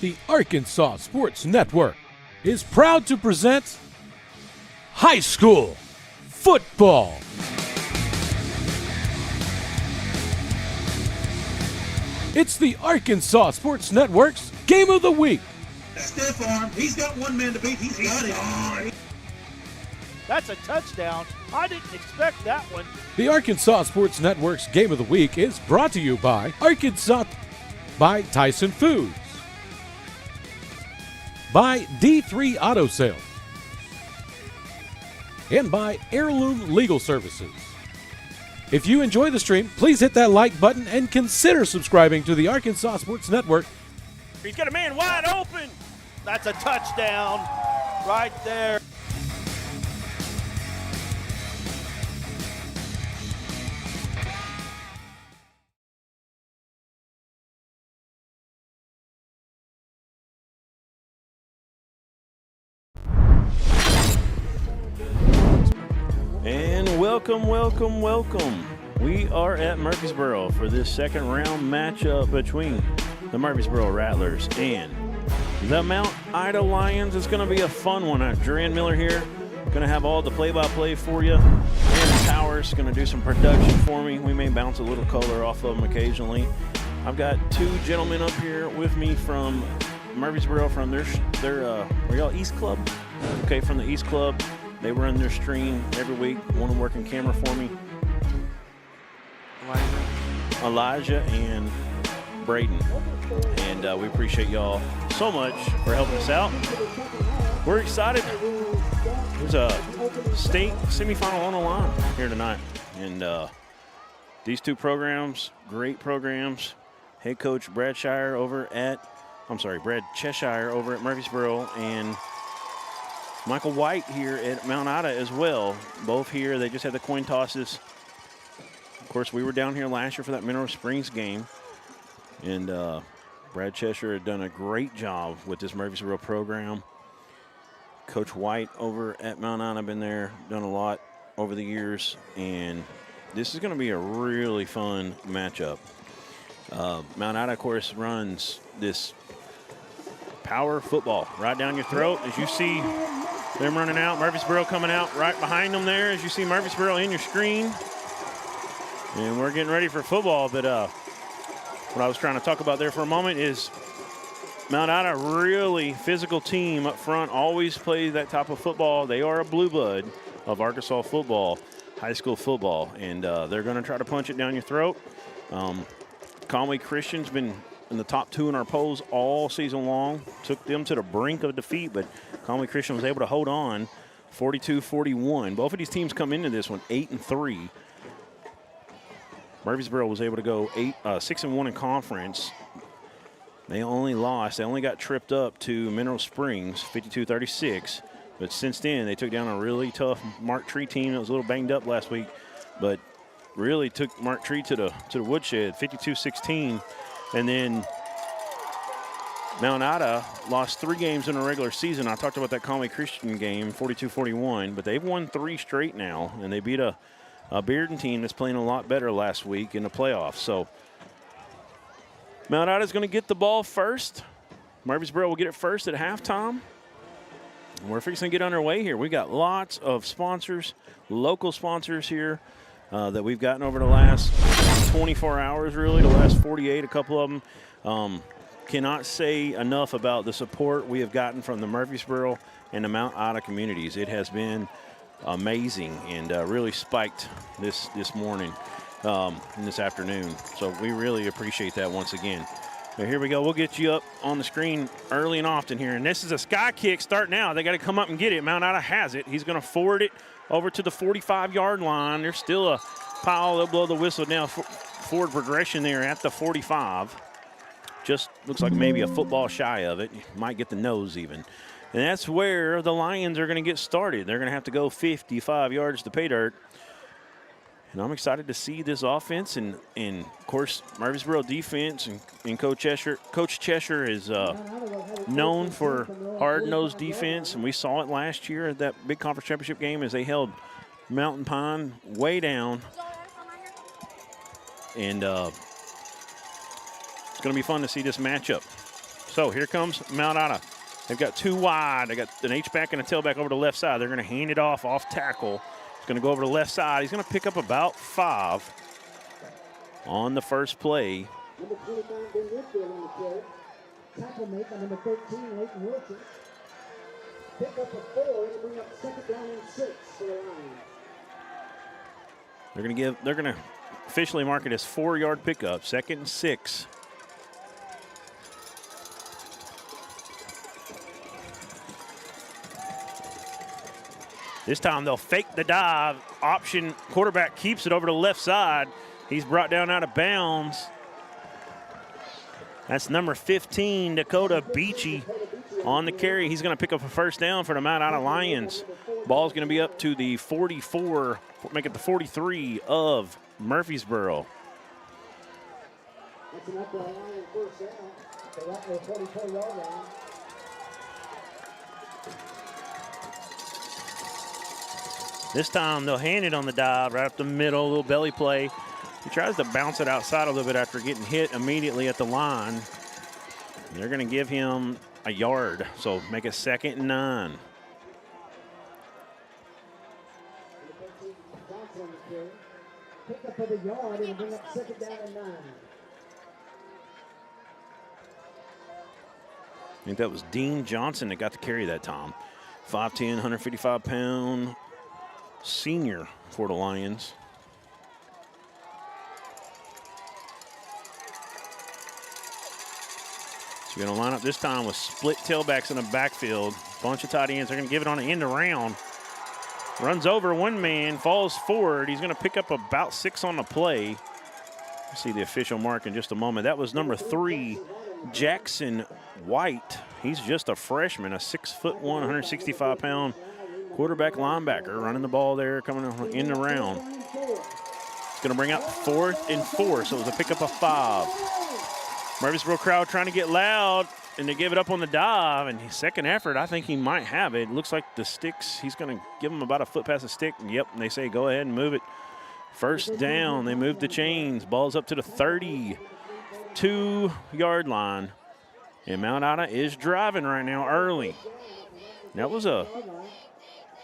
The Arkansas Sports Network is proud to present high school football. It's the Arkansas Sports Network's Game of the Week. Stiff arm. He's got one man to beat. He's got it. That's a touchdown. I didn't expect that one. The Arkansas Sports Network's Game of the Week is brought to you by by Tyson Foods, by D3 Auto Sales, and by Heirloom Legal Services. If you enjoy the stream, please hit that like button and consider subscribing to the Arkansas Sports Network. He's got a man wide open. That's a touchdown right there. And welcome. We are at Murfreesboro for this second round matchup between the Murfreesboro Rattlers and the Mount Ida Lions. It's going to be a fun one. Duran Miller here, going to have all the play-by-play for you. Aaron Powers going to do some production for me. We may bounce a little color off of them occasionally. I've got two gentlemen up here with me from Murfreesboro from their are y'all East Club? Okay, from the East Club. They run their stream every week. One working camera for me. Elijah and Braden. And we appreciate y'all so much for helping us out. We're excited. There's a state semifinal on the line here tonight. And these two programs, great programs. Head coach Brad Cheshire over at Murfreesboro, and Michael White here at Mount Ida as well. Both here. They just had the coin tosses. Of course, we were down here last year for that Mineral Springs game. And Brad Cheshire had done a great job with this Murfreesboro program. Coach White over at Mount Ida, been there, done a lot over the years. And this is going to be a really fun matchup. Mount Ida, of course, runs this power football right down your throat. As you see them running out, Murfreesboro coming out right behind them there. As you see Murfreesboro in your screen. And we're getting ready for football. But what I was trying to talk about there for a moment is Mount Ida, really physical team up front, always plays that type of football. They are a blue blood of Arkansas football, high school football. And they're going to try to punch it down your throat. Conway Christian's been in the top two in our polls all season long. Took them to the brink of defeat, but Conway Christian was able to hold on 42-41. Both of these teams come into this one 8-3. Murfreesboro was able to go 6-1 in conference. They only got tripped up to Mineral Springs 52-36. But since then, they took down a really tough Mark Tree team that was a little banged up last week, but really took Mark Tree to the woodshed 52-16. And then Mount Ida lost 3 games in the regular season. I talked about that Conway Christian game, 42-41, but they've won 3 straight now, and they beat a Bearden team that's playing a lot better last week in the playoffs. So Mount Ida is going to get the ball first. Murfreesboro will get it first at halftime. And we're fixing to get underway here. We got lots of sponsors, local sponsors here that we've gotten over the last 24 hours, really, the last 48, a couple of them. Cannot say enough about the support we have gotten from the Murfreesboro and the Mount Ida communities. It has been amazing and really spiked this morning and this afternoon. So we really appreciate that once again. Now here we go. We'll get you up on the screen early and often here. And this is a sky kick start now. They got to come up and get it. Mount Ida has it. He's going to forward it over to the 45-yard line. There's still a pile. They'll blow the whistle now. Forward progression there at the 45. Just looks like maybe a football shy of it. You might get the nose even. And that's where the Lions are going to get started. They're going to have to go 55 yards to pay dirt. And I'm excited to see this offense and of course, Murfreesboro defense and Coach Cheshire. Coach Cheshire is known for hard-nosed defense, and we saw it last year at that big conference championship game as they held Mountain Pine way down. And it's going to be fun to see this matchup. So here comes Mount Ida. They've got two wide. They got an H-back and a tailback over the left side. They're going to hand it off tackle. He's going to go over to the left side. He's going to pick up about 5 on the first play. Number 25, Ben Whitfield on the play. Tackle make by number 13, Leighton Wilson. Pick up a 4 and bring up second down and 6 for the Lions. They're going to officially mark it as 4-yard pickup, 2nd and 6. This time they'll fake the dive. Option quarterback keeps it over to the left side. He's brought down out of bounds. That's number 15, Dakota Beachy, on the carry. He's going to pick up a first down for the Mount Ida Lions. Ball's going to be up to the 44, make it the 43 of Murfreesboro. That's an upper line first down. They're up to the 44-yard line. This time they'll hand it on the dive right up the middle, a little belly play. He tries to bounce it outside a little bit after getting hit immediately at the line. They're going to give him a yard, so make it 2nd and 9. Pick up for the yard and bring up second down and 9. I think that was Dean Johnson that got to carry that time. 5'10", 155-pound senior for the Lions. So you're going to line up this time with split tailbacks in the backfield. Bunch of tight ends. They're going to give it on the end around. Runs over one man, falls forward. He's going to pick up about 6 on the play. We'll see the official mark in just a moment. That was number 3, Jackson White. He's just a freshman, a 6'1", 165-pound quarterback linebacker running the ball there, coming in the round. It's going to bring up 4th and 4, so it was a pickup of 5. Murfreesboro crowd trying to get loud, and they give it up on the dive, and his second effort, I think he might have it. It looks like the sticks, he's going to give him about a foot past the stick. Yep, and they say go ahead and move it. First down, they move the chains. Ball's up to the 32-yard line. And Mount Ida is driving right now early. That was a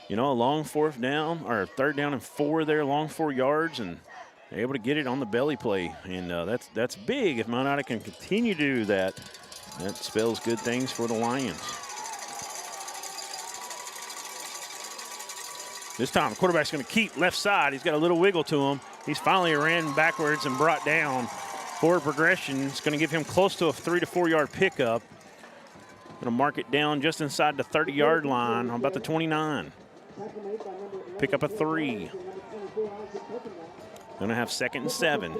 long 4th down, or 3rd down and 4 there, long 4 yards, and they're able to get it on the belly play. And that's big. If Mount Ida can continue to do that, that spells good things for the Lions. This time, the quarterback's going to keep left side. He's got a little wiggle to him. He's finally ran backwards and brought down. Forward progression is going to give him close to a 3 to 4 yard pickup. Going to mark it down just inside the 30-yard line on about the 29. Pick up a 3. Going to have 2nd and 7.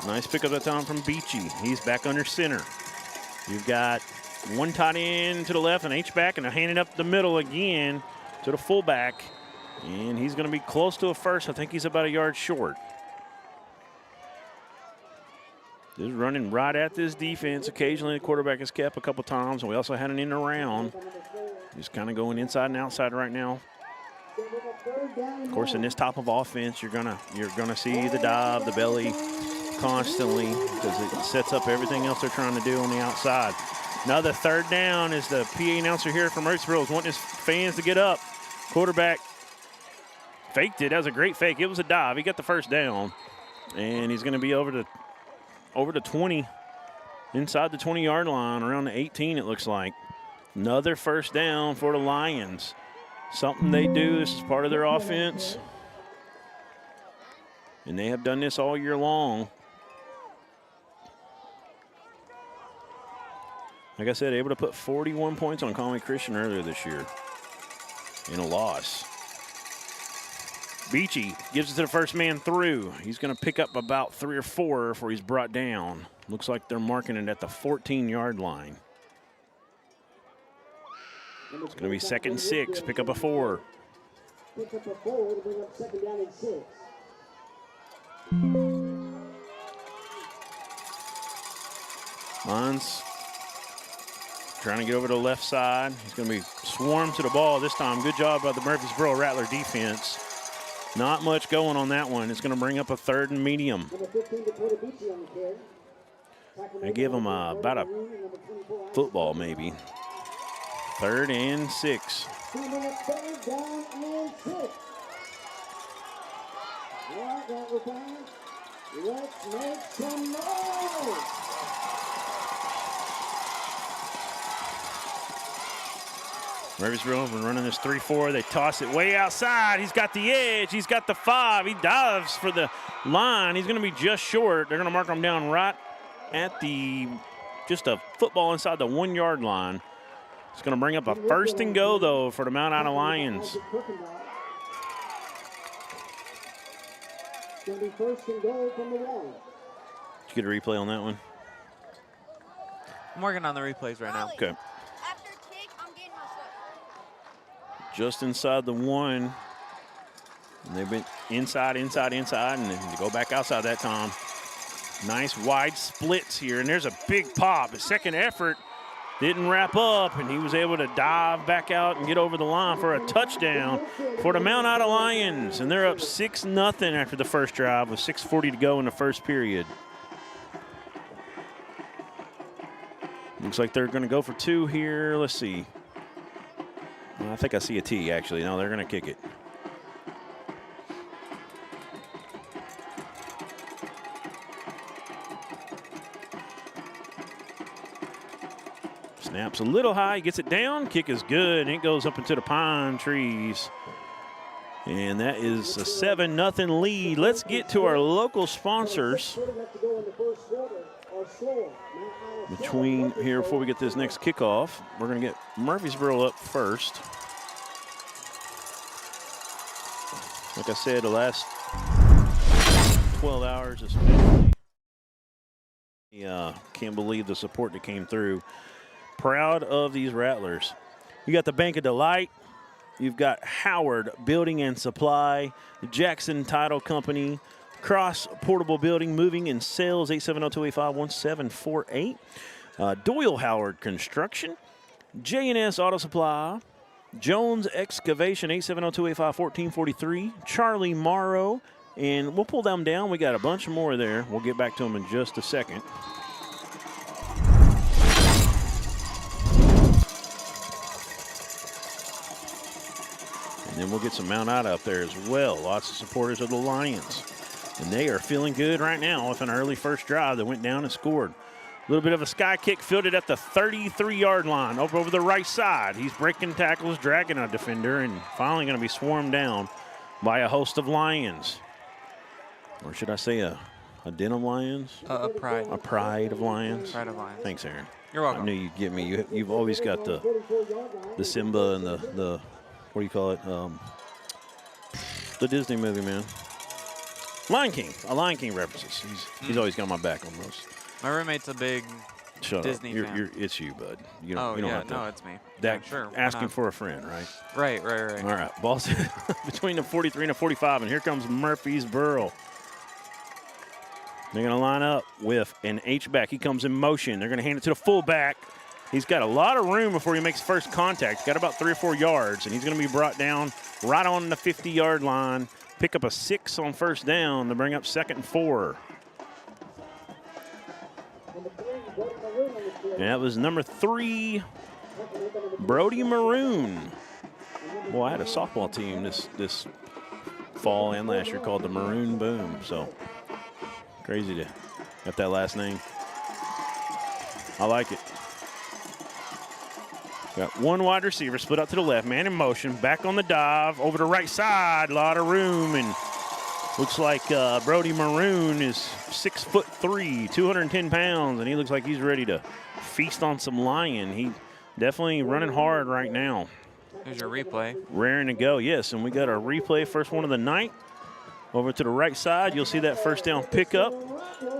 Nice pickup that time from Beachy. He's back under center. You've got one tight end to the left, an H-back, and a handing up the middle again to the fullback. And he's going to be close to a first. I think he's about a yard short. Just running right at this defense. Occasionally the quarterback is kept a couple times. And we also had an in and around. Just kind of going inside and outside right now. Of course, in this type of offense, you're gonna see the dive, the belly constantly, because it sets up everything else they're trying to do on the outside. Another 3rd down is the PA announcer here from Murfreesboro is wanting his fans to get up. Quarterback faked it. That was a great fake. It was a dive. He got the first down, and he's going to be over the 20, inside the 20-yard line, around the 18 it looks like. Another first down for the Lions. Something they do. This is part of their offense, and they have done this all year long. Like I said, able to put 41 points on Conway Christian earlier this year in a loss. Beachy gives it to the first man through. He's going to pick up about 3 or 4 before he's brought down. Looks like they're marking it at the 14-yard line. It's going to be 2nd and 6. Pick up a 4. Pick up a 4 to bring up second down and 6. Lions trying to get over to the left side. He's going to be swarmed to the ball this time. Good job by the Murfreesboro Rattler defense. Not much going on that one. It's going to bring up a 3rd and medium. Number 15, Dakota Beachy on the carry. They give them about a football maybe. 3rd and 6. 2 minutes, 3rd down and 6. All right, that we're fine. Let's make some noise. Murfreesboro been running this 3-4. They toss it way outside. He's got the edge. He's got the 5. He dives for the line. He's going to be just short. They're going to mark him down right at just a football inside the 1-yard line. It's going to bring up a 1st and go, though, for the Mount Ida Lions. It's going to be 1st and goal from the 1. Did you get a replay on that one? I'm working on the replays right now. Okay. Just inside the 1. And they've been inside, and then they go back outside that time. Nice wide splits here, and there's a big pop. His second effort didn't wrap up, and he was able to dive back out and get over the line for a touchdown for the Mount Ida Lions. And they're up 6-0 after the first drive with 6:40 to go in the first period. Looks like they're going to go for 2 here. Let's see. I think I see a T, actually. No, they're going to kick it. Snaps a little high, gets it down. Kick is good, and it goes up into the pine trees. And that is a 7-0 lead. Let's get to our local sponsors between here before we get this next kickoff. We're going to get Murfreesboro up first. Like I said, the last 12 hours especially. Can't believe the support that came through. Proud of these Rattlers. You got the Bank of Delight. You've got Howard Building and Supply, the Jackson Title Company, Cross Portable Building, Moving and Sales, 870-285-1748. Doyle Howard Construction, J&S Auto Supply, Jones Excavation, 870-285-1443, Charlie Morrow, and we'll pull them down. We got a bunch more there. We'll get back to them in just a second. And then we'll get some Mount Ida up there as well. Lots of supporters of the Lions. And they are feeling good right now with an early first drive that went down and scored. A little bit of a sky kick fielded at the 33-yard line over the right side. He's breaking tackles, dragging a defender, and finally going to be swarmed down by a host of Lions. Or should I say a den of Lions? A pride. A pride of Lions? Pride of Lions. Thanks, Aaron. You're welcome. I knew you'd get me. You've always got the Simba and the what do you call it? The Disney movie, man. Lion King. A Lion King references. He's always got my back on those. My roommate's a big Disney fan. It's you, bud. You don't have yeah, to. no, it's me. That, yeah, sure. Asking for a friend, right? Right. All right. Ball's between the 43 and the 45, and here comes Murfreesboro. They're going to line up with an H-back. He comes in motion. They're going to hand it to the fullback. He's got a lot of room before he makes first contact. He's got about 3 or 4 yards, and he's going to be brought down right on the 50-yard line. Pick up a 6 on first down to bring up 2nd and 4. And that was number 3, Brody Maroon. Boy, I had a softball team this fall and last year called the Maroon Boom. So crazy to have that last name. I like it. Got one wide receiver split out to the left, man in motion, back on the dive, over the right side, a lot of room, and looks like Brody Maroon is 6'3", 210 pounds, and he looks like he's ready to feast on some lion. He definitely running hard right now. Here's your replay. Raring to go, yes, and we got our replay, first one of the night. Over to the right side, you'll see that first down pickup.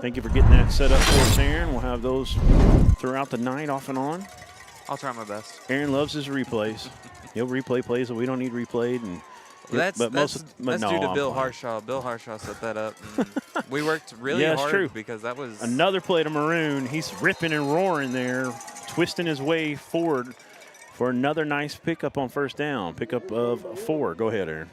Thank you for getting that set up for us, Aaron. We'll have those throughout the night, off and on. I'll try my best. Aaron loves his replays. He'll replay plays that we don't need replayed. And that's due to Bill Harshaw. Bill Harshaw set that up. We worked really hard true. because that was another play to Maroon. He's ripping and roaring there, twisting his way forward for another nice pickup on first down. Pickup of 4. Go ahead, Aaron.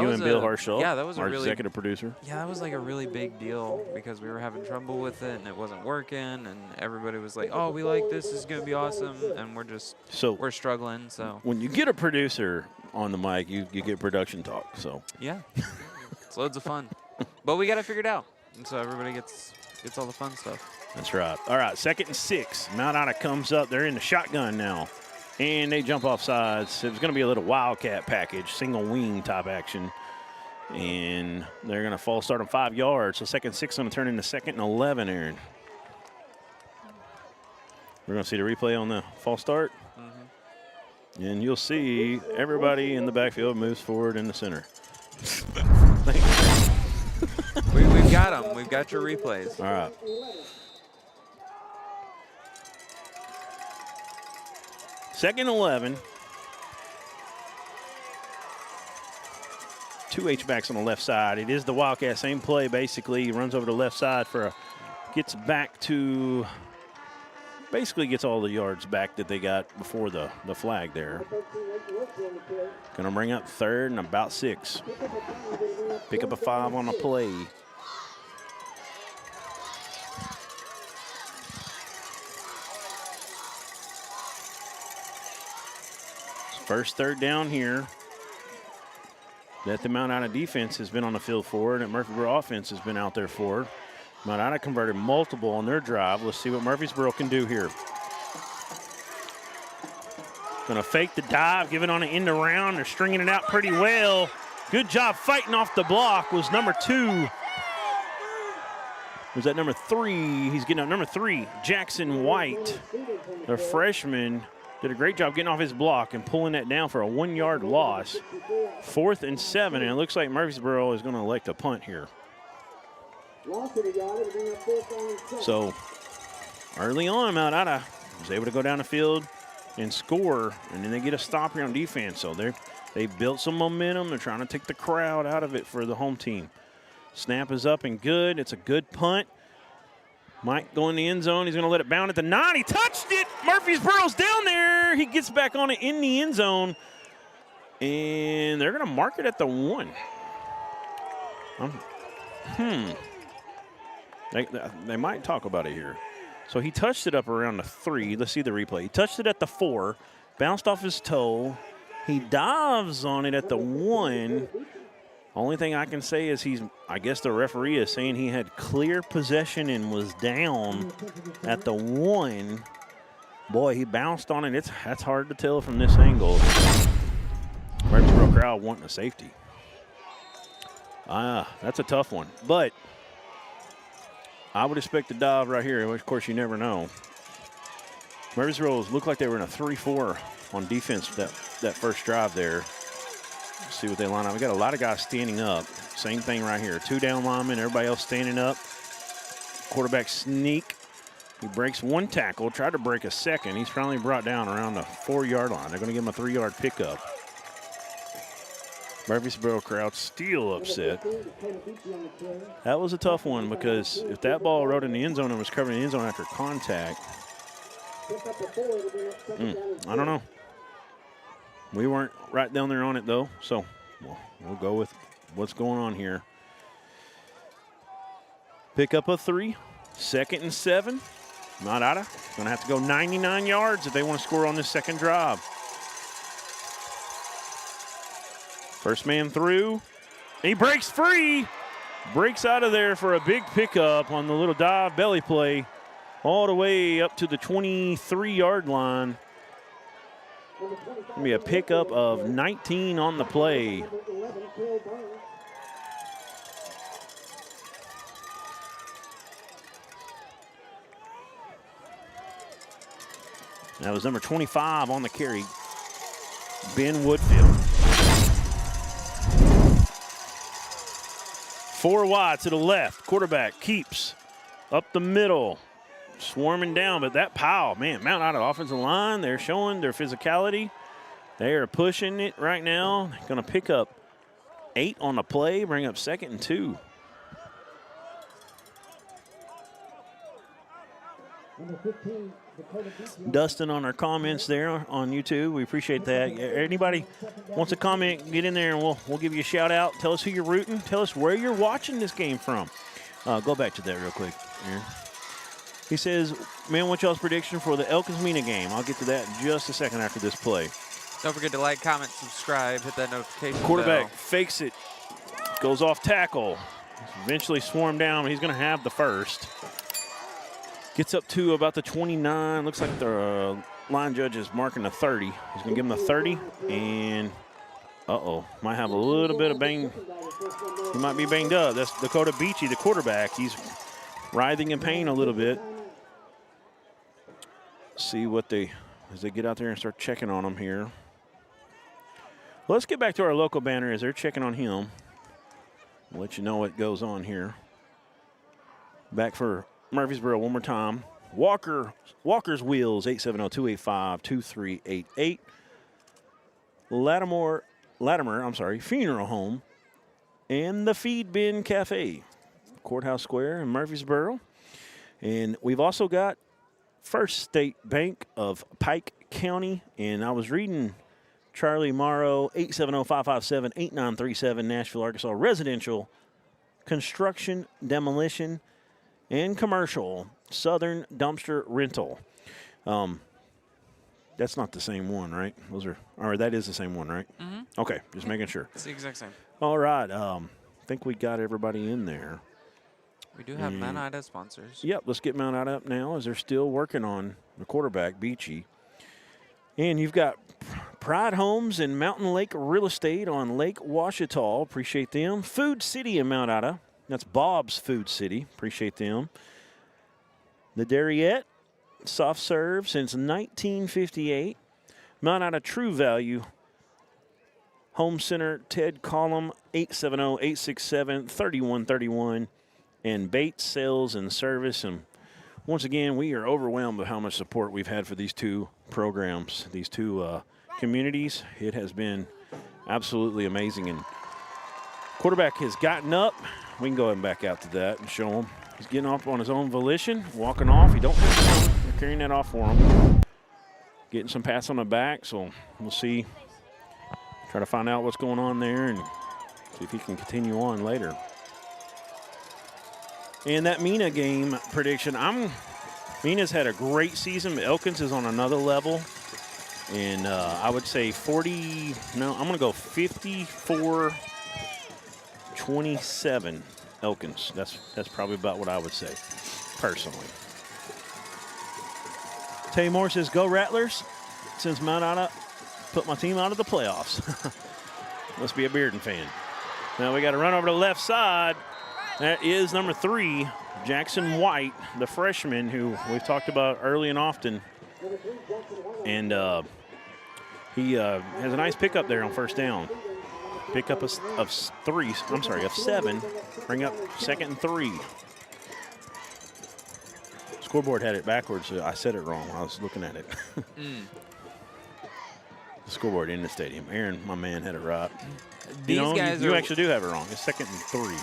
You and Bill Harshaw, yeah, that was our a really, executive producer. Yeah, that was like a really big deal because we were having trouble with it and it wasn't working, and everybody was like, "Oh, we like this is gonna be awesome," and we're struggling. So when you get a producer on the mic, you get production talk. So yeah, it's loads of fun, but we got it figured out, and so everybody gets all the fun stuff. That's right. All right, 2nd and 6. Mount Ida comes up. They're in the shotgun now. And they jump off sides. It was going to be a little wildcat package, single wing type action. And they're going to false start on 5 yards. So 2nd and 6 going to turn into 2nd and 11, Aaron. We're going to see the replay on the false start. Mm-hmm. And you'll see everybody in the backfield moves forward in the center. We've got them. We've got your replays. All right. Second 11. 2 H-backs on the left side. It is the Wildcat, same play basically. He runs over the left side gets back to, basically gets all the yards back that they got before the flag there. Gonna bring up 3rd and about 6. Pick up a 5 on the play. First 3rd down here that the Mount Ida defense has been on the field for and that Murfreesboro offense has been out there for. Mount Ida converted multiple on their drive. Let's see what Murfreesboro can do here. Gonna fake the dive, give it on an end around. They're stringing it out pretty well. Good job fighting off the block was number 2. Was that number 3? He's getting up number 3, Jackson White, the freshman. Did a great job getting off his block and pulling that down for a 1-yard loss. 4th and 7, and it looks like Murfreesboro is going to elect a punt here. So early on, Mount Ida was able to go down the field and score, and then they get a stop here on defense. So they built some momentum. They're trying to take the crowd out of it for the home team. Snap is up and good. It's a good punt. Mike going in the end zone. He's going to let it bound at the 9. He touched it. Murfreesboro's down there. He gets back on it in the end zone. And they're going to mark it at the 1. They might talk about it here. So he touched it up around the 3. Let's see the replay. He touched it at the 4. Bounced off his toe. He dives on it at the 1. Only thing I can say is I guess the referee is saying he had clear possession and was down at the 1. Boy, he bounced on it. That's hard to tell from this angle. Murfreesboro crowd wanting a safety. That's a tough one. But I would expect a dive right here, which of course you never know. Murfreesboro looked like they were in a 3-4 on defense that first drive there. See what they line up. We got a lot of guys standing up. Same thing right here. 2 down linemen, everybody else standing up. Quarterback sneak. He breaks 1 tackle, tried to break a 2nd. He's finally brought down around the 4-yard line. They're going to give him a 3-yard pickup. Murfreesboro crowd still upset. That was a tough one because if that ball rode in the end zone and was covered in the end zone after contact, I don't know. We weren't right down there on it, though, so we'll go with what's going on here. Pick up a 3, 2nd and 7. Mount Ida going to have to go 99 yards if they want to score on this second drive. First man through. He breaks free. Breaks out of there for a big pickup on the little dive belly play all the way up to the 23-yard line. Going to be a pickup of 19 on the play. That was number 25 on the carry, Ben Woodfield. 4 wide to the left. Quarterback keeps up the middle. Swarming down, but that pile, man, Mount Ida offensive line, they're showing their physicality. They are pushing it right now. Going to pick up 8 on the play, bring up 2nd and 2. Dustin on our comments there on YouTube. We appreciate that. Anybody wants to comment, get in there and we'll give you a shout out. Tell us who you're rooting. Tell us where you're watching this game from. Go back to that real quick, Aaron. He says, man, what's y'all's prediction for the Elkins-Mina game? I'll get to that in just a second after this play. Don't forget to like, comment, subscribe, hit that notification Quarterback bell. fakes it, goes off tackle. Eventually swarmed down. He's going to have the first. Gets up to about the 29. Looks like the line judge is marking the 30. He's going to give him the 30. And, might have a little bit of bang. He might be banged up. That's Dakota Beachy, the quarterback. He's writhing in pain a little bit. See what as they get out there and start checking on him here. Well, let's get back to our local banner as they're checking on him. I'll let you know what goes on here. Back for Murfreesboro one more time. Walker's Wheels, 870-285-2388. Latimer, Funeral Home. And the Feed Bin Cafe, Courthouse Square in Murfreesboro. And we've also got First State Bank of Pike County. And I was reading Charlie Morrow, 870-557-8937, Nashville, Arkansas, residential, construction, demolition, and commercial, Southern Dumpster Rental. That's not the same one, right? That is the same one, right? Mm-hmm. Okay, just making sure. It's the exact same. All right, I think we got everybody in there. We do have Mount Ida sponsors. Yep, let's get Mount Ida up now as they're still working on the quarterback, Beachy. And you've got Pride Homes and Mountain Lake Real Estate on Lake Ouachita. Appreciate them. Food City in Mount Ida. That's Bob's Food City. Appreciate them. The Darriette, soft serve since 1958. Mount Ida True Value. Home Center, Ted Collum, 870-867-3131. And Bates Sales and Service. And once again, we are overwhelmed with how much support we've had for these two programs, these two communities. It has been absolutely amazing. And quarterback has gotten up. We can go ahead and back out to that and show him. He's getting off on his own volition, walking off. He don't have to run. They're carrying that off for him. Getting some pats on the back, so we'll see. Try to find out what's going on there and see if he can continue on later. And that Mina game prediction, Mina's had a great season, but Elkins is on another level. And I would say I'm going to go 54-27 Elkins. That's probably about what I would say, personally. Tay Moore says, go Rattlers. Since Mount Ida put my team out of the playoffs. Must be a Bearden fan. Now we got to run over to the left side. That is number 3, Jackson White, the freshman who we've talked about early and often. And he has a nice pickup there on first down. Pickup of 7. Bring up 2nd and 3. Scoreboard had it backwards. So I said it wrong. I was looking at it. The scoreboard in the stadium. Aaron, my man, had it right. You actually do have it wrong. It's 2nd and 3.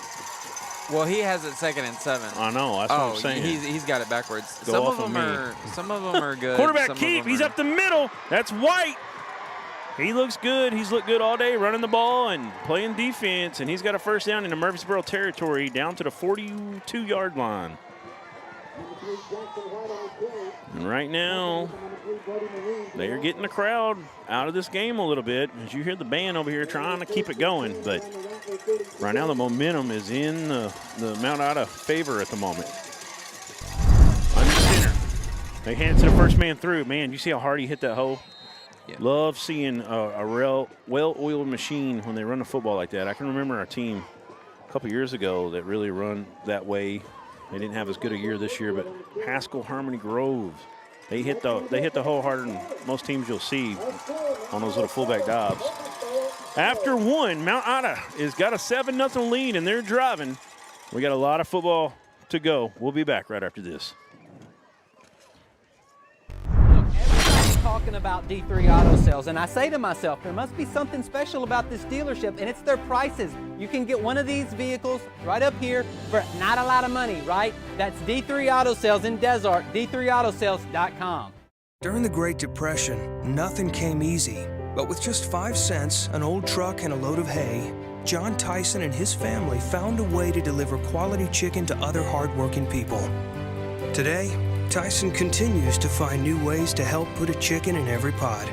Well, he has it 2nd and 7. I know. That's what I'm saying. He's got it backwards. Some of them are good. Quarterback keep. He's up the middle. That's White. He looks good. He's looked good all day running the ball and playing defense. And he's got a first down in the Murfreesboro territory down to the 42-yard line. And right now, they are getting the crowd out of this game a little bit. As you hear the band over here trying to keep it going. But right now the momentum is in the Mount Ida favor at the moment. Under center. They hand it to the first man through. Man, you see how hard he hit that hole? Yeah. Love seeing a real well-oiled machine when they run a football like that. I can remember our team a couple years ago that really run that way. They didn't have as good a year this year, but Haskell, Harmony Grove, they hit the hole harder than most teams you'll see on those little fullback dives. After one, Mount Ida has got a 7-0 lead, and they're driving. We got a lot of football to go. We'll be back right after this. Look, everybody talking about D3 Auto Sales, and I say to myself, there must be something special about this dealership, and it's their prices. You can get one of these vehicles right up here for not a lot of money, right? That's D3 Auto Sales in Desert, d3autosales.com. During the Great Depression, nothing came easy. But with just 5 cents, an old truck, and a load of hay, John Tyson and his family found a way to deliver quality chicken to other hardworking people. Today, Tyson continues to find new ways to help put a chicken in every pot.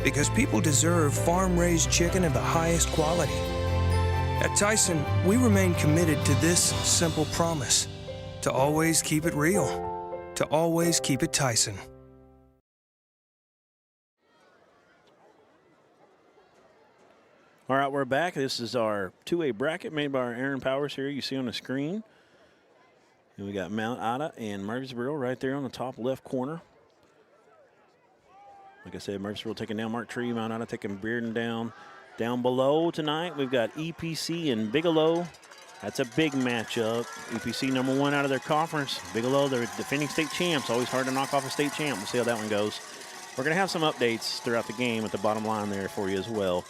Because people deserve farm-raised chicken of the highest quality. At Tyson, we remain committed to this simple promise: to always keep it real, to always keep it Tyson. All right, we're back. This is our 2A bracket made by our Aaron Powers here. You see on the screen. And we got Mount Ida and Murfreesboro right there on the top left corner. Like I said, Murfreesboro taking down Mark Tree, Mount Ida taking Bearden down. Down below tonight, we've got EPC and Bigelow. That's a big matchup. EPC #1 out of their conference. Bigelow, they're defending state champs. Always hard to knock off a state champ. We'll see how that one goes. We're going to have some updates throughout the game at the bottom line there for you as well.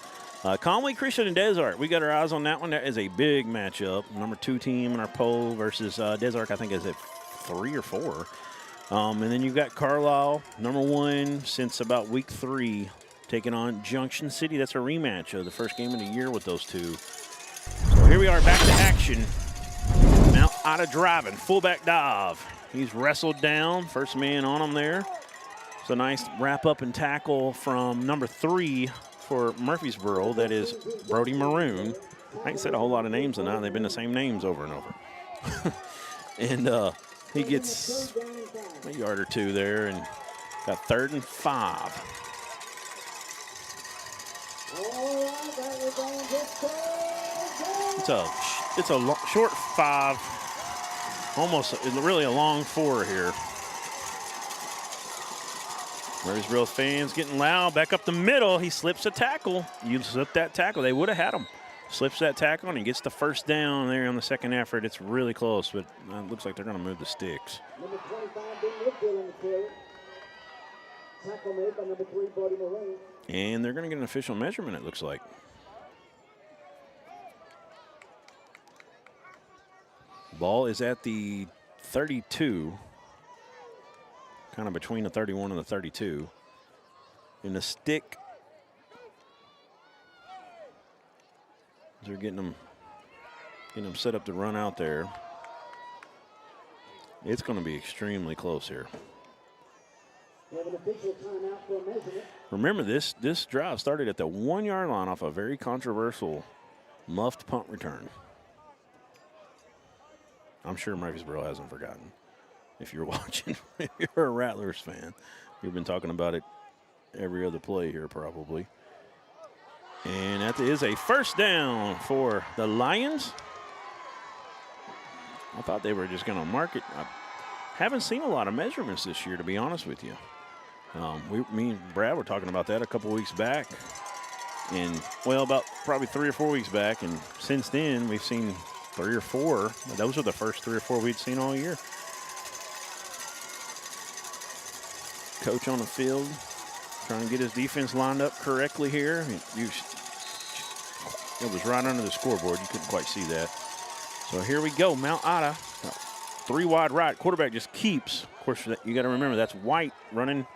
Conway Christian and Desart, we got our eyes on that one. That is a big matchup. #2 team in our poll versus Desart, I think, is at 3 or 4. And then you've got Carlisle, #1 since about week 3, taking on Junction City. That's a rematch of the first game of the year with those two. So here we are back to action. Mount Ida driving, fullback dive. He's wrestled down, first man on him there. It's a nice wrap up and tackle from #3 for Murfreesboro. That is Brody Maroon. I ain't said a whole lot of names tonight. They've been the same names over and over. And he gets a yard or two there and got 3rd and 5. It's a short 5, almost really a long 4 here. Murfreesboro fans getting loud. Back up the middle. He slips a tackle. You slip that tackle. They would have had him. Slips that tackle and he gets the first down there on the second effort. It's really close, but it looks like they're going to move the sticks. Number 25 being Woodfield on the carry. Tackle made by #3 Brody Maroon. And they're going to get an official measurement, it looks like. Ball is at the 32. Kind of between the 31 and the 32. And the stick, they're getting them set up to run out there. It's going to be extremely close here. We have an official timeout for a measurement. Remember, this drive started at the 1-yard line off a very controversial muffed punt return. I'm sure Murfreesboro hasn't forgotten. If you're watching, if you're a Rattlers fan, we've been talking about it every other play here probably. And that is a first down for the Lions. I thought they were just going to mark it. I haven't seen a lot of measurements this year, to be honest with you. Me and Brad were talking about that a couple weeks back. And, well, about probably 3 or 4 weeks back. And since then, we've seen 3 or 4. Those are the first 3 or 4 we'd seen all year. Coach on the field trying to get his defense lined up correctly here. It was right under the scoreboard. You couldn't quite see that. So here we go. Mount Ida, 3 wide right. Quarterback just keeps. Of course, you got to remember that's White running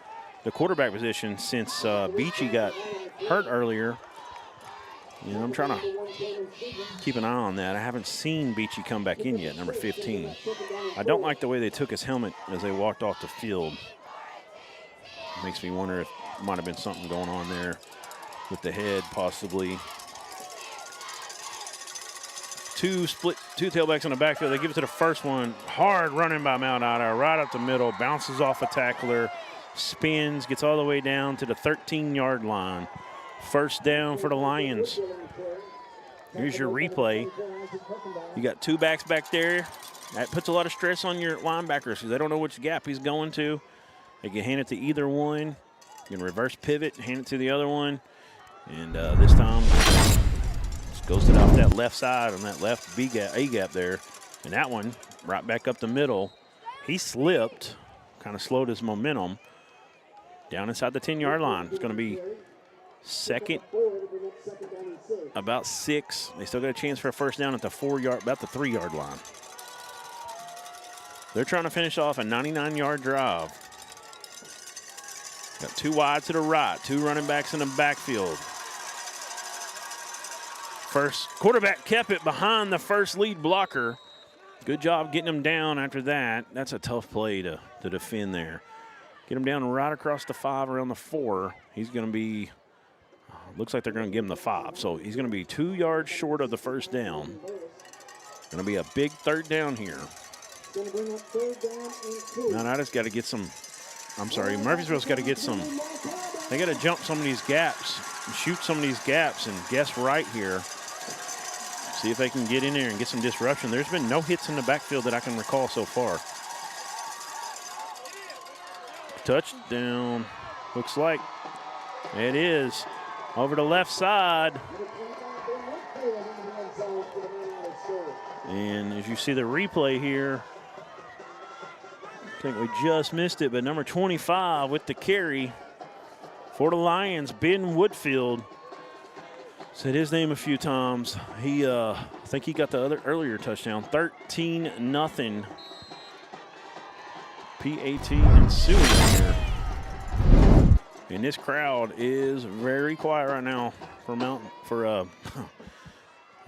the quarterback position since Beachy got hurt earlier. And I'm trying to keep an eye on that. I haven't seen Beachy come back in yet, number 15. I don't like the way they took his helmet as they walked off the field. Makes me wonder if might have been something going on there with the head, possibly. Two tailbacks in the backfield. They give it to the first one. Hard running by Mount Ida, right up the middle, bounces off a tackler, spins, gets all the way down to the 13-yard line. First down for the Lions. Here's your replay. You got 2 backs back there. That puts a lot of stress on your linebackers because they don't know which gap he's going to. They can hand it to either one. You can reverse pivot, hand it to the other one. And this time, just goes it off that left side on that left A gap there. And that one, right back up the middle. He slipped, kind of slowed his momentum. down inside the 10-yard line. It's going to be second, about 6. They still got a chance for a first down at the 4-yard, about the 3-yard line. They're trying to finish off a 99-yard drive. Got 2 wide to the right, 2 running backs in the backfield. First quarterback kept it behind the first lead blocker. Good job getting him down after that. That's a tough play to defend there. Get him down right across the 5, around the 4. He's going to be, looks like they're going to give him the 5. So he's going to be 2 yards short of the first down. Going to be a big third down here. Now I just got to get some, Murfreesboro's got to get some, they got to jump some of these gaps and shoot some of these gaps and guess right here. See if they can get in there and get some disruption. There's been no hits in the backfield that I can recall so far. Touchdown, looks like it is. Over the left side. And as you see the replay here, I think we just missed it, but number 25 with the carry for the Lions, Ben Woodfield. Said his name a few times. He, I think he got the earlier touchdown. 13-0. PAT ensuing here. And this crowd is very quiet right now for I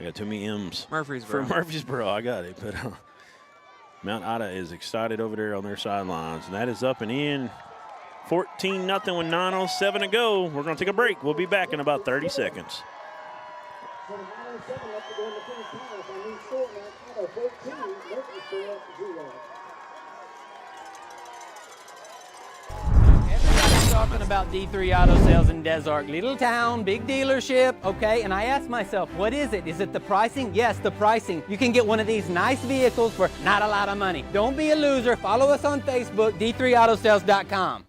got too many M's. Murfreesboro. For Murfreesboro, I got it. But Mount Ida is excited over there on their sidelines. And that is up and in. 14-0 with 9:07 to go. We're going to take a break. We'll be back in about 30 seconds. Everybody's talking about D3 Auto Sales in Des Arc. Little town, big dealership, okay? And I asked myself, what is it? Is it the pricing? Yes, the pricing. You can get one of these nice vehicles for not a lot of money. Don't be a loser. Follow us on Facebook, d3autosales.com.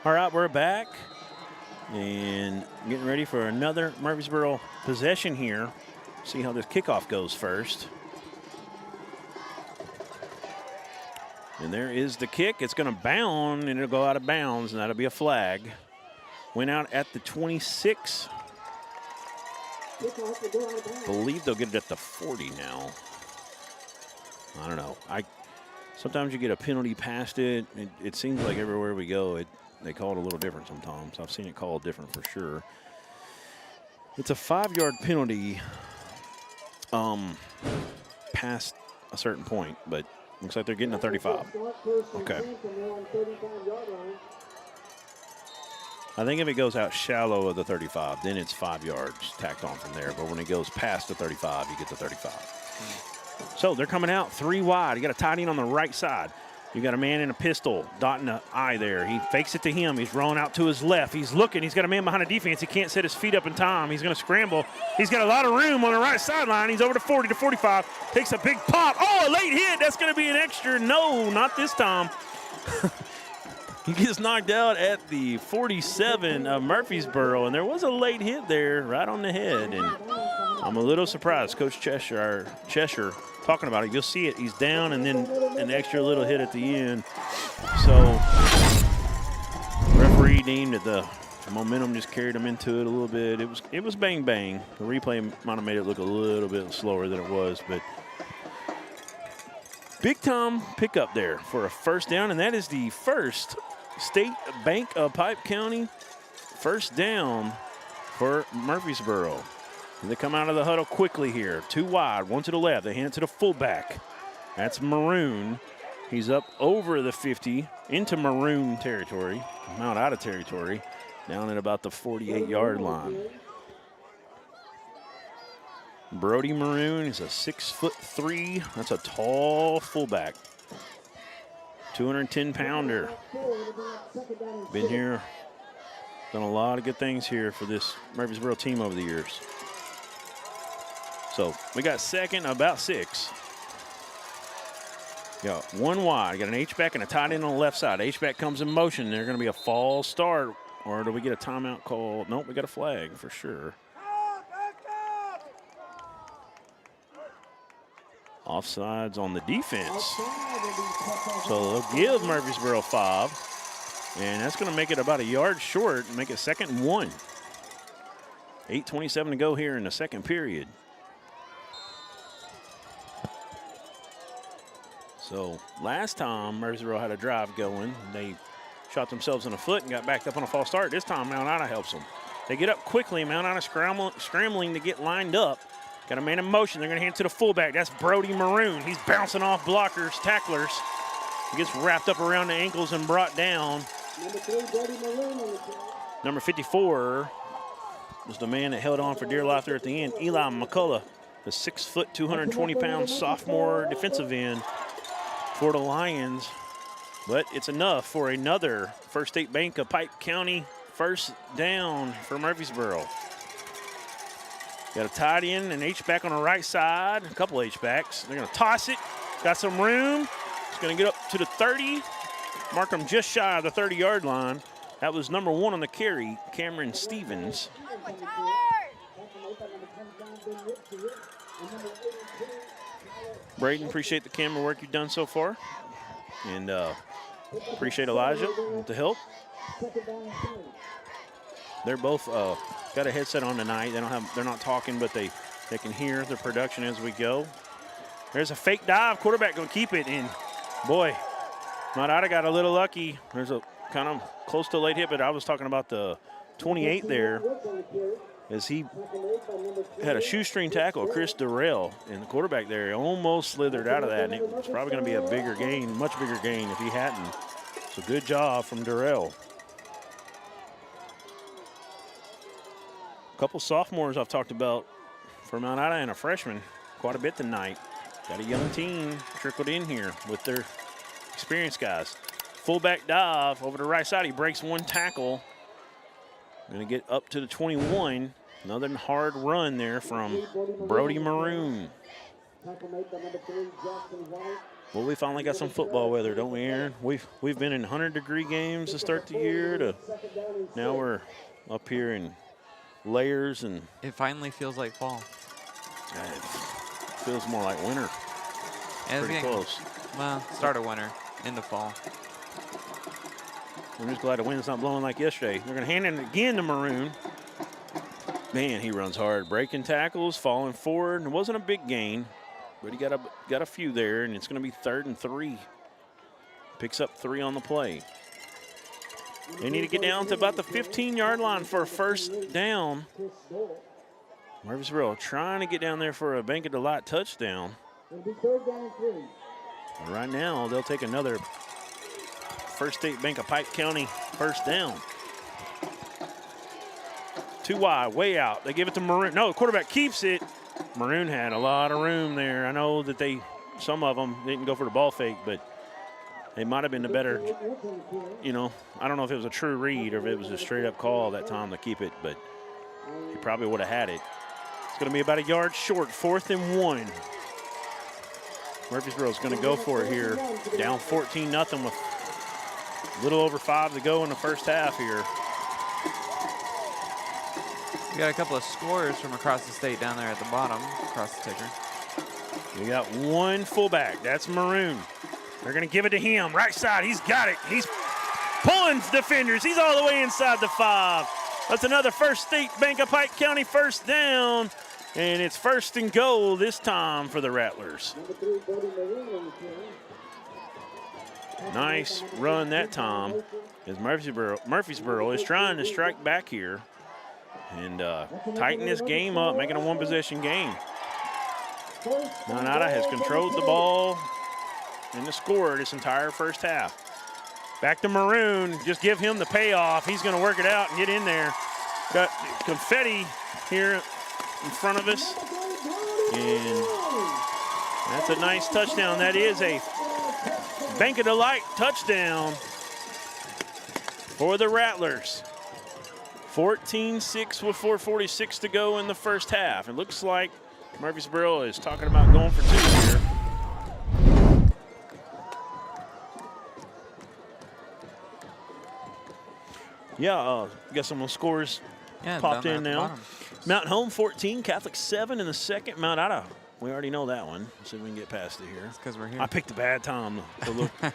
All right, we're back and getting ready for another Murfreesboro possession here. See how this kickoff goes first. And there is the kick. It's going to bound, and it'll go out of bounds, and that'll be a flag. Went out at the 26. Believe they'll get it at the 40 now. I don't know. Sometimes you get a penalty past it. It seems like everywhere we go, they call it a little different sometimes. I've seen it called different for sure. It's a 5-yard penalty past a certain point, but looks like they're getting a 35. Okay. I think if it goes out shallow of the 35, then it's 5 yards tacked on from there. But when it goes past the 35, you get the 35. So they're coming out 3 wide. You got a tight end on the right side. You got a man in a pistol dotting the eye there. He fakes it to him. He's rolling out to his left. He's looking. He's got a man behind the defense. He can't set his feet up in time. He's going to scramble. He's got a lot of room on the right sideline. He's over to 40 to 45. Takes a big pop. Oh, a late hit. That's going to be an extra. No, not this time. He gets knocked out at the 47 of Murfreesboro, and there was a late hit there right on the head. And I'm a little surprised. Coach Cheshire talking about it. You'll see it. He's down, and then an extra little hit at the end. So referee deemed that the momentum just carried him into it a little bit. It was bang bang. The replay might have made it look a little bit slower than it was, but big time pickup there for a first down, and that is the first State Bank of Pipe County first down for Murfreesboro. And they come out of the huddle quickly here. 2 wide, 1 to the left. They hand it to the fullback. That's Maroon. He's up over the 50 into Maroon territory. Mount Ida territory, down at about the 48-yard line. Brody Maroon is a 6'3". That's a tall fullback. 210-pounder. Been here, done a lot of good things here for this Murfreesboro team over the years. So we got second, about 6. Got one wide. Got an H-back and a tight end on the left side. H-back comes in motion. They're going to be a false start. Or do we get a timeout call? Nope, we got a flag for sure. Offsides on the defense. So they'll give Murfreesboro 5. And that's going to make it about a yard short and make it 2nd and 1. 8:27 to go here in the second period. So last time Murfreesboro had a drive going, they shot themselves in the foot and got backed up on a false start. This time Mount Ida helps them. They get up quickly. Mount Ida scrambling to get lined up. Got a man in motion. They're going to hand it to the fullback. That's Brody Maroon. He's bouncing off blockers, tacklers. He gets wrapped up around the ankles and brought down. Number 3, Brody Maroon on the play. Number 54 was the man that held on for dear life there at the end. Eli McCullough, the 6 foot, 220-pound sophomore defensive end for the Lions. But it's enough for another First State Bank of Pike County first down for Murfreesboro. Got a tight end and H-back on the right side, a couple H-backs. They're going to toss it. Got some room. It's going to get up to the 30. Mark them just shy of the 30-yard line. That was number 1 on the carry, Cameron Stevens. Braden, appreciate the camera work you've done so far. And appreciate Elijah with the help. They're both got a headset on tonight. They're not talking, but they can hear the production as we go. There's a fake dive. Quarterback gonna keep it, and boy, Mount Ida got a little lucky. There's a kind of close to a late hit, but I was talking about the 28 there, as he had a shoestring tackle, Chris Durrell, and the quarterback there almost slithered out of that, and it was probably going to be a bigger gain, much bigger gain if he hadn't. So good job from Durrell. A couple sophomores I've talked about for Mount Ida and a freshman quite a bit tonight. Got a young team trickled in here with their experienced guys. Fullback dive over the right side. He breaks one tackle. Going to get up to the 21. Another hard run there from Brody Maroon. Well, we finally got some football weather, don't we, Aaron? We've been in 100-degree games to start the year. To now we're up here in layers, and it finally feels like fall. It feels more like winter. Pretty close. Well, start of winter, into fall. I'm just glad the wind's not blowing like yesterday. They're going to hand it again to Maroon. Man, he runs hard. Breaking tackles, falling forward. And it wasn't a big gain, but he got a few there, and it's going to be 3rd and 3. Picks up 3 on the play. They need to get down to about the 15-yard line for a first down. Murfreesboro trying to get down there for a Bank of Delight touchdown. Right now, they'll take another First State Bank of Pike County first down. 2 wide, way out. They give it to Maroon. No, the quarterback keeps it. Maroon had a lot of room there. I know that some of them didn't go for the ball fake, but they might have been the better, I don't know if it was a true read or if it was a straight up call that time to keep it, but he probably would have had it. It's going to be about a yard short, 4th and 1. Murfreesboro's going to go for it here. Down 14-0 with a little over 5 to go in the first half here. We got a couple of scorers from across the state down there at the bottom, across the ticker. We got one fullback. That's Maroon. They're going to give it to him. Right side, he's got it. He's pulling defenders. He's all the way inside the 5. That's another First State Bank of Pike County first down. And it's 1st and goal this time for the Rattlers. Nice run that time as Murfreesboro is trying to strike back here and tighten this game up, making a one-possession game. Mount Ida has controlled the ball and the score this entire first half. Back to Maroon, just give him the payoff. He's going to work it out and get in there. Got confetti here in front of us. And that's a nice touchdown. That is a Bank of Delight touchdown for the Rattlers. 14-6 with 4:46 to go in the first half. It looks like Murfreesboro is talking about going for 2 here. Yeah, you got some of the scores popped in now. Mountain Home 14, Catholic 7 in the second. Mount Ida, we already know that one. Let's see if we can get past it here. It's because we're here. I picked a bad time to look. They're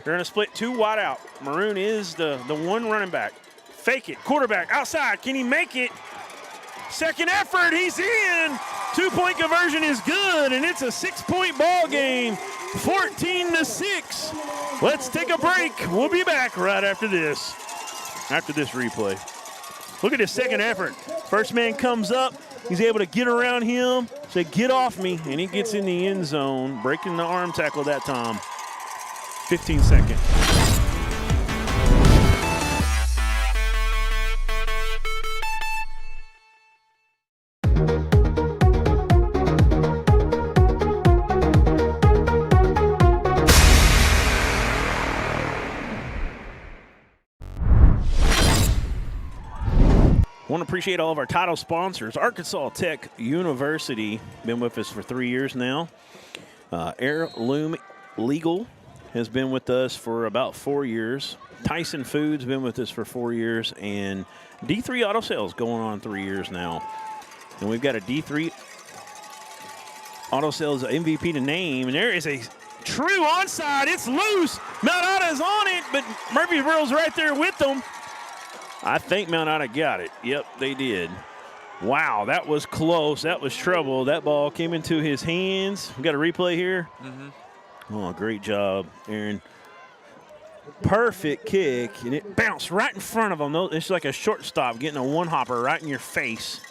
going to split 2 wide out. Maroon is the one running back. Fake it, quarterback outside. Can he make it? Second effort, he's in. 2-point conversion is good, and it's a 6-point ball game, 14-6. Let's take a break. We'll be back right after this replay. Look at his second effort. First man comes up. He's able to get around him, say, get off me, and he gets in the end zone, breaking the arm tackle that time. 15 seconds. Want to appreciate all of our title sponsors. Arkansas Tech University, been with us for 3 years now. Heirloom Legal has been with us for about 4 years. Tyson Foods been with us for 4 years. And D3 Auto Sales going on 3 years now. And we've got a D3 Auto Sales MVP to name. And there is a true onside. It's loose. Mount Ida is on it, but Murfreesboro's right there with them. I think Mount Ida got it. Yep, they did. Wow, that was close. That was trouble. That ball came into his hands. We got a replay here. Oh, great job, Aaron. Perfect kick, and it bounced right in front of him. It's like a shortstop getting a one-hopper right in your face.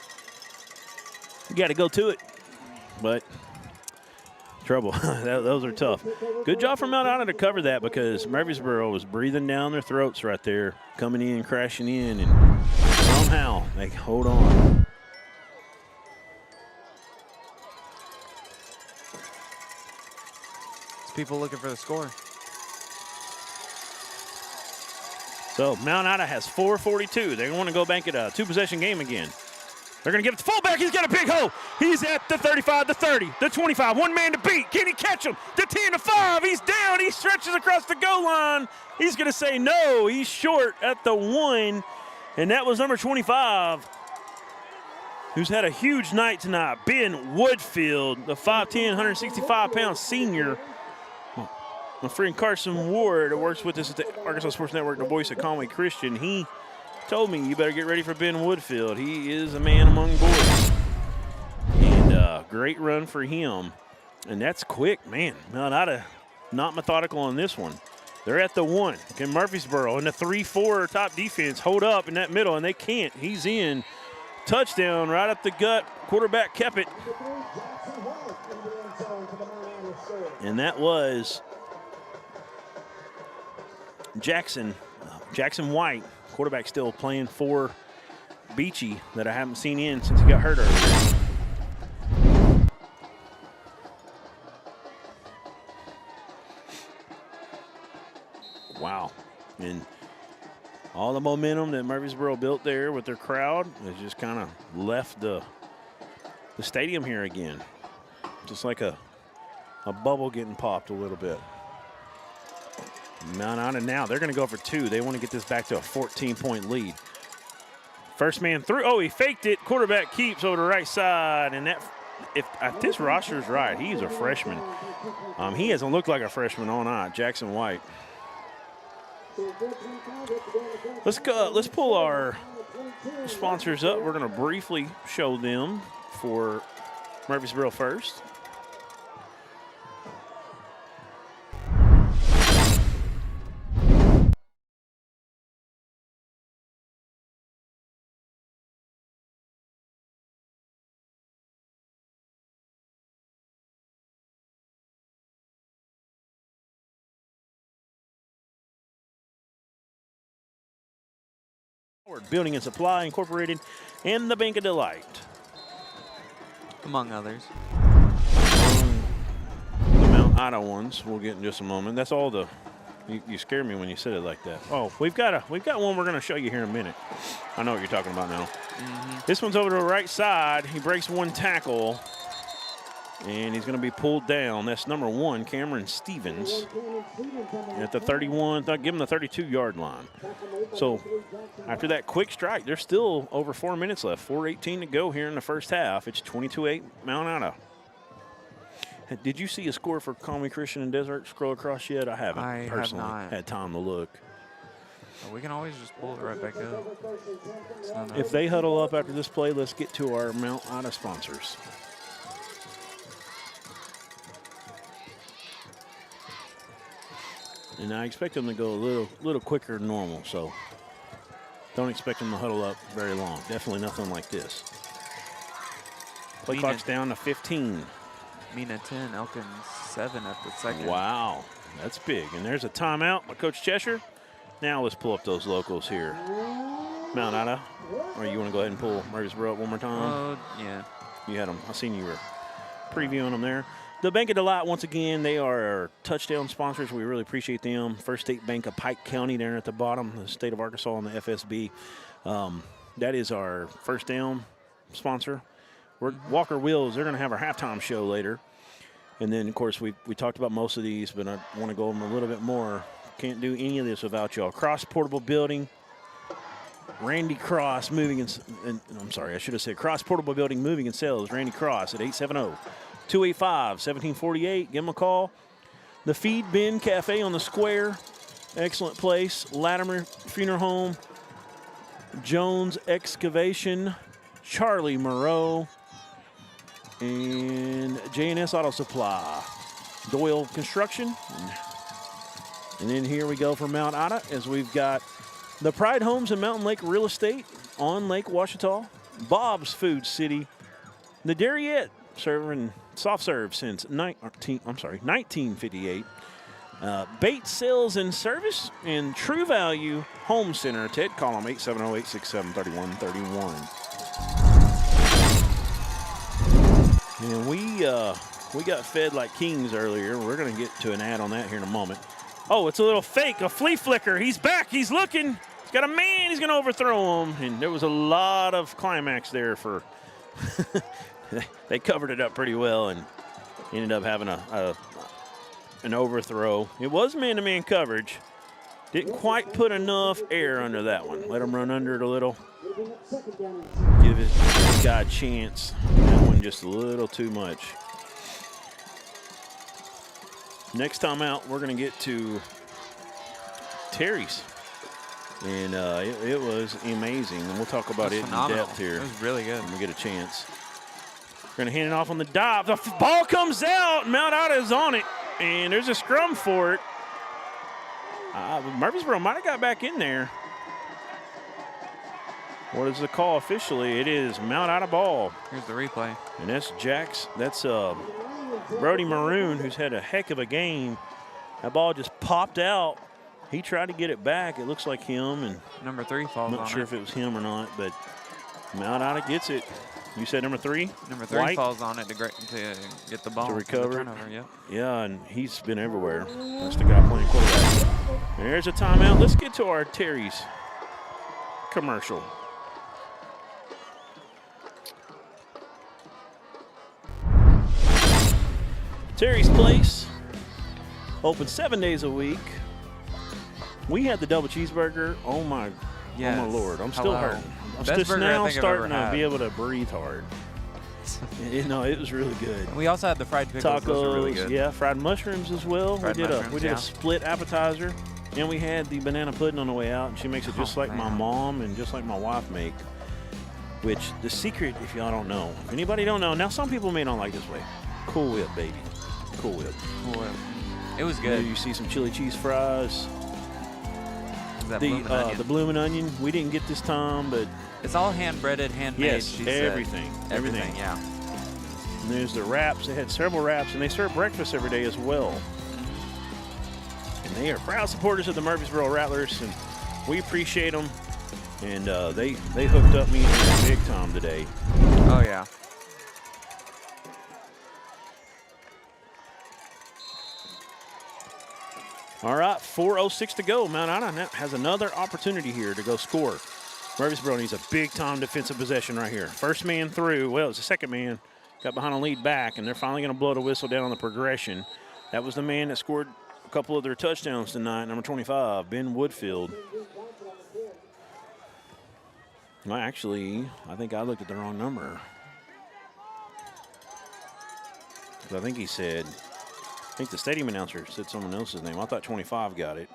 You got to go to it, but trouble. Those are tough. Good job from Mount Ida to cover that because Murfreesboro was breathing down their throats right there, coming in, crashing in, and somehow they hold on. It's people looking for the score. So Mount Ida has 4:42. They want to go bank it a 2-possession game again. They're going to give it to fullback. He's got a big hole. He's at the 35, the 30, the 25. One man to beat. Can he catch him? The 10 to 5. He's down. He stretches across the goal line. He's going to say no. He's short at the 1. And that was number 25, who's had a huge night tonight. Ben Woodfield, the 5'10", 165-pound senior. My friend Carson Ward, who works with us at the Arkansas Sports Network, the voice of Conway Christian, he told me you better get ready for Ben Woodfield. He is a man among boys. And great run for him. And that's quick, man. Mount Ida not methodical on this one. They're at the 1. Can Murfreesboro and the 3-4 top defense hold up in that middle? And they can't. He's in. Touchdown right up the gut. Quarterback kept it. And that was Jackson White. Quarterback still playing for Beachy that I haven't seen in since he got hurt earlier. Wow. And all the momentum that Murfreesboro built there with their crowd has just kind of left the stadium here again. Just like a bubble getting popped a little bit. Mount Ida now, they're going to go for 2. They want to get this back to a 14-point lead. First man through. Oh, he faked it. Quarterback keeps over the right side. And that, if this roster is right, he's a freshman. He hasn't looked like a freshman all night, Jackson White. Let's go. Let's pull our sponsors up. We're going to briefly show them for Murfreesboro first. Building and Supply Incorporated, and the Bank of Delight. Among others. The Mount Ida ones we'll get in just a moment. That's all the, you scared me when you said it like that. Oh, we've got one we're going to show you here in a minute. I know what you're talking about now. This one's over to the right side. He breaks one tackle. And he's going to be pulled down. That's number 1, Cameron Stevens, at the 31. Give him the 32-yard line. So after that quick strike, there's still over 4 minutes left. 4:18 to go here in the first half. It's 22-8 Mount Ida. Did you see a score for Conway Christian and Desert scroll across yet? I haven't. I personally have not had time to look. We can always just pull it right back up. If they huddle up after this play, let's get to our Mount Ida sponsors. And I expect them to go a little quicker than normal, so don't expect them to huddle up very long. Definitely nothing like this. Play clock's down to 15. Mina 10, Elkins 7 at the second. Wow, that's big. And there's a timeout by Coach Cheshire. Now let's pull up those locals here. Mount Ida, or you want to go ahead and pull Murfreesboro up one more time? Yeah. You had them. I seen you were previewing them there. The Bank of Delight, once again, they are our touchdown sponsors. We really appreciate them. First State Bank of Pike County there at the bottom, the state of Arkansas and the FSB. That is our first down sponsor. Walker Wills, they're going to have our halftime show later. And then, of course, we talked about most of these, but I want to go over them a little bit more. Can't do any of this without y'all. Cross Portable Building, Randy Cross moving and I'm sorry, I should have said Cross Portable Building moving and sales. Randy Cross at 870-285-1748. Give them a call. The Feed Bin Cafe on the Square, excellent place. Latimer Funeral Home, Jones Excavation, Charlie Moreau, and J&S Auto Supply, Doyle Construction. And then here we go for Mount Ida, as we've got the Pride Homes and Mountain Lake Real Estate on Lake Ouachita, Bob's Food City, the Darriette serving soft serve since 1958, Bates Sales and Service, and True Value Home Center. Ted, call them 870-867-3131. And we got fed like kings earlier. We're going to get to an ad on that here in a moment. Oh, it's a little fake, a flea flicker. He's back. He's looking. He's got a man. He's going to overthrow him. And there was a lot of climax there for they covered it up pretty well and ended up having an overthrow. It was man-to-man coverage. Didn't quite put enough air under that one. Let him run under it a little. Give it guy a chance. That one just a little too much. Next time out, we're going to get to Terry's. And it was amazing. And we'll talk about it in depth here. It was really good. When we get a chance. We're going to hand it off on the dive. The ball comes out. Mount Ida is on it. And there's a scrum for it. Murfreesboro might have got back in there. What is the call officially? It is Mount Ida ball. Here's the replay. And that's Brody Maroon, who's had a heck of a game. That ball just popped out. He tried to get it back. It looks like him. And number 3 falls on it. I'm not sure if it was him or not, but Mount Ida gets it. You said number 3? Number 3 White falls on it to get the ball. to recover it. Yep. Yeah, and he's been everywhere. That's the guy playing quarterback. There's a timeout. Let's get to our Terry's commercial. Terry's Place, open 7 days a week. We had the double cheeseburger. Oh my Lord, I'm still hurting. I'm just now starting to be able to breathe hard. It was really good. And we also had the fried pickles. Tacos, those are really good. Yeah, fried mushrooms as well. We did a split appetizer, and we had the banana pudding on the way out. And she makes it just like my mom and just like my wife make. Which the secret, if y'all don't know, if anybody don't know, now some people may not like this way. Cool Whip, baby. Cool Whip. Cool Whip. It was good. You see some chili cheese fries. The bloomin' onion. We didn't get this time, but it's all hand-breaded, handmade. Yes, everything. Yeah. And there's the wraps. They had several wraps, and they serve breakfast every day as well. And they are proud supporters of the Murfreesboro Rattlers, and we appreciate them. And they hooked up me big time today. Oh yeah. All right, 4:06 to go. Mount Ida has another opportunity here to go score. Murfreesboro needs a big-time defensive possession right here. First man through. Well, it's the second man got behind a lead back, and they're finally going to blow the whistle down on the progression. That was the man that scored a couple of their touchdowns tonight, number 25, Ben Woodfield. Well, actually, I think I looked at the wrong number. I think he said, I think the stadium announcer said someone else's name. I thought 25 got it.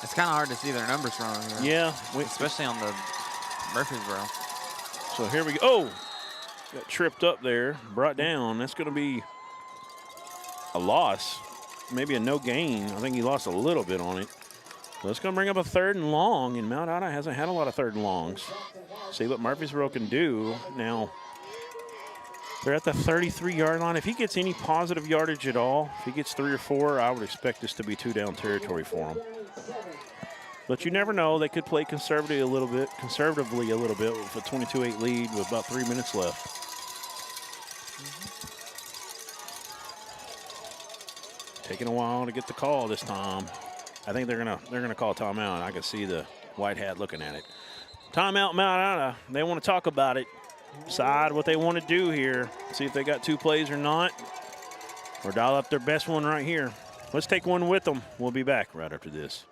It's kind of hard to see their numbers from here. Yeah. Especially on the Murfreesboro. So here we go. Oh, got tripped up there, brought down. That's going to be a loss, maybe a no gain. I think he lost a little bit on it. So it's going to bring up a 3rd and long, and Mount Ida hasn't had a lot of 3rd and longs. See what Murfreesboro can do. Now, they're at the 33-yard line. If he gets any positive yardage at all, if he gets 3 or 4, I would expect this to be 2-down territory for him. But you never know. They could play conservatively a little bit with a 22-8 lead with about 3 minutes left. Taking a while to get the call this time. I think they're gonna call timeout. I can see the white hat looking at it. Timeout, Mount Ida. They want to talk about it. Decide what they want to do here. See if they got 2 plays or not. Or dial up their best one right here. Let's take one with them. We'll be back right after this.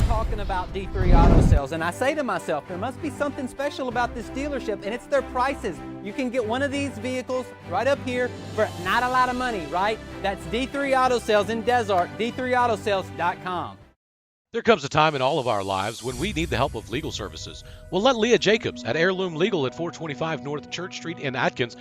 Talking about D3 Auto Sales, and I say to myself, there must be something special about this dealership, and it's their prices. You can get one of these vehicles right up here for not a lot of money, right? That's D3 Auto Sales in Desart, d3autosales.com. There comes a time in all of our lives when we need the help of legal services. Well, let Leah Jacobs at Heirloom Legal at 425 North Church Street in Atkins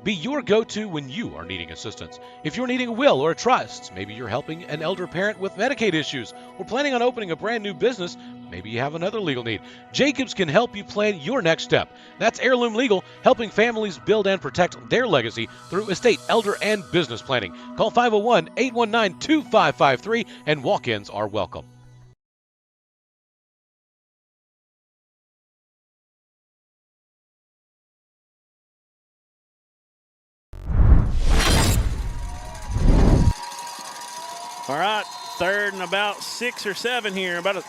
be your go-to when you are needing assistance. If you're needing a will or a trust, maybe you're helping an elder parent with Medicaid issues, or planning on opening a brand new business, maybe you have another legal need. Jacobs can help you plan your next step. That's Heirloom Legal, helping families build and protect their legacy through estate, elder, and business planning. Call 501-819-2553, and walk-ins are welcome. All right, 3rd and about 6 or 7 here. Call it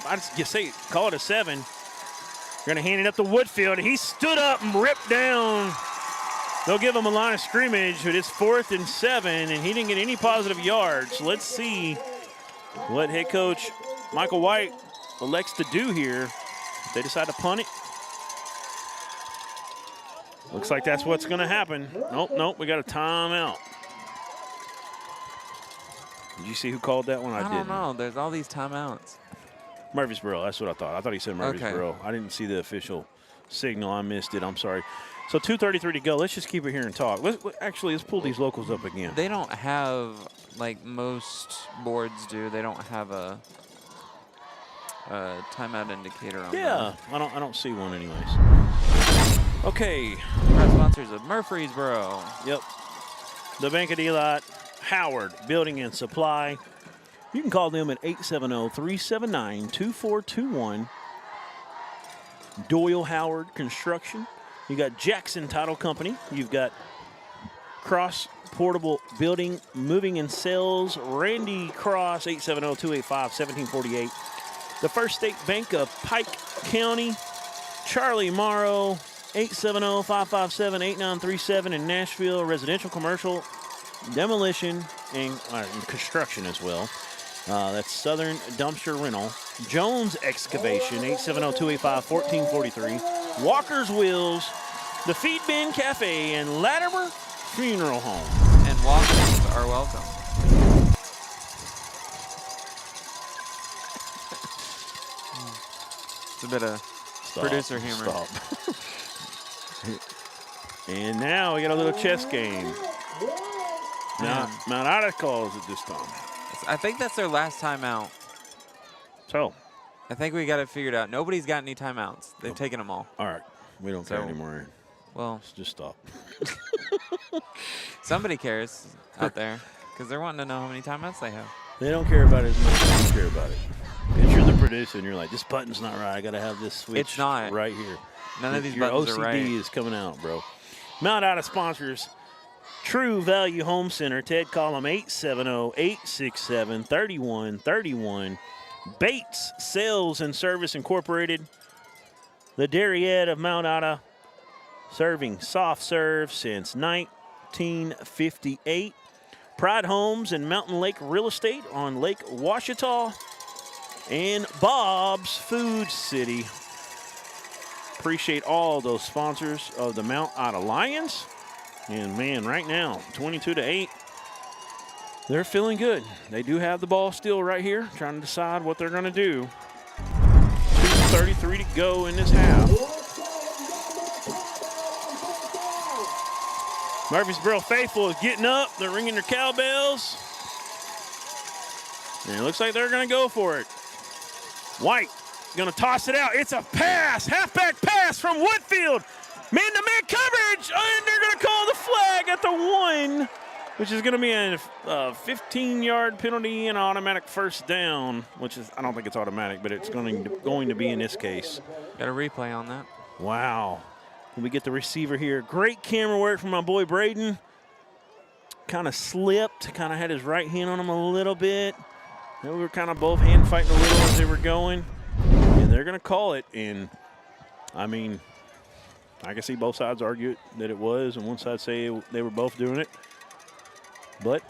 a 7. We're going to hand it up to Woodfield. He stood up and ripped down. They'll give him a line of scrimmage, but it's 4th and 7, and he didn't get any positive yards. Let's see what head coach Michael White elects to do here. If they decide to punt it. Looks like that's what's going to happen. Nope, we got a timeout. Did you see who called that one? I didn't. I don't know. There's all these timeouts. Murfreesboro, that's what I thought. I thought he said Murfreesboro. Okay. I didn't see the official signal. I missed it. I'm sorry. So 2:33 to go. Let's just keep it here and talk. Let's pull these locals up again. They don't have, like most boards do, they don't have a timeout indicator on them. I don't see one anyways. Okay. Our sponsors of Murfreesboro. Yep. The Bank of Elite, Howard Building and Supply. You can call them at 870-379-2421. Doyle Howard Construction. You got Jackson Title Company. You've got Cross Portable Building, Moving and Sales. Randy Cross, 870-285-1748. The First State Bank of Pike County. Charlie Morrow, 870-557-8937 in Nashville. Residential, commercial, demolition, and construction as well. That's Southern Dumpster Rental. Jones Excavation, 870-285-1443. Walker's Wheels, the Feed Bin Cafe, and Latimer Funeral Home. And walk-ins are welcome. It's a bit of producer humor. Stop. And now we got a little chess game. Now, Mount Ida calls it this time. I think that's their last timeout. So, I think we got it figured out. Nobody's got any timeouts. They've taken them all. All right. We don't care anymore. Well, let's just stop. Somebody cares out there because they're wanting to know how many timeouts they have. They don't care about it as much as you care about it. Because you're the producer and you're like, this button's not right. I got to have this switch it's not. Right here. None of these buttons OCD are right. Your OCD is coming out, bro. Mount Ida sponsors True Value Home Center. Ted, call them 870-867-3131. Bates Sales and Service Incorporated. The Darriette of Mount Ida, serving soft serve since 1958. Pride Homes and Mountain Lake Real Estate on Lake Ouachita. And Bob's Food City. Appreciate all those sponsors of the Mount Ida Lions. And man, right now, 22-8, they're feeling good. They do have the ball still right here, trying to decide what they're going to do. 2:33 to go in this half. Murfreesboro faithful is getting up. They're ringing their cowbells. And it looks like they're going to go for it. White going to toss it out. It's a pass, halfback pass from Woodfield. Man-to-man coverage, and they're going to call the flag at the 1, which is going to be a 15-yard penalty and automatic first down, which is, I don't think it's automatic, but it's going to be in this case. Got a replay on that. Wow. We get the receiver here. Great camera work from my boy Braden. Kind of slipped, kind of had his right hand on him a little bit. And we were kind of both hand fighting a little as they were going. And they're going to call it, and I mean, I can see both sides argue that it was, and one side say they were both doing it. But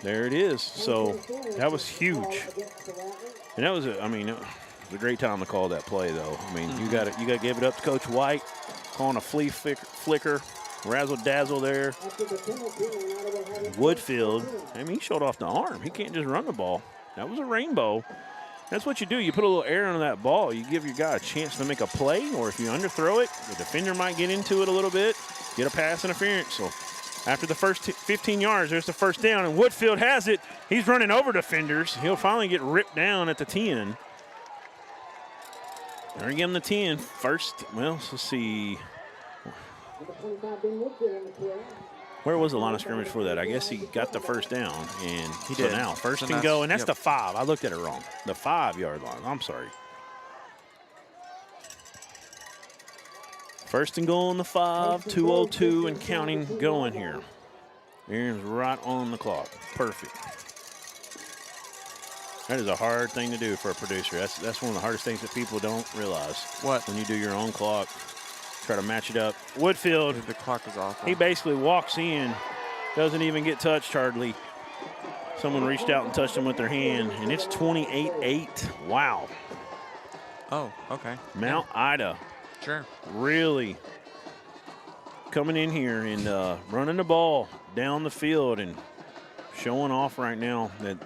there it is. So that was huge. And that was, it was a great time to call that play, though. I mean, you got to give it up to Coach White, calling a flea flicker, razzle dazzle there. Woodfield, he showed off the arm. He can't just run the ball. That was a rainbow. That's what you do. You put a little air on that ball. You give your guy a chance to make a play, or if you underthrow it, the defender might get into it a little bit, get a pass interference. So after the first 15 yards, there's the first down, and Woodfield has it. He's running over defenders. He'll finally get ripped down at the 10. They're going to give him the 10 first. Well, let's see. Where was the line of scrimmage for that? I guess he got the first down, and he did. So now first and go, and that's the 5. I looked at it wrong. The 5-yard line. I'm sorry. First and goal on the 5, 2:02 and counting going here. Aaron's right on the clock. Perfect. That is a hard thing to do for a producer. That's one of the hardest things that people don't realize. What? When you do your own clock. Try to match it up. Woodfield, the clock is awful. He basically walks in, doesn't even get touched hardly. Someone reached out and touched him with their hand, and it's 28-8. Wow. Oh, okay. Mount Ida. Sure. Really coming in here and running the ball down the field and showing off right now that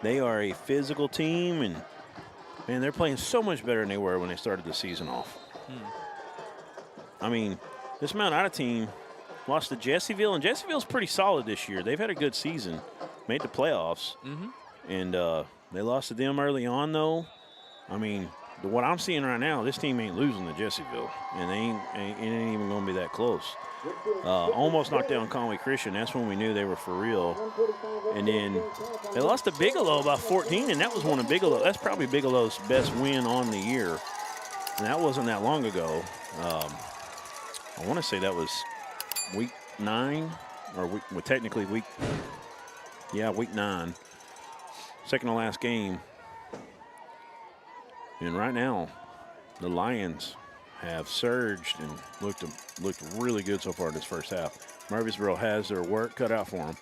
they are a physical team, and man, they're playing so much better than they were when they started the season off. I mean, this Mount Ida team lost to Jessieville, and Jessieville's pretty solid this year. They've had a good season, made the playoffs, and they lost to them early on, though. I mean, what I'm seeing right now, this team ain't losing to Jessieville, and it ain't even going to be that close. Almost knocked down Conway Christian. That's when we knew they were for real. And then they lost to Bigelow by 14, and that was one of Bigelow. That's probably Bigelow's best win on the year, and that wasn't that long ago. I want to say that was week 9, or technically week 9. Second to last game. And right now, the Lions have surged and looked really good so far in this first half. Murfreesboro has their work cut out for them.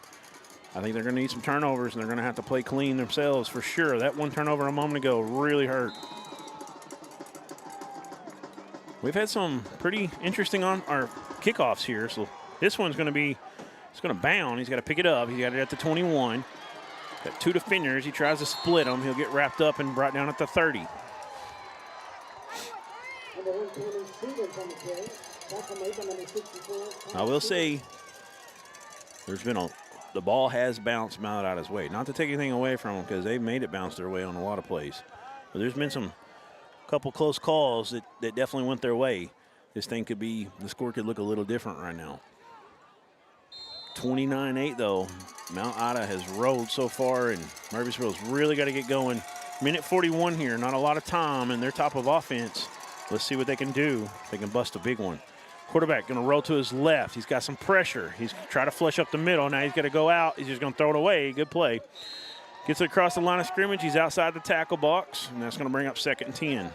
I think they're going to need some turnovers, and they're going to have to play clean themselves for sure. That one turnover a moment ago really hurt. We've had some pretty interesting on our kickoffs here. So this one's going to be, it's going to bound. He's got to pick it up. He got it at the 21. Got 2 defenders. He tries to split them. He'll get wrapped up and brought down at the 30. I will say the ball has bounced Mount Ida's way. Not to take anything away from them, because they've made it bounce their way on a lot of plays. But there's been some couple close calls that definitely went their way. This thing could be, the score could look a little different right now. 29-8 though. Mount Ida has rolled so far, and Murfreesboro's really got to get going. Minute 41 here, not a lot of time, and they're top of offense. Let's see what they can do. They can bust a big one. Quarterback going to roll to his left. He's got some pressure. He's trying to flush up the middle. Now he's got to go out. He's just going to throw it away. Good play. Gets it across the line of scrimmage. He's outside the tackle box, and that's going to bring up 2nd and 10.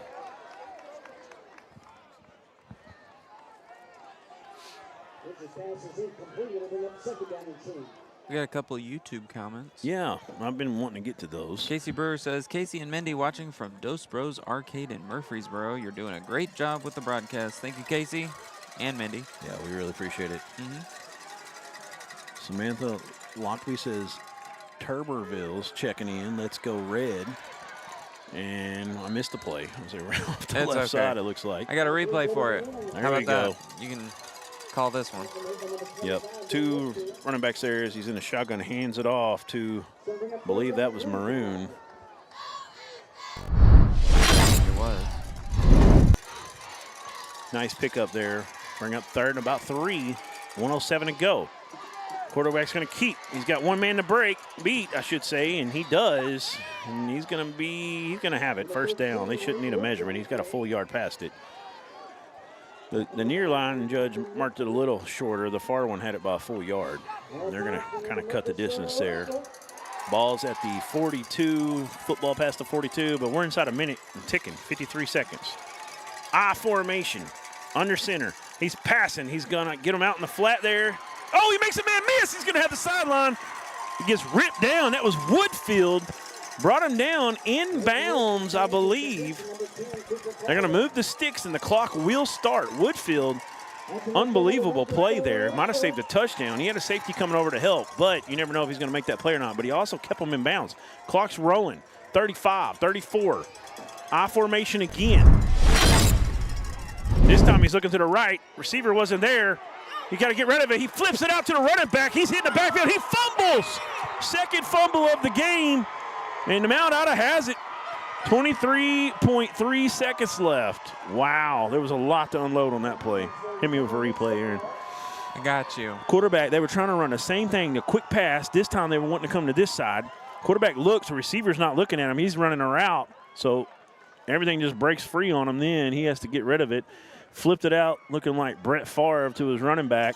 We got a couple of YouTube comments. Yeah, I've been wanting to get to those. Casey Brewer says, Casey and Mindy watching from Dos Bros Arcade in Murfreesboro. You're doing a great job with the broadcast. Thank you, Casey and Mindy. Yeah, we really appreciate it. Samantha Lockby says, Tuberville's checking in. Let's go red. And I missed the play. I was right off the left side, it looks like. I got a replay for it. There we go. You can call this one. Yep. 2 running backs there as he's in the shotgun, hands it off to, I believe that was Maroon. It was. Nice pickup there. Bring up 3rd and about 3. 1:07 to go. Quarterback's going to keep. He's got one man to beat, I should say, and he does. And he's going to have it. 1st down. They shouldn't need a measurement. He's got a full yard past it. The near line judge marked it a little shorter. The far one had it by a full yard. And they're going to kind of cut the distance there. Ball's at the 42, football past the 42, but we're inside a minute and ticking, 53 seconds. I formation, under center. He's passing. He's going to get him out in the flat there. Oh, he makes a man miss. He's going to have the sideline. He gets ripped down. That was Woodfield. Brought him down inbounds, I believe. They're going to move the sticks, and the clock will start. Woodfield, unbelievable play there. Might have saved a touchdown. He had a safety coming over to help, but you never know if he's going to make that play or not. But he also kept him in bounds. Clock's rolling. 35, 34. I formation again. This time he's looking to the right. Receiver wasn't there. You got to get rid of it. He flips it out to the running back. He's hitting the backfield. He fumbles. 2nd fumble of the game. And the Mount Ida has it. 23.3 seconds left. Wow, there was a lot to unload on that play. Hit me with a replay, Aaron. I got you. Quarterback, they were trying to run the same thing, the quick pass. This time they were wanting to come to this side. Quarterback looks, the receiver's not looking at him. He's running a route. So everything just breaks free on him then. He has to get rid of it. Flipped it out, looking like Brett Favre to his running back.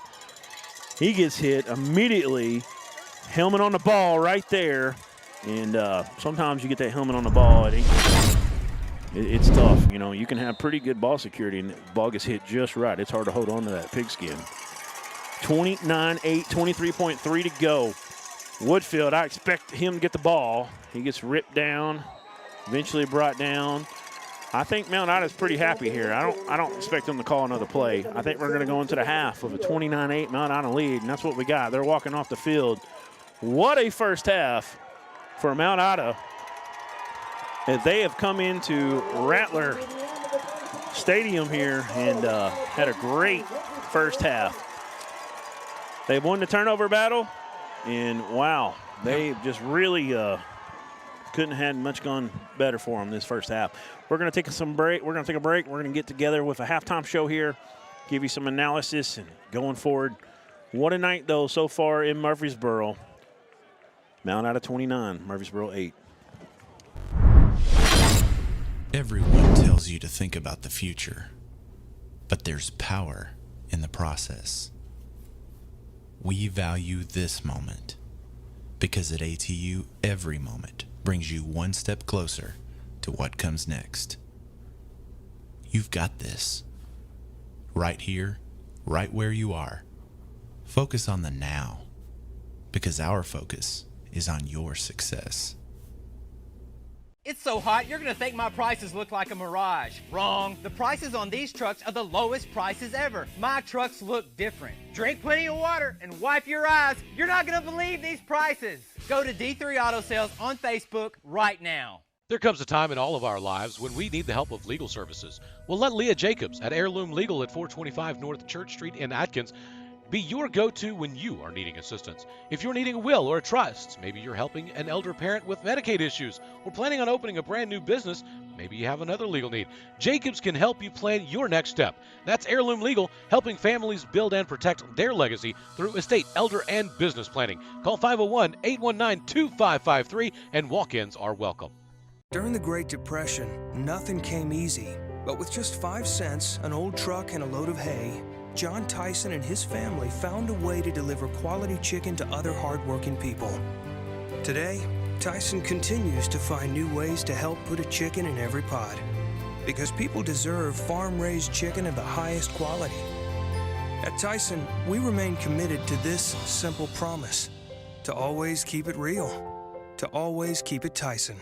He gets hit immediately. Helmet on the ball right there. And sometimes you get that helmet on the ball. It's tough. You know, you can have pretty good ball security, and the ball gets hit just right. It's hard to hold on to that pigskin. 29-8, 23.3 to go. Woodfield, I expect him to get the ball. He gets ripped down, eventually brought down. I think Mount Ida's pretty happy here. I don't expect them to call another play. I think we're going to go into the half of a 29-8 Mount Ida lead, and that's what we got. They're walking off the field. What a first half for Mount Ida, as they have come into Rattler Stadium here and had a great first half. They won the turnover battle, and wow, they just really couldn't have had much gone better for them this first half. We're going to take a break. We're going to get together with a halftime show here, give you some analysis and going forward. What a night, though, so far in Murfreesboro. Mount Ida 29, Murfreesboro 8. Everyone tells you to think about the future, but there's power in the process. We value this moment because at ATU, every moment brings you one step closer to what comes next. You've got this. Right here, right where you are. Focus on the now, because our focus is on your success. It's so hot, you're gonna think my prices look like a mirage. Wrong. The prices on these trucks are the lowest prices ever. My trucks look different. Drink plenty of water and wipe your eyes. You're not gonna believe these prices. Go to D3 Auto Sales on Facebook right now. There comes a time in all of our lives when we need the help of legal services. Well, let Leah Jacobs at Heirloom Legal at 425 North Church Street in Atkins be your go-to when you are needing assistance. If you're needing a will or a trust, maybe you're helping an elder parent with Medicaid issues, or planning on opening a brand new business, maybe you have another legal need. Jacobs can help you plan your next step. That's Heirloom Legal, helping families build and protect their legacy through estate, elder, and business planning. Call 501-819-2553, and walk-ins are welcome. During the Great Depression, nothing came easy. But with just 5 cents, an old truck, and a load of hay, John Tyson and his family found a way to deliver quality chicken to other hardworking people. Today, Tyson continues to find new ways to help put a chicken in every pot, because people deserve farm-raised chicken of the highest quality. At Tyson, we remain committed to this simple promise: to always keep it real, to always keep it Tyson.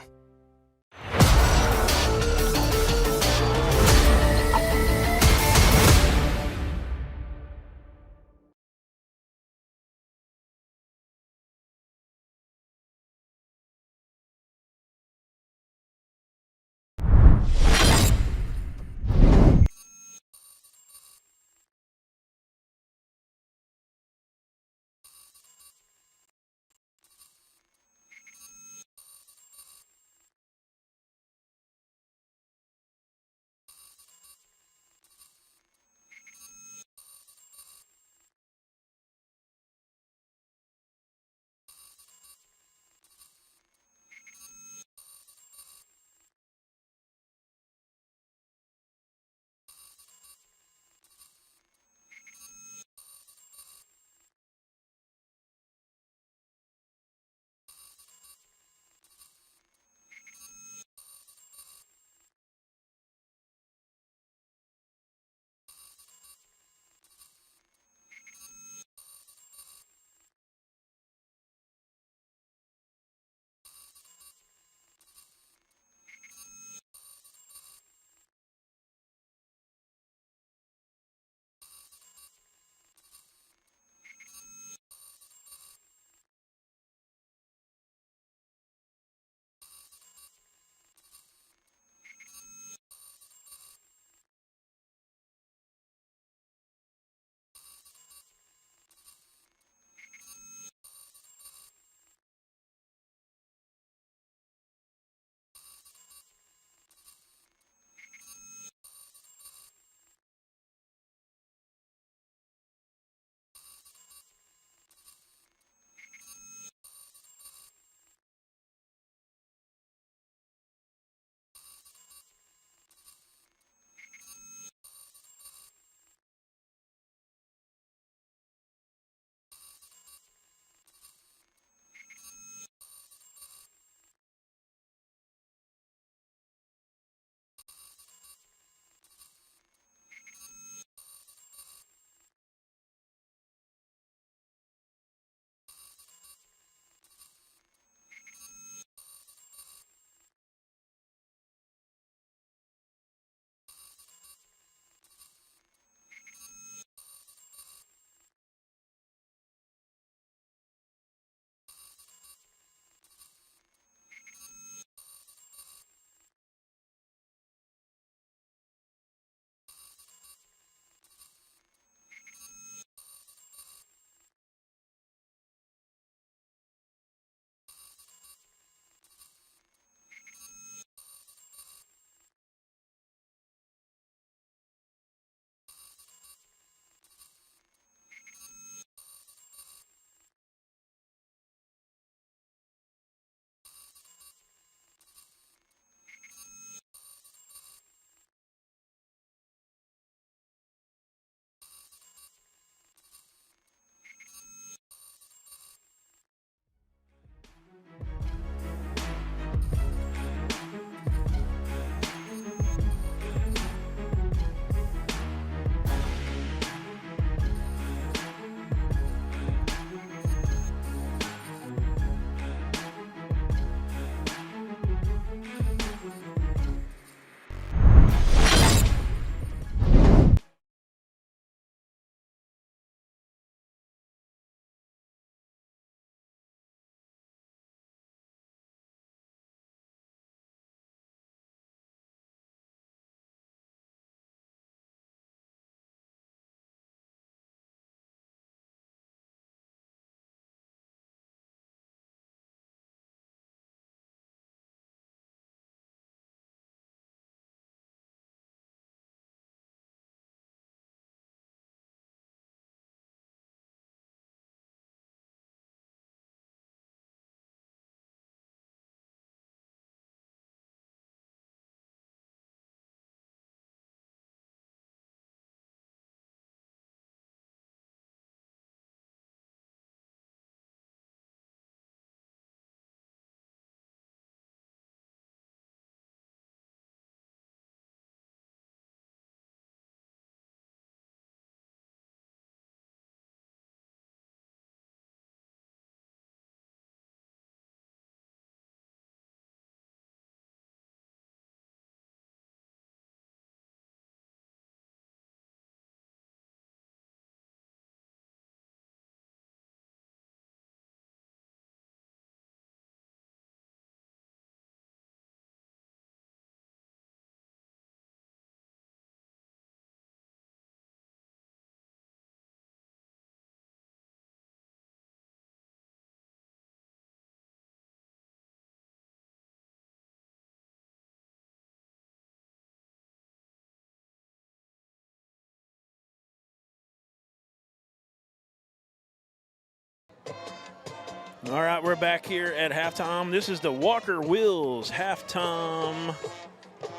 All right, we're back here at halftime. This is the Walker Wheels halftime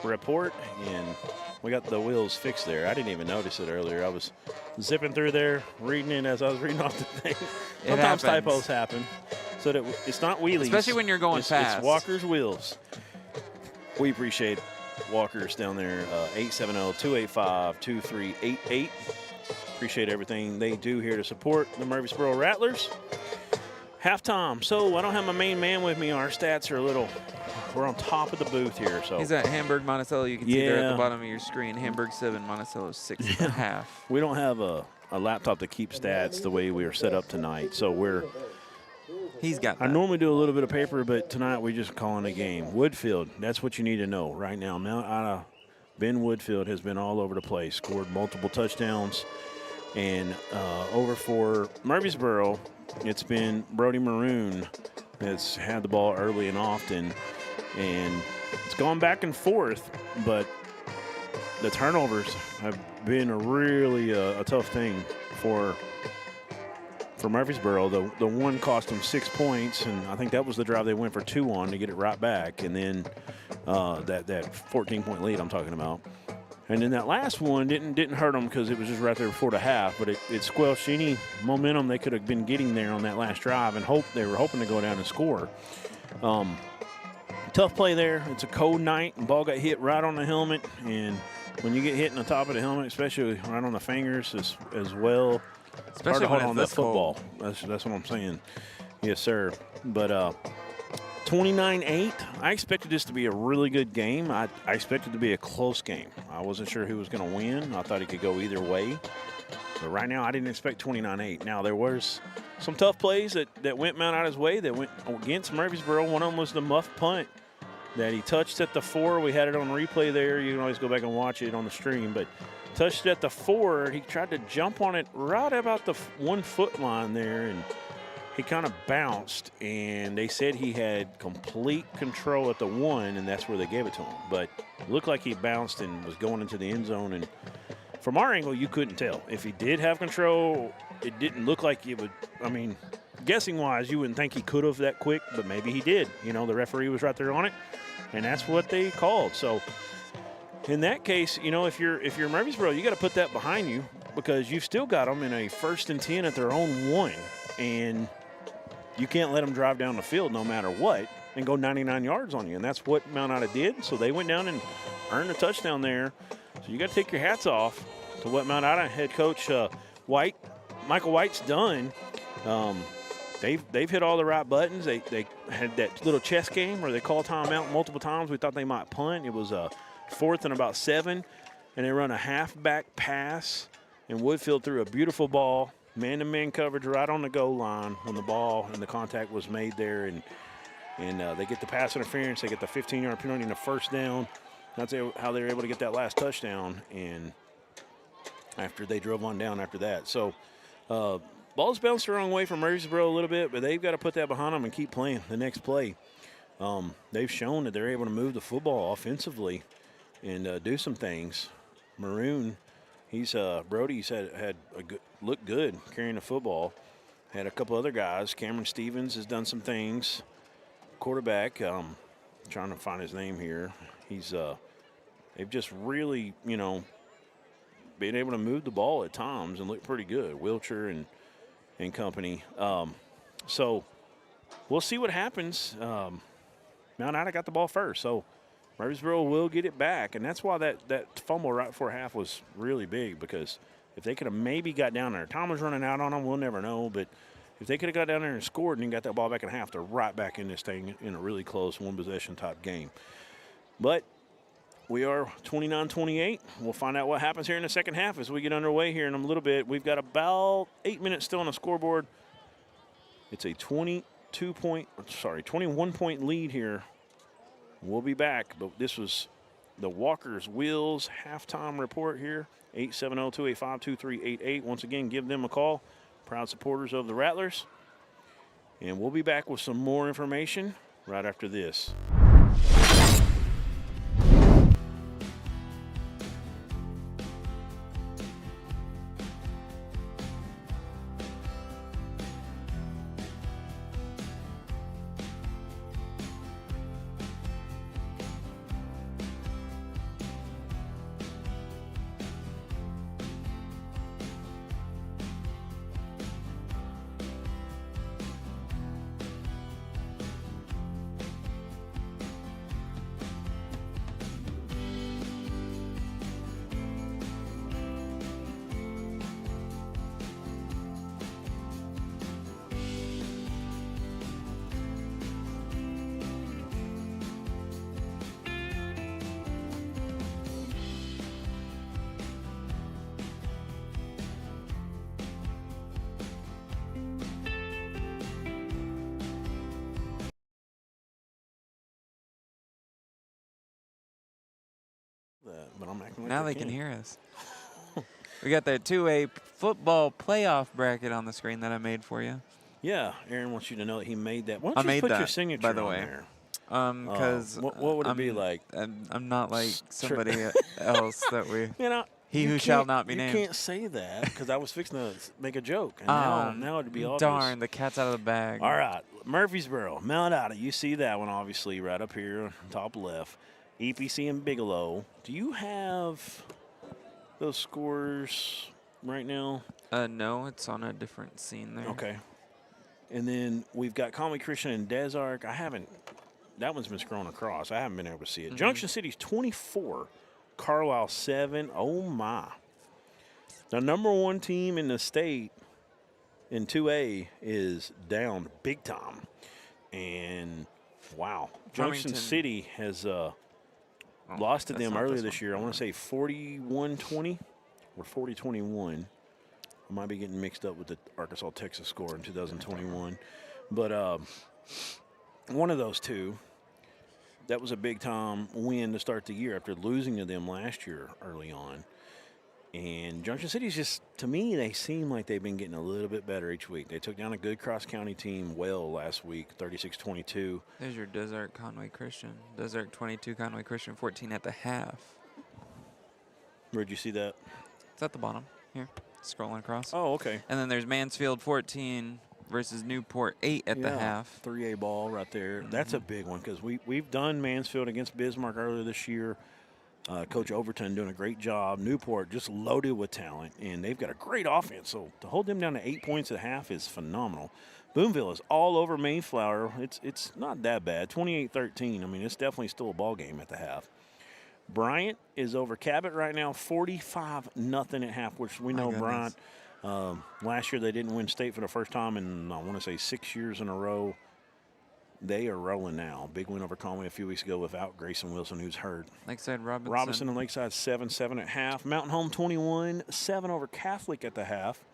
report, and we got the wheels fixed there. I didn't even notice it earlier. I was zipping through there, reading it as I was reading off the thing. Sometimes typos happen. So that it's not wheelies. Especially when you're going fast. It's Walker's Wheels. We appreciate Walker's down there, 870-285-2388. Appreciate everything they do here to support the Murfreesboro Rattlers. Halftime. So I don't have my main man with me. Our stats are a little, we're on top of the booth here. So he's at Hamburg Monticello. You can see there at the bottom of your screen. Hamburg 7, Monticello 6.5. We don't have a laptop to keep stats the way we are set up tonight. So he's got that. I normally do a little bit of paper, but tonight we're just calling a game. Woodfield, that's what you need to know right now. Mount Ida, Ben Woodfield has been all over the place, scored multiple touchdowns. And over for Murfreesboro, it's been Brody Maroon that's had the ball early and often. And it's gone back and forth, but the turnovers have been really a tough thing for Murfreesboro. The one cost them 6 points, and I think that was the drive they went for 2 on to get it right back. And then that 14-point lead I'm talking about. And then that last one didn't hurt them because it was just right there before the half, but it squelched any momentum they could have been getting there on that last drive, and they were hoping to go down and score. Tough play there. It's a cold night, and ball got hit right on the helmet, and when you get hit in the top of the helmet, especially right on the fingers as well, especially hard to hold on that football. That's what I'm saying. Yes, sir. But 29-8. I expected this to be a really good game. I expected it to be a close game. I wasn't sure who was going to win. I thought it could go either way. But right now, I didn't expect 29-8. Now, there was some tough plays that went Mount Ida's way that went against Murfreesboro. One of them was the muff punt that he touched at the 4. We had it on replay there. You can always go back and watch it on the stream. But touched it at the 4. He tried to jump on it right about the 1 foot line there, and he kind of bounced, and they said he had complete control at the 1, and that's where they gave it to him. But it looked like he bounced and was going into the end zone, and from our angle, you couldn't tell. If he did have control, it didn't look like it would. I mean, guessing-wise, you wouldn't think he could have that quick, but maybe he did. You know, the referee was right there on it, and that's what they called. So in that case, you know, if you're Murfreesboro, you got to put that behind you because you've still got them in a 1st and 10 at their own 1, and you can't let them drive down the field no matter what and go 99 yards on you. And that's what Mount Ida did. So they went down and earned a touchdown there. So you got to take your hats off to what Mount Ida head coach Michael White's done. They've hit all the right buttons. They had that little chess game where they call timeout multiple times. We thought they might punt. It was a 4th and about 7, and they run a halfback pass, and Woodfield threw a beautiful ball. Man-to-man coverage right on the goal line when the ball and the contact was made there, and they get the pass interference. They get the 15-yard penalty and the 1st down. That's how they were able to get that last touchdown, and after they drove on down after that. So ball's bounced the wrong way from Murfreesboro a little bit, but they've got to put that behind them and keep playing the next play. They've shown that they're able to move the football offensively and do some things. Maroon, Brody's had a good, looked good carrying the football. Had a couple other guys. Cameron Stevens has done some things. Quarterback, trying to find his name here. They've just really, you know, been able to move the ball at times and look pretty good. Wilcher and company. So we'll see what happens. Mount Ida got the ball first, so Murfreesboro will get it back, and that's why that fumble right before half was really big, because if they could have maybe got down there, time was running out on them, we'll never know, but if they could have got down there and scored and then got that ball back in half, they're right back in this thing in a really close one-possession type game. But we are 29-28. We'll find out what happens here in the second half as we get underway here in a little bit. We've got about 8 minutes still on the scoreboard. It's a 21-point lead here. We'll be back, but this was the Walker's Wheels halftime report here. 870-285-2388. Once again, give them a call. Proud supporters of the Rattlers. And we'll be back with some more information right after this. but I'm acting like now they can hear us. We got the 2A football playoff bracket on the screen that I made for you. Yeah, Aaron wants you to know that he made that. Why don't I you made put that, your signature by the on way. there? Because what would it be like? I'm not like somebody else that we. You know, he who shall not be you named. You can't say that because I was fixing to make a joke, and now it'd be obvious. Darn, the cat's out of the bag. All right, Murfreesboro, Mount Ida. You see that one obviously right up here, top left. EPC and Bigelow. Do you have those scores right now? No, it's on a different scene there. Okay. And then we've got Conway Christian and Des Arc. That one's been scrolling across. I haven't been able to see it. Junction City's 24, Carlisle 7. Oh, my. The number one team in the state in 2A is down big time. And, wow, Junction City has lost to them earlier this year. I want to say 41-20 or 40-21. I might be getting mixed up with the Arkansas-Texas score in 2021. But one of those two, that was a big-time win to start the year after losing to them last year early on. And Junction City's just, to me, they seem like they've been getting a little bit better each week. They took down a good cross-county team well last week, 36-22. There's your Desert Conway Christian. Desert 22, Conway Christian 14 at the half. Where'd you see that? It's at the bottom here, scrolling across. Oh, okay. And then there's Mansfield 14 versus Newport 8 at the half. 3A ball right there. That's a big one because we've done Mansfield against Bismarck earlier this year. Coach Overton doing a great job. Newport just loaded with talent, and they've got a great offense. So to hold them down to 8 points at half is phenomenal. Boonville is all over Mayflower. It's not that bad, 28-13. I mean, it's definitely still a ball game at the half. Bryant is over Cabot right now, 45-0 at half, which we know Bryant. Last year they didn't win state for the first time in, I want to say, 6 years in a row. They are rolling now. Big win over Conway a few weeks ago without Grayson Wilson, who's hurt. Lakeside Robinson. Robinson and Lakeside 7-7 at half. Mountain Home 21-7 over Catholic at the half.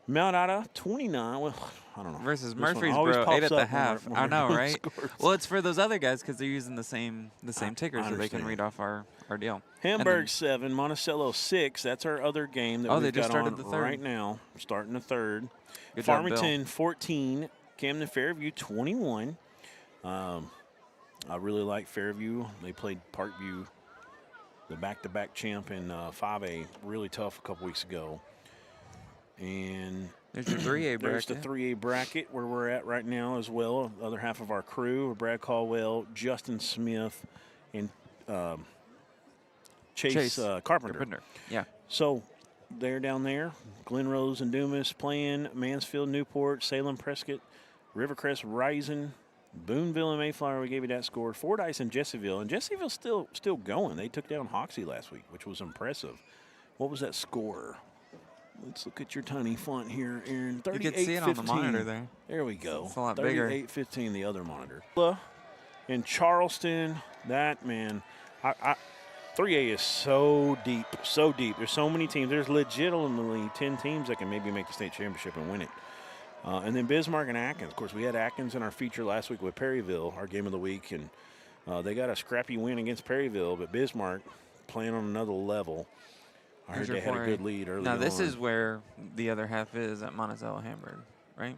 Mount Ida 29. Well, I don't know. Versus Murfreesboro 8 at the half. I know, right? Well, it's for those other guys because they're using the same tickers so they can read off our deal. Hamburg 7, Monticello 6. That's our other game that we've got on right now. Starting the third. Good Farmington job, 14. Camden Fairview 21. I really like Fairview. They played Parkview, the back-to-back champ in 5A, really tough a couple weeks ago. And there's your 3A bracket. There's the 3A bracket where we're at right now as well. The other half of our crew are Brad Caldwell, Justin Smith, and Chase Carpenter. Yeah. So they're down there. Glen Rose and Dumas playing. Mansfield, Newport, Salem, Prescott, Rivercrest, Rising, Boonville, and Mayflower. We gave you that score. Fordyce and Jesseville. And Jesseville's still going. They took down Hoxie last week, which was impressive. What was that score? Let's look at your tiny font here, Aaron. 38-15. You can see it on the monitor there. There we go. It's a lot bigger. 38-15, the other monitor. In Charleston, that, man, 3A is so deep, so deep. There's so many teams. There's legitimately 10 teams that can maybe make the state championship and win it. And then Bismarck and Atkins. Of course, we had Atkins in our feature last week with Perryville, our game of the week, and they got a scrappy win against Perryville, but Bismarck playing on another level. I heard they had a good lead early on. Now, this is where the other half is at Monticello Hamburg, right?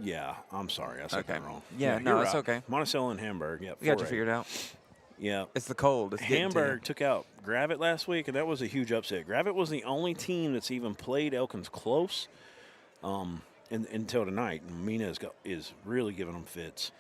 Yeah, I'm sorry. I said that wrong. Yeah, no, it's okay. Monticello and Hamburg, yeah. We got you figured out. Yeah. It's the cold. It's Hamburg took out Gravett last week, and that was a huge upset. Gravett was the only team that's even played Elkins close until tonight. Mina is really giving them fits.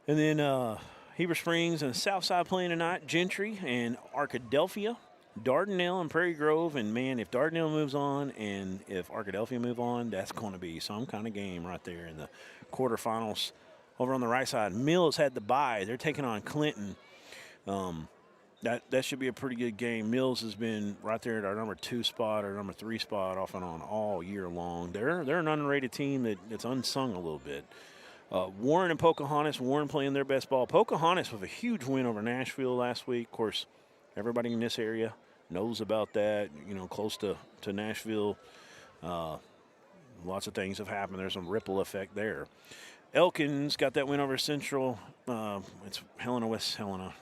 And then Heber Springs and Southside playing tonight. Gentry and Arkadelphia. Dardanelle and Prairie Grove. And, man, if Dardanelle moves on and if Arkadelphia move on, that's going to be some kind of game right there in the quarterfinals. Over on the right side, Mills had the bye. They're taking on Clinton. That should be a pretty good game. Mills has been right there at our number 2 spot or number 3 spot off and on all year long. They're an underrated team that's unsung a little bit. Warren and Pocahontas. Warren playing their best ball. Pocahontas with a huge win over Nashville last week. Of course, everybody in this area knows about that. You know, close to Nashville. Lots of things have happened. There's some ripple effect there. Elkins got that win over Central. It's Helena, West Helena.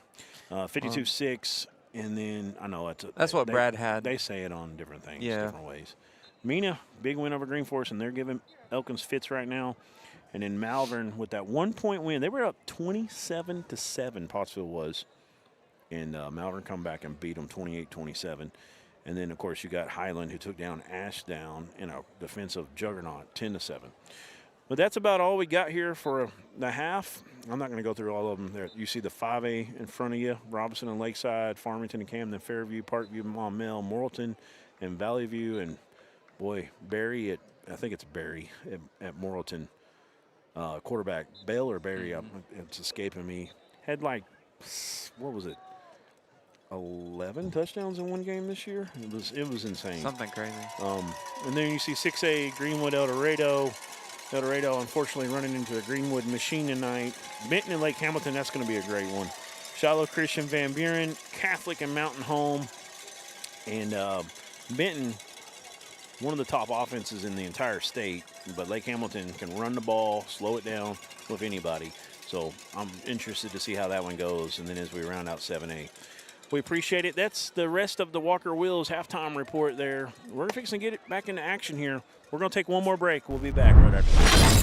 52-6, and then I know that's what Brad had. They say it on different things, different ways. Mina, big win over Green Forest, and they're giving Elkins fits right now. And then Malvern with that 1-point win. They were up 27-7, Pottsville was. And Malvern come back and beat them 28-27. And then, of course, you got Highland, who took down Ashdown in a defensive juggernaut, 10-7. But that's about all we got here for the half. I'm not going to go through all of them. There, you see the 5A in front of you, Robinson and Lakeside, Farmington and Camden, Fairview, Parkview, Maumelle, Morrilton, and Valley View. And, boy, Barry I think it's Barry at Morrilton. Quarterback, Bale or Barry, it's escaping me, had like, what was it, 11 touchdowns in one game this year? It was insane. Something crazy. And then you see 6A, Greenwood, El Dorado. El Dorado, unfortunately, running into the Greenwood machine tonight. Benton and Lake Hamilton, that's going to be a great one. Shiloh Christian, Van Buren, Catholic and Mountain Home. And Benton, one of the top offenses in the entire state, but Lake Hamilton can run the ball, slow it down with anybody. So I'm interested to see how that one goes, and then as we round out 7A. We appreciate it. That's the rest of the Walker Wheels halftime report there. We're fixing to get it back into action here. We're going to take one more break. We'll be back right after this.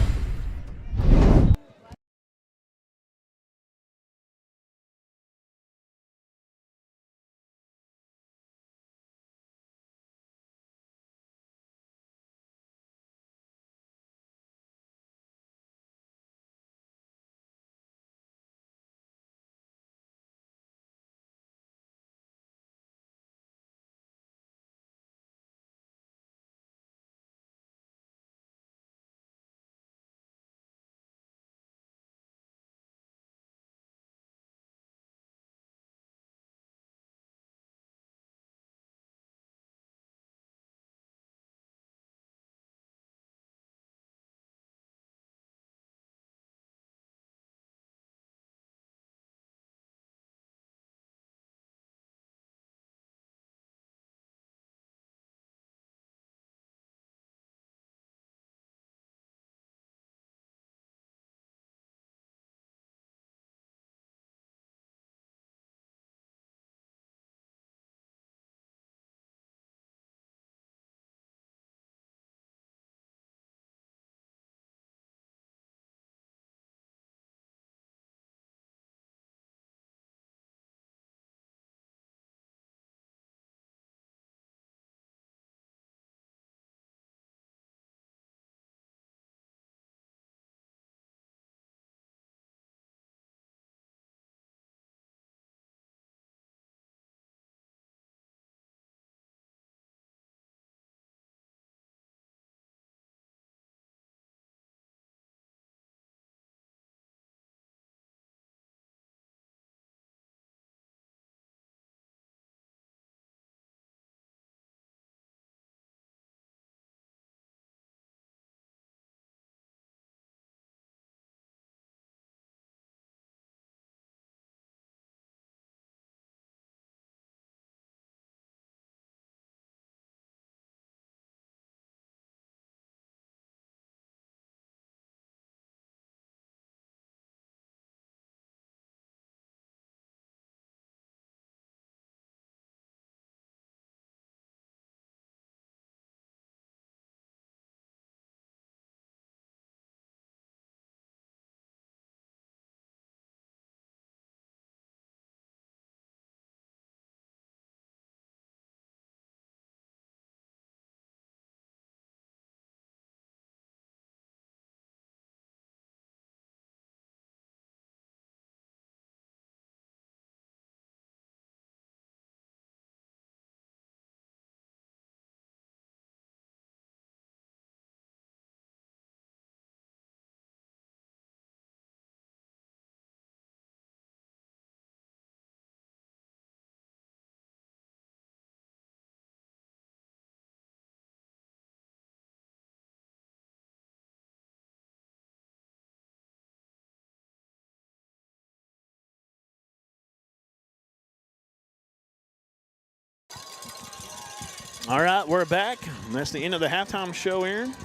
All right, we're back. And that's the end of the halftime show, Aaron.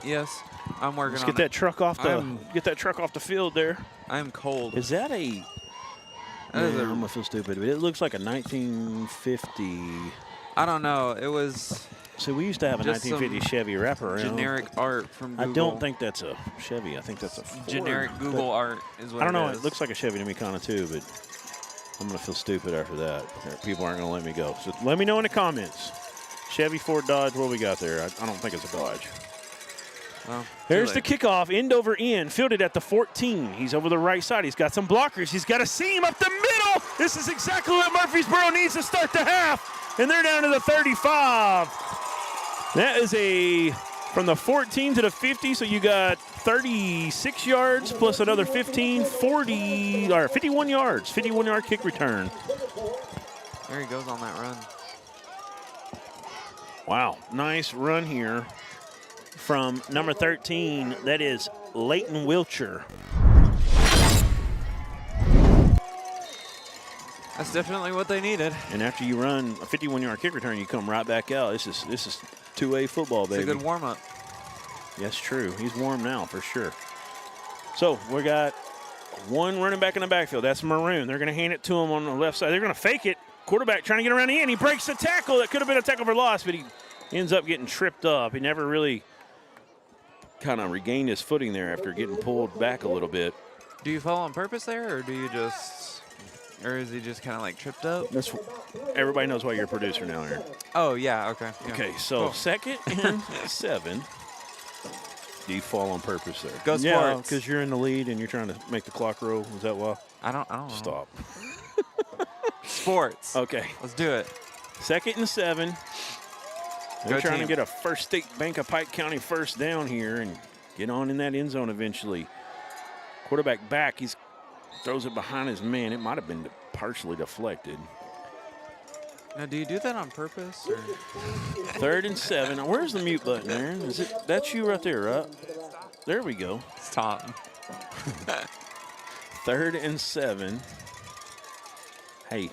Yes, I'm working Let's on get that truck off the field there. I'm cold. Is that a I'm going to feel stupid. But it looks like a 1950. I don't know. It was. So we used to have a 1950 Chevy wraparound. Generic art from Google. I don't think that's a Chevy. I think that's a Ford. Generic Google art is what it is. I don't know. It looks like a Chevy to me kind of too, but I'm going to feel stupid after that. People aren't going to let me go. So let me know in the comments. Chevy, Ford, Dodge, what we got there? I don't think it's a Dodge. Well, there's the kickoff, end over end, fielded at the 14. He's over the right side. He's got some blockers. He's got a seam up the middle. This is exactly what Murfreesboro needs to start the half. And they're down to the 35. That is from the 14 to the 50, so you got 36 yards plus another 15, 40, or 51 yards, 51-yard kick return. There he goes on that run. Wow, nice run here from number 13. That is Leighton Wilcher. That's definitely what they needed. And after you run a 51-yard kick return, you come right back out. This is 2A football, baby. It's a good warm-up. Yes, true. He's warm now for sure. So we got one running back in the backfield. That's Maroon. They're going to hand it to him on the left side. They're going to fake it. Quarterback trying to get around the end. He breaks the tackle. That could have been a tackle for loss, but he ends up getting tripped up. He never really kind of regained his footing there after getting pulled back a little bit. Do you fall on purpose there, or do you or is he just kind of like tripped up? Everybody knows why you're a producer now, Aaron. Oh, yeah, okay. Yeah. Okay, so cool. 2nd and 7. Do you fall on purpose there? Go Sports. Yeah, because you're in the lead and you're trying to make the clock roll. Is that why? I don't know. Stop. Sports. Okay. Let's do it. 2nd and 7. They're trying to get a First State Bank of Pike County first down here and get on in that end zone eventually. Quarterback back. He throws it behind his man. It might have been partially deflected. Now, do you do that on purpose? Or? 3rd and 7. Now, where's the mute button, Aaron? That's you right there, right? There we go. It's Tom. 3rd and 7. Hey,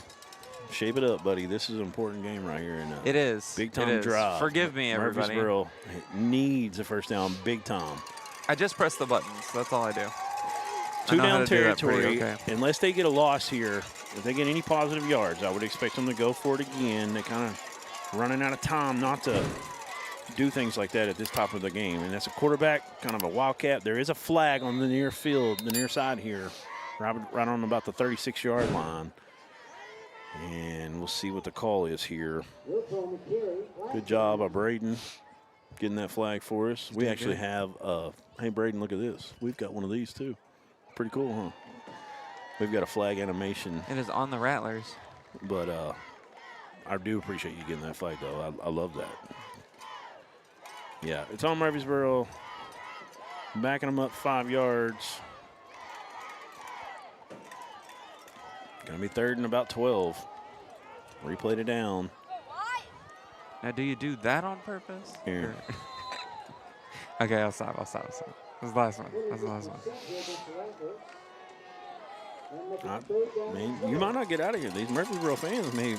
shape it up, buddy. This is an important game right here. It is. Big time drive. Forgive me, everybody. Murfreesboro needs a first down big time. I just press the buttons. That's all I do. 2 down territory. Unless they get a loss here, if they get any positive yards, I would expect them to go for it again. They kind of running out of time not to do things like that at this top of the game. And that's a quarterback, kind of a wildcat. There is a flag on the near field, the near side here, right on about the 36-yard line. And we'll see what the call is here. Good job by Braden getting that flag for us. We actually have, hey, Braden, look at this. We've got one of these, too. Pretty cool, huh? We've got a flag animation. It is on the Rattlers. But I do appreciate you getting that flag, though. I love that. Yeah, it's on Murfreesboro. Backing them up 5 yards. Going to be 3rd and about 12. Replayed it down. Now, do you do that on purpose? Here. Okay, I'll stop. That's the last one. You might not get out of here. These Murfreesboro fans may,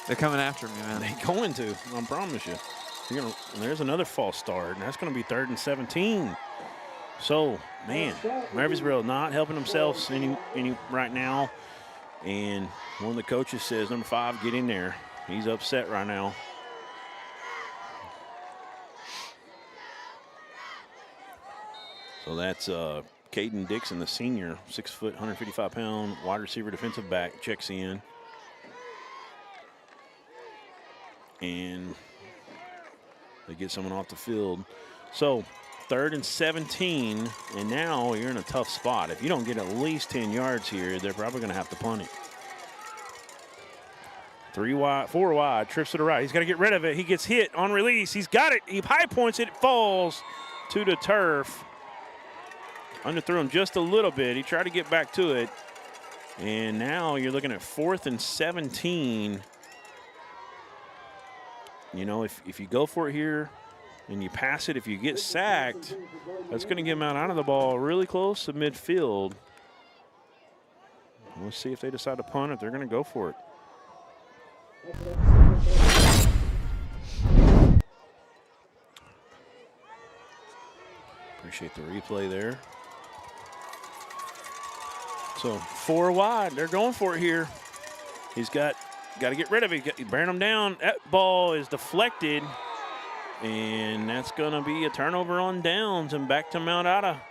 They're coming after me, man. They're going to. I promise you. There's another false start, and that's going to be 3rd and 17. So, man, Murfreesboro not helping themselves any right now. And one of the coaches says, number 5, get in there. He's upset right now. So that's Caden Dixon, the senior, 6 foot, 155-pound wide receiver, defensive back, checks in. And they get someone off the field. So 3rd and 17, and now you're in a tough spot. If you don't get at least 10 yards here, they're probably going to have to punt it. 3 wide, 4 wide, trips to the right. He's got to get rid of it. He gets hit on release. He's got it. He high points it. It falls to the turf. Underthrew him just a little bit. He tried to get back to it. And now you're looking at 4th and 17. If you go for it here and you pass it, if you get sacked, that's going to get him out of the ball really close to midfield. We'll see if they decide to punt it. They're going to go for it. Appreciate the replay there. So 4 wide. They're going for it here. He's got to get rid of it. He's bearing them down. That ball is deflected. And that's going to be a turnover on downs and back to Mount Ida.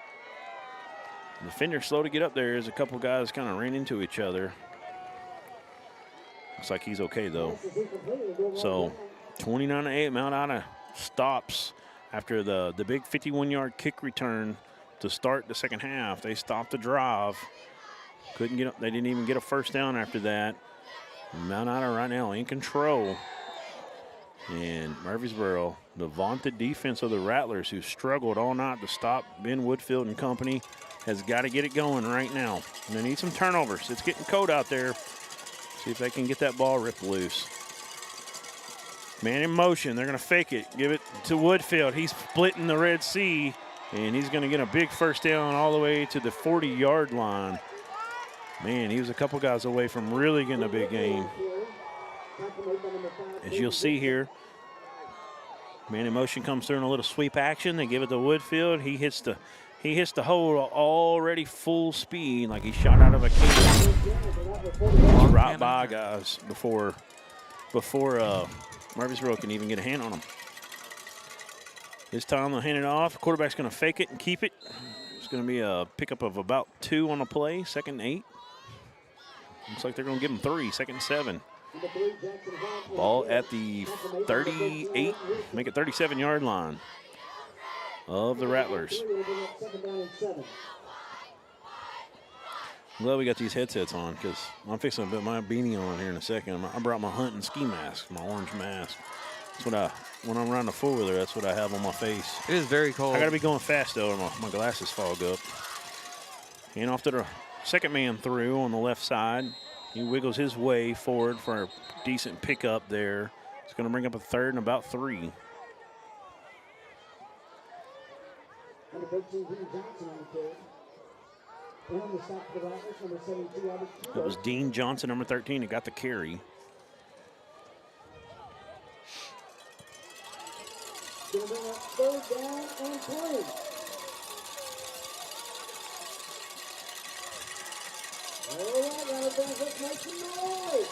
The defender's slow to get up there as a couple guys kind of ran into each other. Looks like he's okay, though. So 29-8, Mount Ida stops after the big 51-yard kick return to start the second half. They stopped the drive. Couldn't get up. They didn't even get a first down after that. Mount Ida right now in control. And Murfreesboro, the vaunted defense of the Rattlers, who struggled all night to stop Ben Woodfield and company, has got to get it going right now. And they need some turnovers. It's getting cold out there. See if they can get that ball ripped loose. Man in motion. They're going to fake it. Give it to Woodfield. He's splitting the Red Sea, and he's going to get a big first down all the way to the 40-yard line. Man, he was a couple guys away from really getting a big game. As you'll see here, man in motion comes through in a little sweep action. They give it to Woodfield. He hits the hole already full speed, like he shot out of a cannon. Right by guys before Murfreesboro can even get a hand on him. This time they'll hand it off. Quarterback's going to fake it and keep it. It's going to be a pickup of about 2 on the play, 2nd and 8. Looks like they're going to give him 3, 2nd and 7. Ball at the 38, make it 37-yard line of the Rattlers. I'm glad we got these headsets on because I'm fixing to put my beanie on here in a second. I brought my hunting ski mask, my orange mask. That's what when I'm riding a four-wheeler, that's what I have on my face. It is very cold. I got to be going fast, though, or my glasses fog up. Hand off to the second man through on the left side. He wiggles his way forward for a decent pickup there. It's going to bring up a 3rd and about 3. It was Dean Johnson, number 13, who got the carry. Going to bring up 3rd down and 3.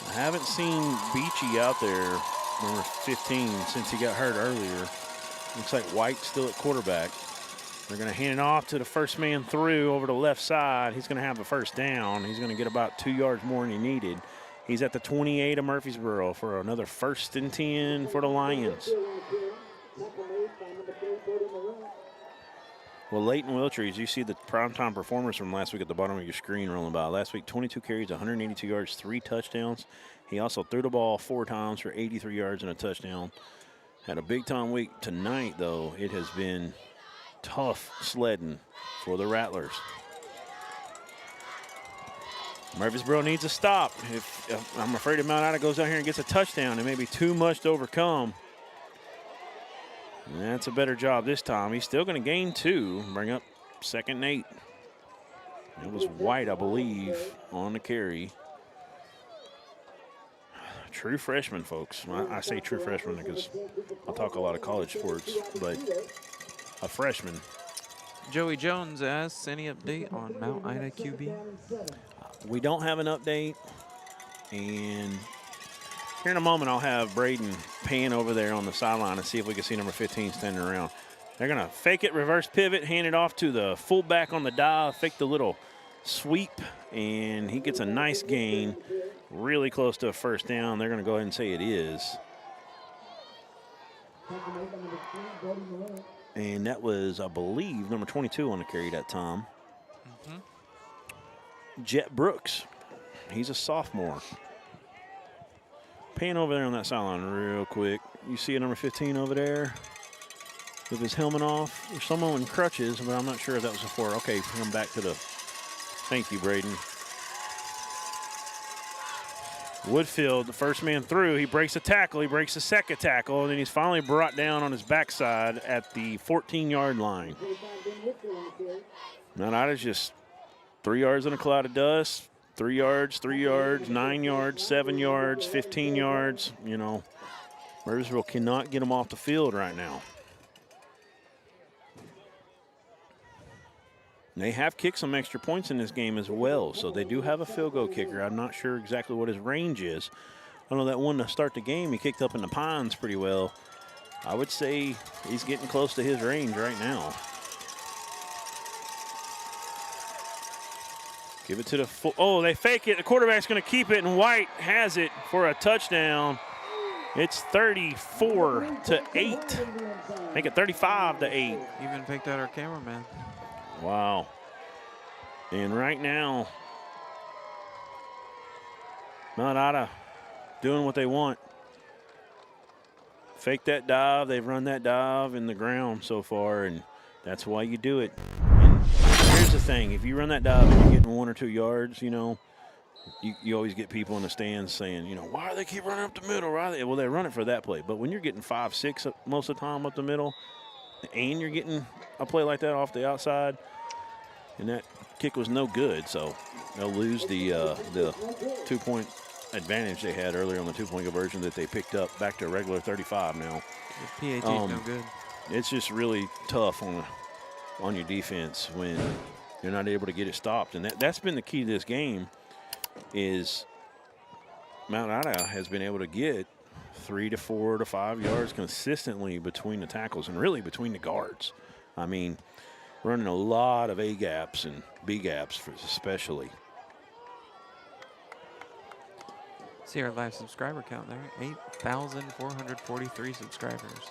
I haven't seen Beachy out there, number 15, since he got hurt earlier. Looks like White's still at quarterback. They're going to hand it off to the first man through over the left side. He's going to have the first down. He's going to get about 2 yards more than he needed. He's at the 28 of Murfreesboro for another 1st and 10 for the Lions. Well, Leighton Wiltries, you see the primetime performers from last week at the bottom of your screen rolling by. Last week, 22 carries, 182 yards, 3 touchdowns. He also threw the ball 4 times for 83 yards and a touchdown. Had a big-time week. Tonight, though, it has been tough sledding for the Rattlers. Murfreesboro needs a stop. If I'm afraid if Mount Ida goes down here and gets a touchdown, it may be too much to overcome. And that's a better job this time. He's still going to gain 2, bring up 2nd and 8. It was White, I believe, on the carry. True freshman, folks. I say true freshman because I talk a lot of college sports, but a freshman. Joey Jones asks, any update on Mount Ida QB? We don't have an update, and here in a moment I'll have Braden pan over there on the sideline and see if we can see number 15 standing around. They're going to fake it, reverse pivot, hand it off to the fullback on the dial, fake the little sweep, and he gets a nice gain, really close to a first down. They're going to go ahead and say it is. And that was, I believe, number 22 on the carry that time. Jet Brooks. He's a sophomore. Pan over there on that sideline real quick. You see a number 15 over there with his helmet off. There's someone in crutches, but I'm not sure if that was before. Okay, come back to the. Thank you, Braden. Woodfield, the first man through. He breaks a tackle. He breaks a second tackle, and then he's finally brought down on his backside at the 14-yard line. Now that is just 3 yards in a cloud of dust. 3 yards, 9 yards, 7 yards, 15 yards. You know, Murfreesboro cannot get them off the field right now. And they have kicked some extra points in this game as well, so they do have a field goal kicker. I'm not sure exactly what his range is. I know that one to start the game, he kicked up in the pines pretty well. I would say he's getting close to his range right now. Give it to the full. Oh, they fake it. The quarterback's going to keep it, and White has it for a touchdown. It's 34-8. Make it 35-8. Even picked out our cameraman. Wow. And right now, Mount Ida doing what they want. Fake that dive. They've run that dive in the ground so far, and that's why you do it. And here's the thing. If you run that dive and you're getting 1 or 2 yards, you know, you always get people in the stands saying, you know, why do they keep running up the middle? Well, they run it for that play. But when you're getting 5, 6 most of the time up the middle, and you're getting a play like that off the outside, and that kick was no good, so they'll lose the 2-point advantage they had earlier on the 2-point conversion that they picked up back to a regular 35 now. The PAT is no good. It's just really tough on your defense when you're not able to get it stopped, and that's been the key to this game. Is Mount Ida has been able to get 3 to 4 to 5 yards consistently between the tackles and really between the guards. I mean, running a lot of A gaps and B gaps especially. See our live subscriber count there, 8,443 subscribers.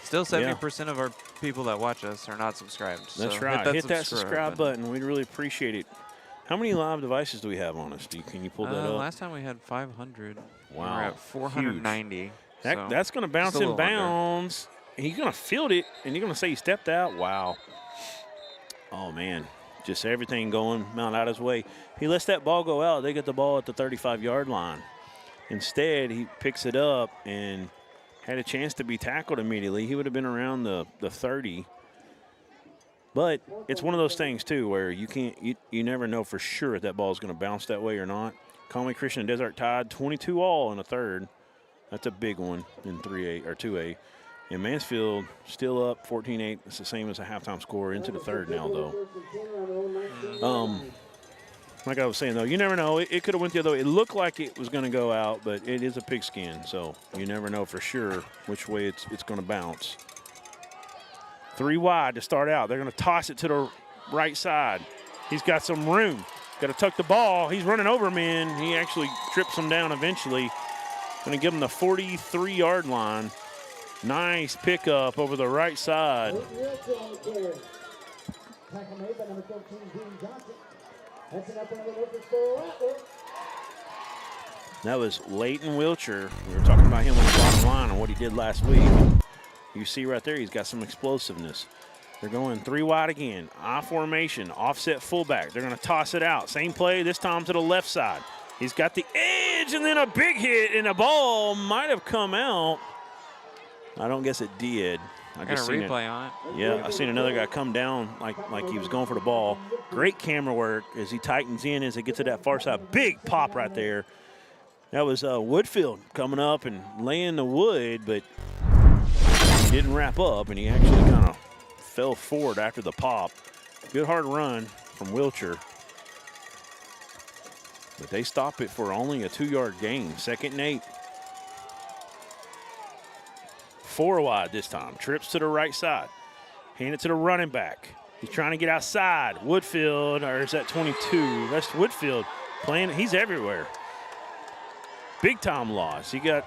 Still 70% of our people that watch us are not subscribed. That's so right. Hit that subscribe button. We'd really appreciate it. How many live devices do we have on us? Can you pull that up? Last time we had 500. Wow. We're at 490. That's going to bounce in bounds. He's going to field it, and you're going to say he stepped out? Wow. Oh, man. Just everything going Mount Ida's way. He lets that ball go out. They get the ball at the 35-yard line. Instead, he picks it up and had a chance to be tackled immediately. He would have been around the 30. But it's one of those things, too, where you never know for sure if that ball is going to bounce that way or not. Conway Christian and Desert tied 22-all in the third. That's a big one in 3A or 2A. And Mansfield still up 14-8. It's the same as a halftime score into the third now, though. Like I was saying, though, you never know. It could have went the other way. It looked like it was going to go out, but it is a pigskin, so you never know for sure which way it's going to bounce. 3 wide to start out. They're going to toss it to the right side. He's got some room. Got to tuck the ball. He's running over men. He actually trips him down eventually. Going to give him the 43-yard line. Nice pickup over the right side. That was Leighton Wiltshire. We were talking about him on the bottom line and what he did last week. You see right there, he's got some explosiveness. They're going 3 wide again. I formation, offset fullback. They're going to toss it out. Same play, this time to the left side. He's got the edge and then a big hit, and the ball might have come out. I don't guess it did. I got a replay on it. Yeah, I seen another guy come down like he was going for the ball. Great camera work as he tightens in as they get to that far side. Big pop right there. That was Woodfield coming up and laying the wood, but he didn't wrap up, and he actually kind of fell forward after the pop. Good hard run from Wiltshire. But they stop it for only a 2-yard gain. 2nd and 8. 4 wide this time. Trips to the right side. Hand it to the running back. He's trying to get outside. Woodfield, or is that 22? That's Woodfield playing. He's everywhere. Big time loss. He got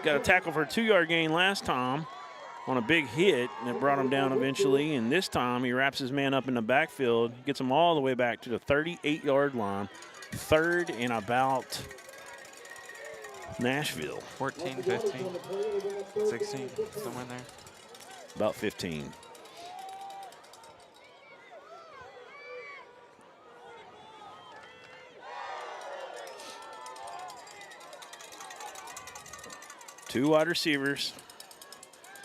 a tackle for a 2-yard gain last time on a big hit, and it brought him down eventually. And this time he wraps his man up in the backfield, gets him all the way back to the 38-yard line. 3rd and about Nashville. 14, 15, 16, somewhere in there. About 15. Two wide receivers.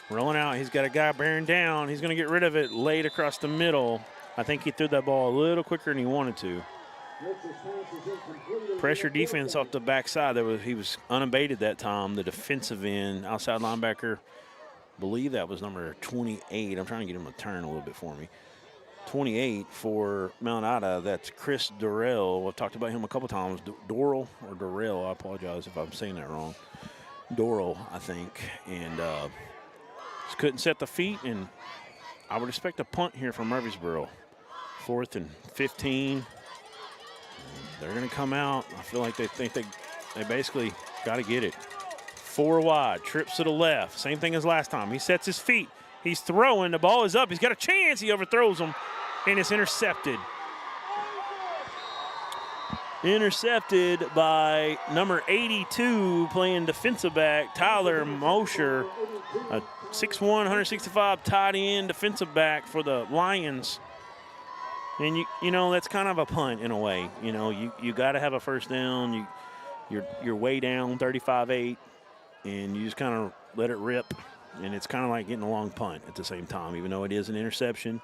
Rolling out. He's got a guy bearing down. He's going to get rid of it late across the middle. I think he threw that ball a little quicker than he wanted to. Pressure defense off the backside. He was unabated that time. The defensive end, outside linebacker, I believe that was number 28. I'm trying to get him to turn a little bit for me. 28 for Mount Ida. That's Chris Durrell. I've talked about him a couple times. Dorrell or Durrell. I apologize if I'm saying that wrong. Dorrell, I think. And just couldn't set the feet. And I would expect a punt here from Murfreesboro. 4th and 15. They're going to come out. I feel like they think they basically got to get it. 4 wide. Trips to the left. Same thing as last time. He sets his feet. He's throwing. The ball is up. He's got a chance. He overthrows him. And it's intercepted. Intercepted by number 82, playing defensive back, Tyler Mosher, a 6'1", 165 tight end defensive back for the Lions. And you know that's kind of a punt in a way. You know, you got to have a first down. You're way down 35-8, and you just kind of let it rip. And it's kind of like getting a long punt at the same time, even though it is an interception.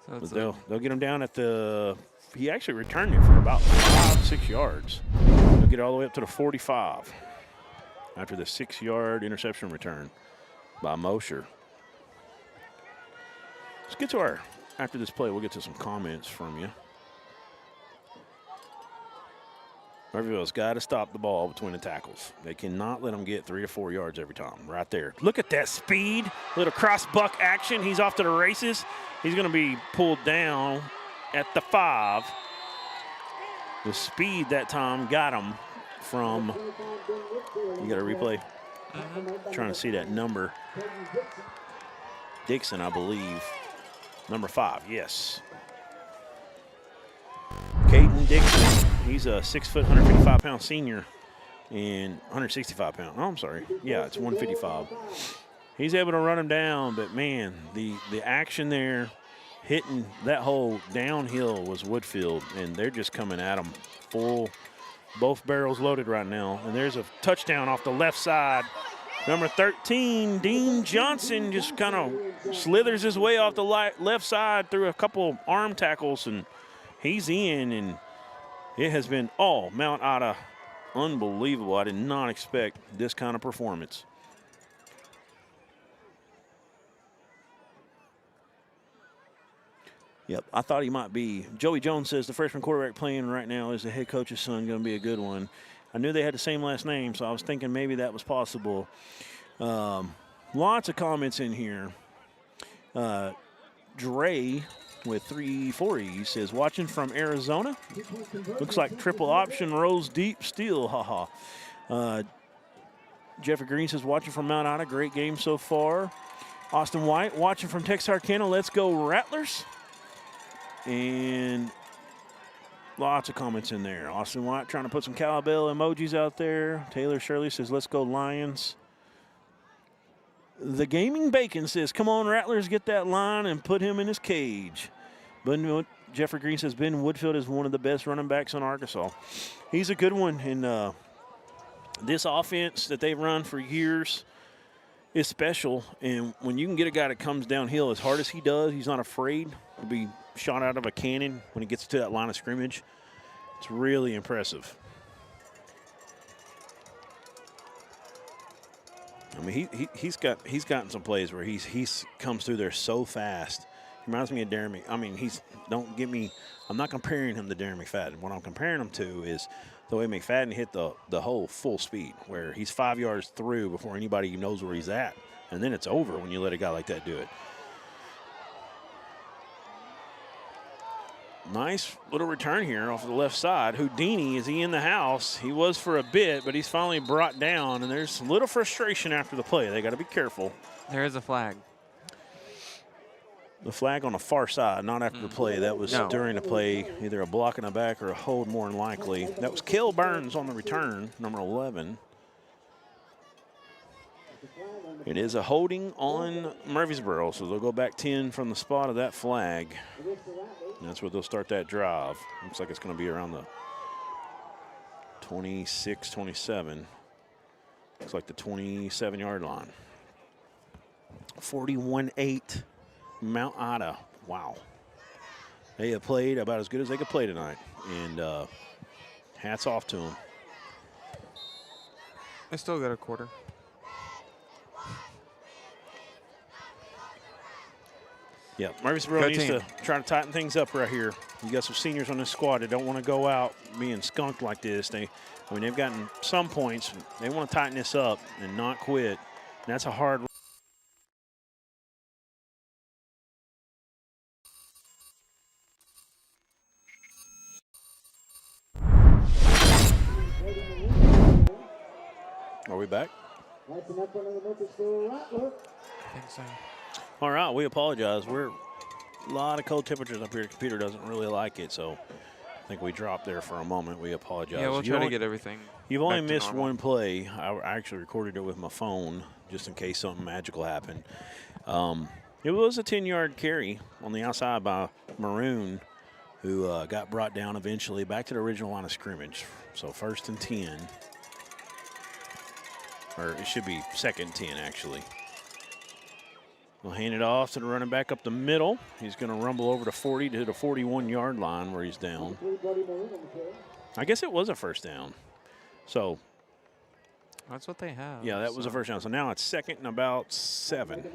So but they'll get him down at the – he actually returned it for about 5-6 yards. They'll get it all the way up to the 45 after the 6-yard interception return by Mosher. Let's get to our – after this play, we'll get to some comments from you. Murfreesboro's got to stop the ball between the tackles. They cannot let them get 3 to 4 yards every time. Right there. Look at that speed. Little cross buck action. He's off to the races. He's going to be pulled down at the 5. The speed that time got him from, you got a replay? Trying to see that number. Dixon, I believe. Number 5, yes. Caden Dixon. He's a 6 foot, 155-pound senior and 165 pound. Oh, I'm sorry. Yeah, it's 155. He's able to run him down, but man, the action there, hitting that hole downhill was Woodfield, and they're just coming at him full, both barrels loaded right now. And there's a touchdown off the left side. Number 13, Dean Johnson, just kind of slithers his way off the left side through a couple arm tackles, and he's in, and it has been all Mount Ida unbelievable. I did not expect this kind of performance. Yep, I thought he might be. Joey Jones says the freshman quarterback playing right now is the head coach's son, going to be a good one. I knew they had the same last name, so I was thinking maybe that was possible. Lots of comments in here. Dre with 3-4 E's says, watching from Arizona. Looks like triple option rolls deep steel, haha. Jeffrey Green says, watching from Mount Ida, great game so far. Austin White, watching from Texarkana, let's go Rattlers. And lots of comments in there. Austin White trying to put some cowbell emojis out there. Taylor Shirley says, let's go Lions. The Gaming Bacon says, come on, Rattlers, get that line and put him in his cage. Jeffrey Green says, Ben Woodfield is one of the best running backs in Arkansas. He's a good one. And this offense that they've run for years is special. And when you can get a guy that comes downhill as hard as he does, he's not afraid to be shot out of a cannon when he gets to that line of scrimmage. It's really impressive. I mean, he's gotten some plays where he's comes through there so fast. He reminds me of Darren. I mean, I'm not comparing him to Darren McFadden. What I'm comparing him to is the way McFadden hit the hole full speed, where he's 5 yards through before anybody knows where he's at, and then it's over when you let a guy like that do it. Nice little return here off the left side. Houdini, is he in the house? He was for a bit, but he's finally brought down, and there's a little frustration after the play. They got to be careful. There is a flag. The flag on the far side, not after the play. That was during the play, either a block in the back or a hold more than likely. That was Cale Burns on the return, number 11. It is a holding on Murfreesboro, so they'll go back 10 from the spot of that flag. And that's where they'll start that drive. Looks like it's going to be around the 26, 27. Looks like the 27-yard line. 41-8, Mount Ida. Wow. They have played about as good as they could play tonight. And hats off to them. I still got a quarter. Yeah, Murfreesboro needs to try to tighten things up right here. You got some seniors on this squad that don't want to go out being skunked like this. They've gotten some points. They want to tighten this up and not quit. And that's a hard. Are we back? That's enough for another Murfreesboro Rattler. I think so. All right, we apologize. We're a lot of cold temperatures up here. The computer doesn't really like it, so I think we dropped there for a moment. We apologize. Yeah, we'll try to get everything. You've only missed one play. I actually recorded it with my phone just in case something magical happened. It was a 10-yard carry on the outside by Maroon, who got brought down eventually back to the original line of scrimmage. So 1st and 10. Or it should be 2nd and 10, actually. We'll hand it off to the running back up the middle. He's going to rumble over to 40 to the 41-yard line where he's down. I guess it was a first down. So that's what they have. Yeah, that was a first down. So now it's 2nd and about 7. Pick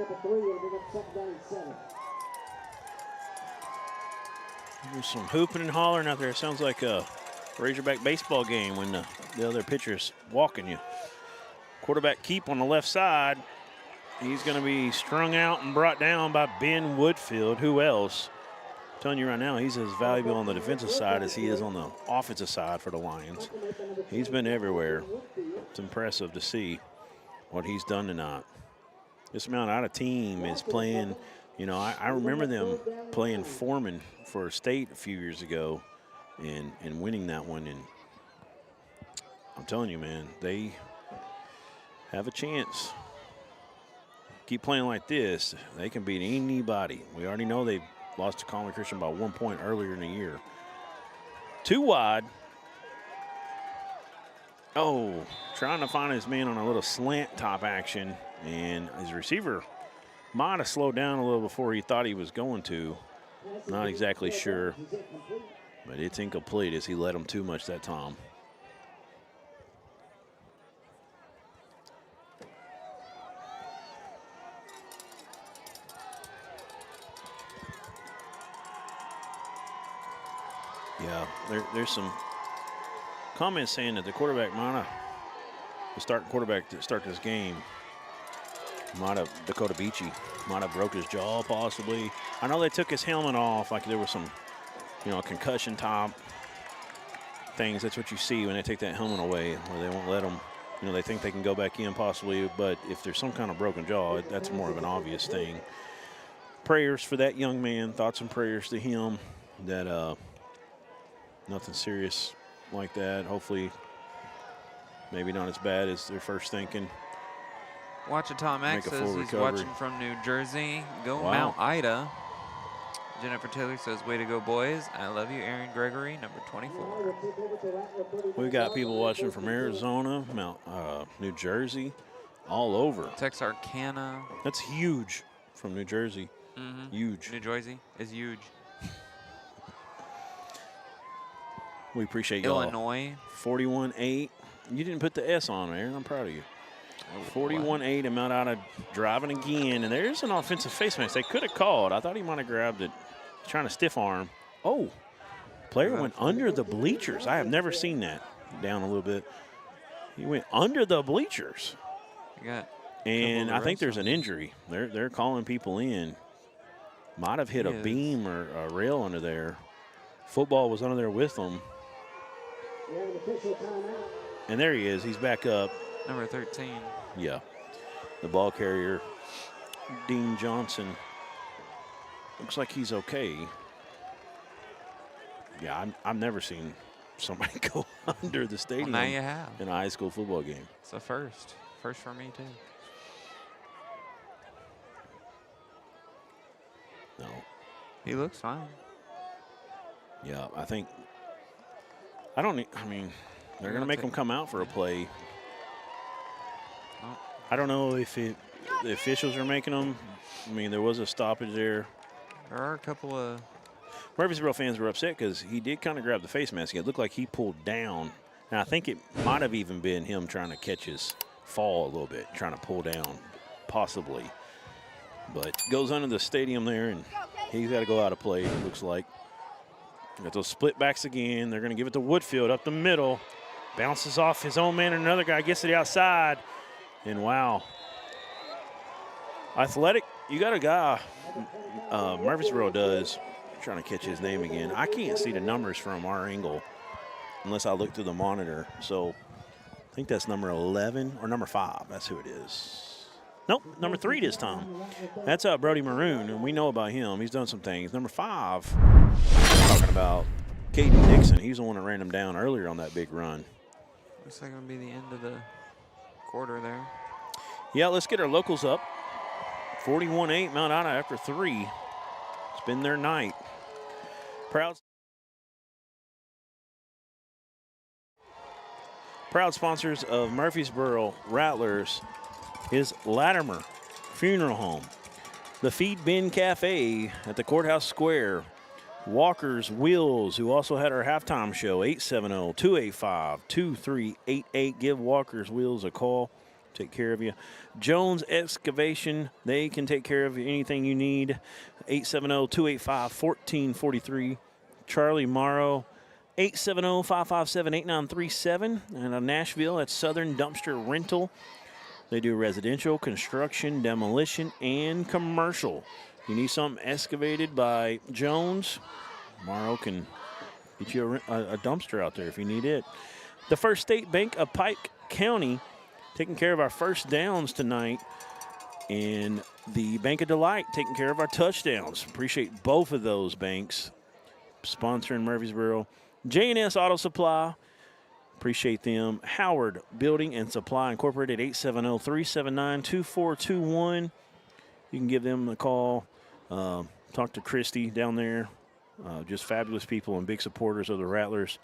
up a 3 and bring up 2nd down and 7. There's some hooping and hollering out there. It sounds like a Razorback baseball game when the other pitcher's walking you. Quarterback keep on the left side. He's going to be strung out and brought down by Ben Woodfield. Who else? I'm telling you right now, he's as valuable on the defensive side as he is on the offensive side for the Lions. He's been everywhere. It's impressive to see what he's done tonight. This amount out of team is playing. You know, I remember them playing Foreman for state a few years ago and winning that one. And I'm telling you, man, they have a chance. Keep playing like this, they can beat anybody. We already know they've lost to Conley Christian by 1 point earlier in the year. 2 wide. Oh, trying to find his man on a little slant top action, and his receiver might have slowed down a little before he thought he was going to. Not exactly sure, but it's incomplete as he led him too much that time. Yeah, there's some comments saying that the quarterback might have, the starting quarterback to start this game, might have, Dakota Beachy, might have broke his jaw possibly. I know they took his helmet off, like there was some, concussion top things. That's what you see when they take that helmet away, where they won't let them, they think they can go back in possibly, but if there's some kind of broken jaw, that's more of an obvious thing. Prayers for that young man, thoughts and prayers to him that nothing serious like that. Hopefully, maybe not as bad as they're first thinking. Watching Tom X says he's recovery. watching from New Jersey. Go Mount Ida. Jennifer Taylor says, way to go, boys. I love you, Aaron Gregory, number 24. We've got people watching from Arizona, New Jersey, all over. Texarkana. That's huge from New Jersey. Mm-hmm. Huge. New Jersey is huge. We appreciate y'all. Illinois. 41-8. You didn't put the S on, Aaron. I'm proud of you. 41-8 and Mount Ida driving again. And there's an offensive face mask they could have called. I thought he might have grabbed it. Trying to stiff arm. Oh, player went under the bleachers. I have never seen that. Down a little bit. He went under the bleachers. And I think there's an injury. They're calling people in. Might have hit a beam or a rail under there. Football was under there with them. And there he is. He's back up. Number 13. Yeah. The ball carrier, Dean Johnson. Looks like he's okay. Yeah, I've never seen somebody go under the stadium now you have. In a high school football game. It's a first. First for me, too. No. He looks fine. Yeah, they're going to make him come out for a play. Oh. I don't know if the officials are making them. There was a stoppage there. There are a couple of Murfreesboro fans were upset because he did kind of grab the face mask. It looked like he pulled down. And I think it might have even been him trying to catch his fall a little bit, trying to pull down, possibly. But goes under the stadium there, and he's got to go out of play, it looks like. Got those split backs again. They're going to give it to Woodfield up the middle. Bounces off his own man, and another guy gets to the outside. And wow. Athletic, you got a guy, Murfreesboro does. I'm trying to catch his name again. I can't see the numbers from our angle unless I look through the monitor. So I think that's number 11 or number 5. That's who it is. Nope, number 3 this time. That's Brody Maroon, and we know about him. He's done some things. Number 5, talking about Caden Dixon. He's the one that ran him down earlier on that big run. Looks like it'll be the end of the quarter there. Yeah, let's get our locals up. 41-8 Mount Ida after 3. It's been their night. Proud sponsors of Murfreesboro Rattlers is Latimer Funeral Home, the Feed Bin Cafe at the Courthouse Square, Walker's Wheels, who also had our halftime show, 870-285-2388. Give Walker's Wheels a call. Take care of you. Jones Excavation, they can take care of anything you need. 870-285-1443. Charlie Morrow, 870-557-8937. And Nashville, that's Southern Dumpster Rental. They do residential, construction, demolition, and commercial. You need something excavated by Jones, Morrow can get you a dumpster out there if you need it. The First State Bank of Pike County taking care of our first downs tonight. And the Bank of Delight taking care of our touchdowns. Appreciate both of those banks sponsoring Murfreesboro. J&S Auto Supply. Appreciate them. Howard Building and Supply Incorporated, 870-379-2421. You can give them a call. Talk to Christy down there. Just fabulous people and big supporters of the Rattlers.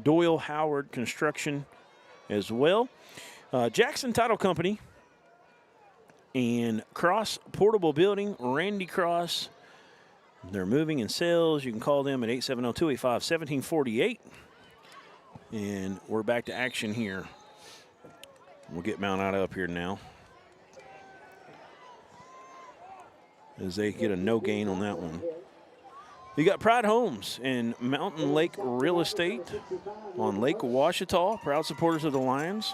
Doyle Howard Construction as well. Jackson Title Company and Cross Portable Building, Randy Cross. They're moving in sales. You can call them at 870-285-1748. And we're back to action here. We'll get Mount Ida up here now, as they get a no gain on that one. You got Pride Homes and Mountain Lake Real Estate on Lake Ouachita, proud supporters of the Lions.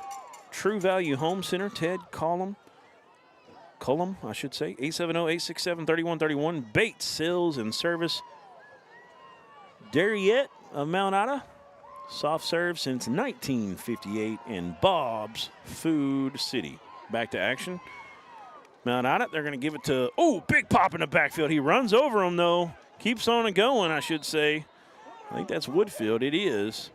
True Value Home Center, Ted Cullum, I should say, 870-867-3131. Bates Sales and Service. Darriette of Mount Ida, soft serve since 1958, and Bob's Food City. Back to action. Mount Ida, they're going to give it to, big pop in the backfield. He runs over him, though. Keeps on and going, I should say. I think that's Woodfield. It is.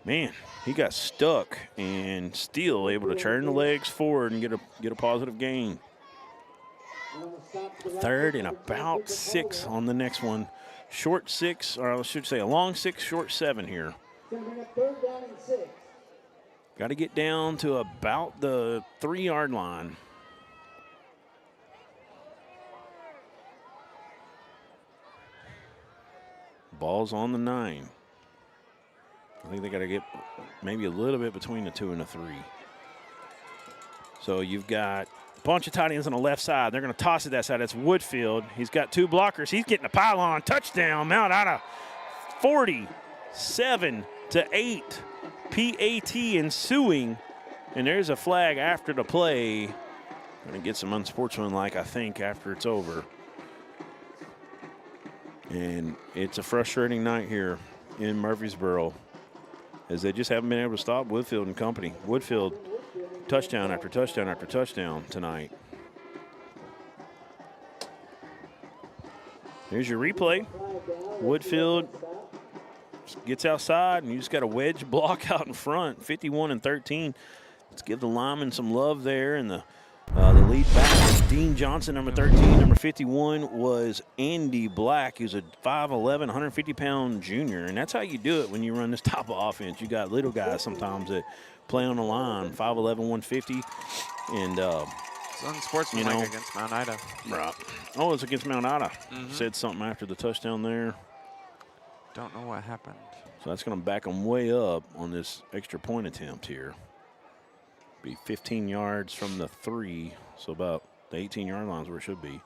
Man, he got stuck and still able to turn the legs forward and get a positive gain. 3rd and about 6 on the next one. Short 6, or I should say a long 6, short 7 here. Got to get down to about the 3-yard line. Ball's on the 9. I think they got to get maybe a little bit between the 2 and the 3. So you've got a bunch of tight ends on the left side. They're going to toss it that side. That's Woodfield. He's got 2 blockers. He's getting a pylon. Touchdown, Mount Ida. 47-8. PAT ensuing. And there's a flag after the play. Going to get some unsportsmanlike, I think, after it's over. And it's a frustrating night here in Murfreesboro, as they just haven't been able to stop Woodfield and company. Woodfield, touchdown after touchdown after touchdown tonight. Here's your replay. Woodfield gets outside, and you just got a wedge block out in front, 51-13. Let's give the linemen some love there, and the lead back, Dean Johnson, number 13. Number 51 was Andy Black, who's a 5'11", 150-pound junior. And that's how you do it when you run this type of offense. You got little guys sometimes that play on the line, 5'11", 150. And, it's unsportsmanlike against Mount Ida. Right. Oh, it's against Mount Ida. Said something after the touchdown there. Don't know what happened. So that's going to back them way up on this extra point attempt here. Be 15 yards from the 3, so about the 18-yard line is where it should be.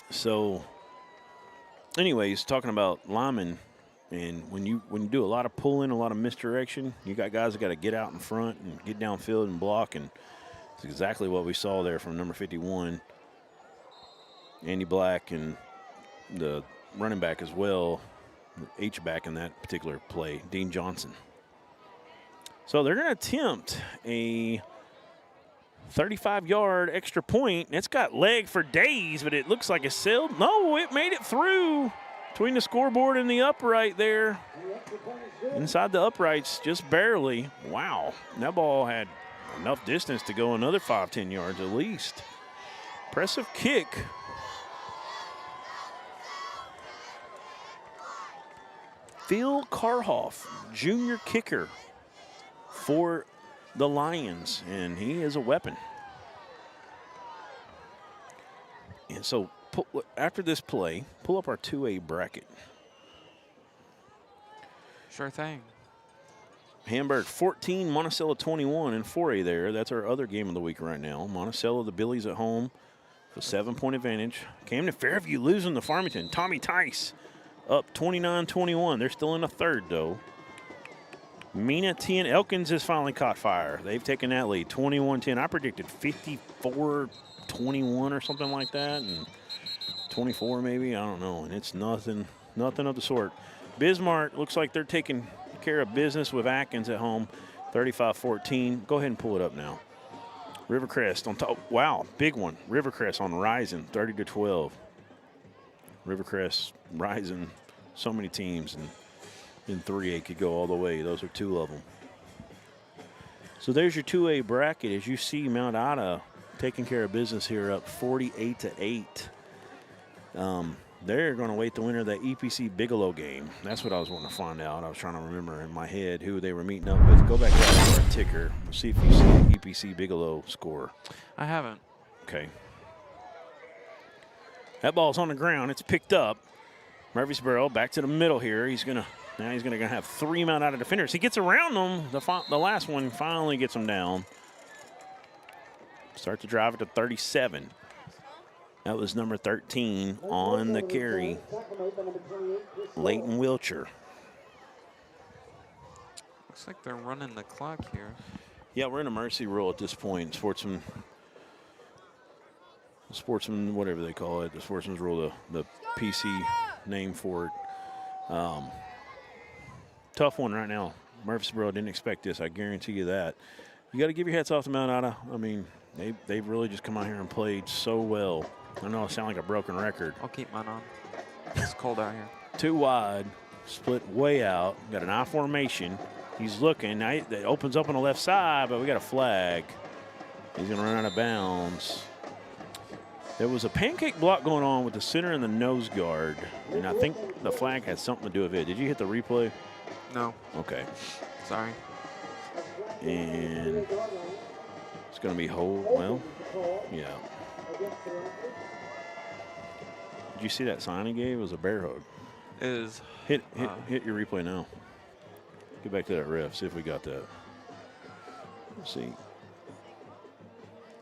So, anyways, talking about linemen, and when you do a lot of pulling, a lot of misdirection, you got guys that got to get out in front and get downfield and block, and it's exactly what we saw there from number 51, Andy Black, and the running back as well, the H-back in that particular play, Dean Johnson. So they're going to attempt a 35-yard extra point. It's got leg for days, but it looks like it sailed. No, it made it through between the scoreboard and the upright there. Inside the uprights, just barely. Wow, that ball had enough distance to go another 5-10 yards at least. Impressive kick. Phil Karhoff, junior kicker for the Lions, and he is a weapon. And so after this play, pull up our 2A bracket. Sure thing. Hamburg 14, Monticello 21 in 4A there. That's our other game of the week right now. Monticello, the Billies at home, a 7-point advantage. Camden Fairview losing to Farmington. Tommy Tice up 29-21. They're still in the third, though. Mina 10. Elkins has finally caught fire. They've taken that lead, 21-10. I predicted 54-21 or something like that, and 24 maybe. I don't know. And it's nothing of the sort. Bismarck looks like they're taking care of business with Atkins at home, 35-14. Go ahead and pull it up now. Rivercrest on top. Wow, big one. Rivercrest on Rising, 30-12. Rivercrest, Rising, so many teams, and in 3A could go all the way. Those are 2 of them. So there's your 2A bracket. As you see, Mount Ida taking care of business here, up 48-8. They're going to wait the winner of that EPC Bigelow game. That's what I was wanting to find out. I was trying to remember in my head who they were meeting up with. Go back to our ticker. We'll see if you see an EPC Bigelow score. I haven't. Okay. That ball's on the ground. It's picked up. Murfreesboro back to the middle here. Now he's going to have 3 Mount Ida defenders. He gets around them. The last one finally gets him down. Start to drive it to 37. That was number 13 on the carry, Leighton Wilcher. Looks like they're running the clock here. Yeah, we're in a mercy rule at this point. Sportsman, whatever they call it, the sportsman's rule, the PC name for it. Tough one right now. Murfreesboro didn't expect this. I guarantee you that. You got to give your hats off to Mount Ida. I mean, they've really just come out here and played so well. I know I sound like a broken record. I'll keep mine on. It's cold out here. 2 wide, split way out. Got an I formation. He's looking. Now it opens up on the left side, but we got a flag. He's going to run out of bounds. There was a pancake block going on with the center and the nose guard, and I think the flag had something to do with it. Did you hit the replay? No. Okay. Sorry. And it's going to be hold. Well, yeah. Did you see that sign he gave? It was a bear hug. It is. Hit your replay now. Get back to that ref. See if we got that. Let's see.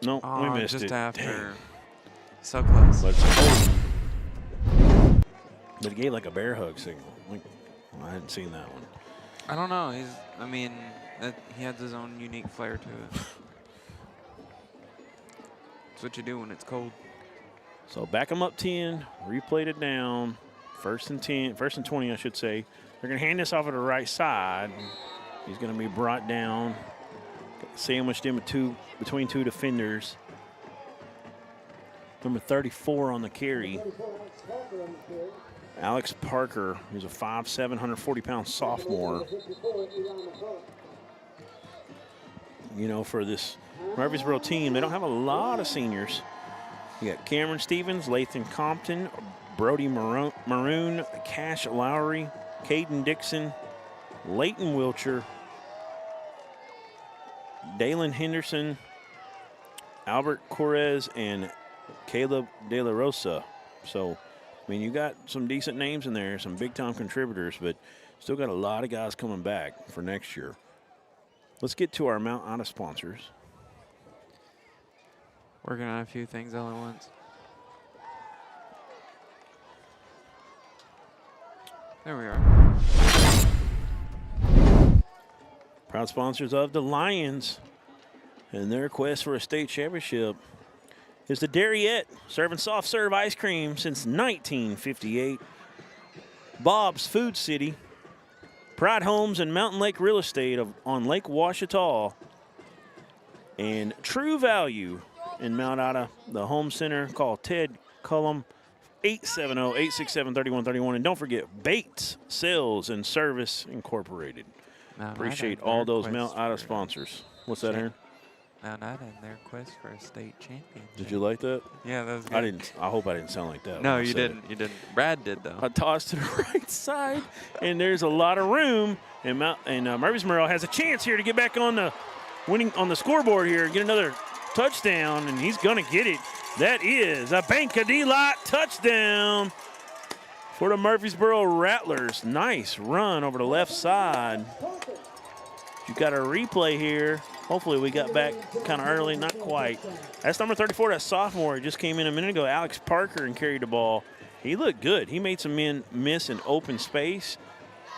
Nope, we missed just it. After. Dang. So close. But he gave like a bear hug signal. I hadn't seen that one. I don't know. He has his own unique flair to it. That's what you do when it's cold. So back him up 10, replayed it down. First and 20, I should say. They're going to hand this off to the right side. He's going to be brought down, sandwiched in between 2 defenders. Number 34 on the carry. Alex Parker, who's a 5'7", 140-pound sophomore. You know, for this Murfreesboro team, they don't have a lot of seniors. You got Cameron Stevens, Lathan Compton, Brody Maroon, Cash Lowry, Caden Dixon, Leighton Wilcher, Dalen Henderson, Albert Correz, and Caleb De La Rosa. So, I mean, you got some decent names in there, some big-time contributors, but Still got a lot of guys coming back for next year. Let's get to our Mount Ida sponsors. Working on a few things all at once. There we are. Proud sponsors of the Lions and their quest for a state championship is the Darriette, serving soft serve ice cream since 1958. Bob's Food City, Pride Homes and Mountain Lake Real Estate on Lake Ouachita, and True Value in Mount Ida, the home center. Call Ted Cullum, 870-867-3131. And don't forget, Bates Sales and Service Incorporated. Appreciate all those Mount Ida sponsors. What's that, Aaron? Mount Ida and their quest for a state championship. Did you like that? Yeah, that was good. I hope I didn't sound like that. No, you didn't. You didn't. Brad did, though. I tossed to the right side, and there's a lot of room. And Murfreesboro has a chance here to get back on the scoreboard here, get another touchdown, and he's going to get it. That is a Banca D-Lot touchdown for the Murfreesboro Rattlers. Nice run over the left side. You got a replay here. Hopefully we got back kind of early, not quite. That's number 34, that sophomore. He just came in a minute ago, Alex Parker, and carried the ball. He looked good. He made some men miss in open space.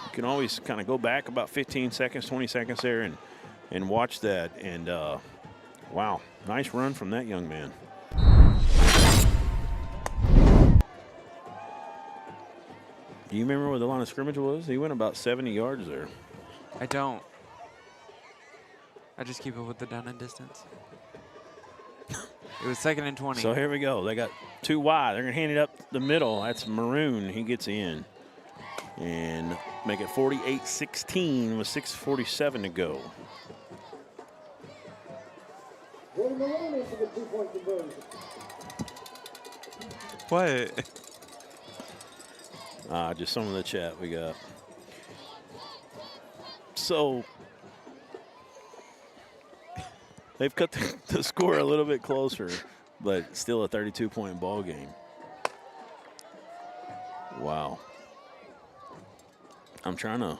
You can always kind of go back about 15 seconds, 20 seconds there and watch that. And, wow, nice run from that young man. Do you remember what the line of scrimmage was? He went about 70 yards there. I don't. I just keep up with the down and distance. It was 2nd and 20. So here we go. They got 2 wide. They're going to hand it up the middle. That's Maroon. He gets in. And make it 48-16 with 6:47 to go. What? Just some of the chat we got. So they've cut the score a little bit closer, but still a 32-point ball game. Wow. I'm trying to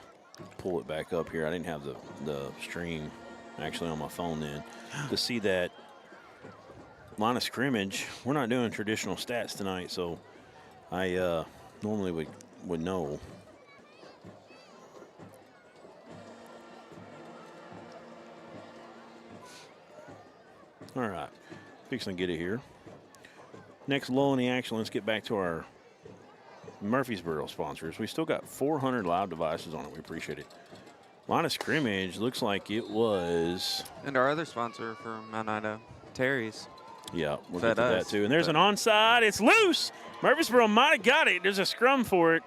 pull it back up here. I didn't have the stream actually on my phone then to see that line of scrimmage. We're not doing traditional stats tonight, so I normally would know. All right, fixing to get it here. Next lull in the action, let's get back to our Murfreesboro sponsors. We still got 400 live devices on it. We appreciate it. Line of scrimmage looks like it was. And our other sponsor for Mount Ida, Terry's. Yeah, we'll get to that too. And there's an onside. It's loose. Murfreesboro might have got it. There's a scrum for it.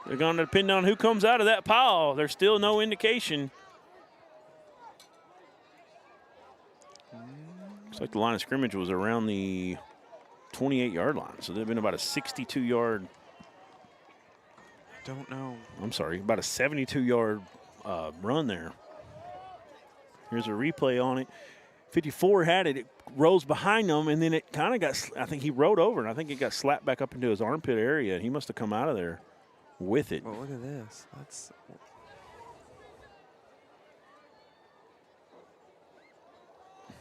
They're going to depend on who comes out of that pile. There's still no indication. Looks like the line of scrimmage was around the 28-yard line. So there'd been about a 62-yard. I don't know. I'm sorry, about a 72-yard run there. Here's a replay on it. 54 had it. It rose behind him, and then it kind of got, I think he rode over, and I think it got slapped back up into his armpit area, and he must have come out of there with it. Well, look at this. That's.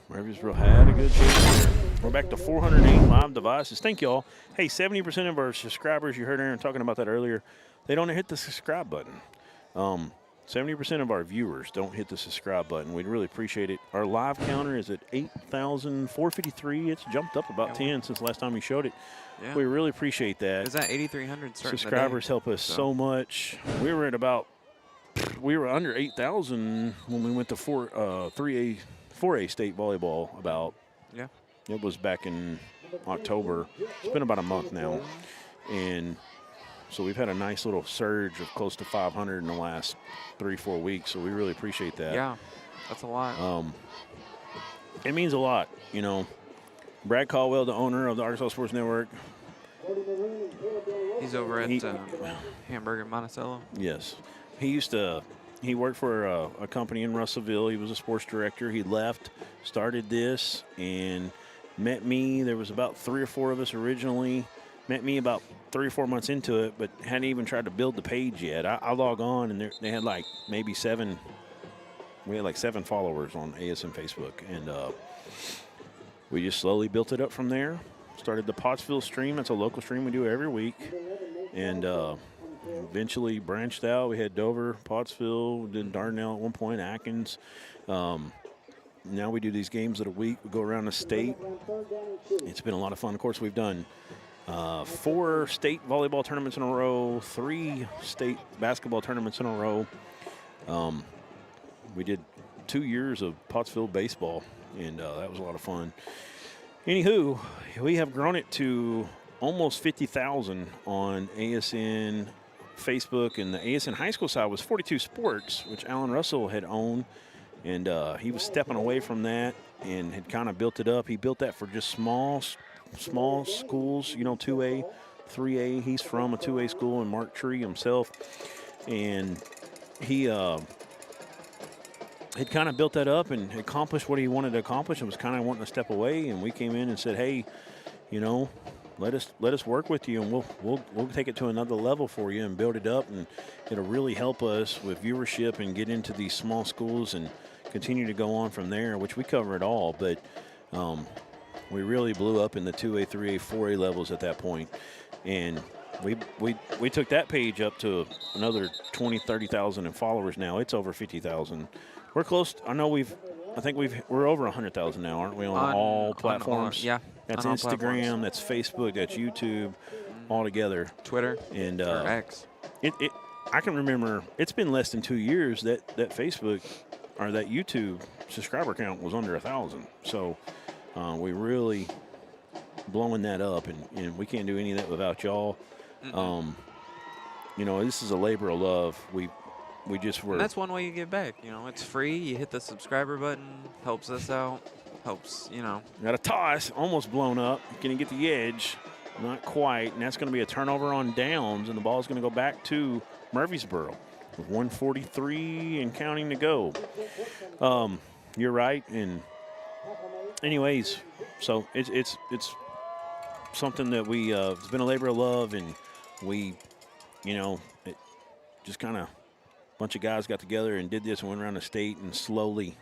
Murfreesboro had a good chance there. We're back to 408 live devices. Thank you all. Hey, 70% of our subscribers, you heard Aaron talking about that earlier, they don't hit the subscribe button. 70% of our viewers don't hit the subscribe button. We'd really appreciate it. Our live counter is at 8,453. It's jumped up about 10 since last time we showed it. Yeah. We really appreciate that. Is that 8,300 starting Subscribers help us so much. We were under 8,000 when we went to 4A state volleyball about. Yeah. It was back in October. It's been about a month now. And so we've had a nice little surge of close to 500 in the last 3-4 weeks. So we really appreciate that. Yeah, that's a lot. It means a lot, you know. Brad Caldwell, the owner of the Arkansas Sports Network. He's over at Hamburger Monticello. Yes. He worked for a company in Russellville. He was a sports director. He left, started this, and met me. There was about 3 or 4 of us originally. met me about 3 or 4 months into it, but hadn't even tried to build the page yet. I log on, and they had like maybe 7. We had like 7 followers on ASN Facebook, and we just slowly built it up from there. Started the Pottsville stream. That's a local stream we do every week, and eventually branched out. We had Dover, Pottsville, did Dardanelle at one point, Atkins. Now we do these games of the week. We go around the state. It's been a lot of fun. Of course, we've done 4 state volleyball tournaments in a row, 3 state basketball tournaments in a row. We did 2 years of Pottsville baseball, and that was a lot of fun. Anywho, we have grown it to almost 50,000 on ASN Facebook, and the ASN high school side was 42 Sports, which Alan Russell had owned, and he was stepping away from that and had kind of built it up. He built that for just small schools, 2A, 3A. He's from a 2A school in Mark Tree himself, and he had kind of built that up and accomplished what he wanted to accomplish and was kind of wanting to step away. And we came in and said, hey, let us work with you, and we'll take it to another level for you and build it up, and it'll really help us with viewership and get into these small schools and continue to go on from there, which we cover it all. But we really blew up in the 2A, 3A, 4A levels at that point. And we took that page up to another 20, 30,000 in followers now. It's over 50,000. We're close. We're over 100,000 now, aren't we, on all platforms? Yeah. That's Instagram, that's Facebook, that's YouTube, all together. Twitter. And or X. I can remember it's been less than 2 years that Facebook or that YouTube subscriber count was under 1,000. So we really blowing that up, and we can't do any of that without y'all. This is a labor of love. We just were. And that's one way you give back. It's free. You hit the subscriber button, helps us out, helps. Got a toss, almost blown up. Going to get the edge, not quite, and that's going to be a turnover on downs, and the ball is going to go back to Murfreesboro with 1:43 and counting to go. You're right, and anyways, so it's something that we it's been a labor of love, and we, it just kind of. Bunch of guys got together and did this and went around the state and slowly,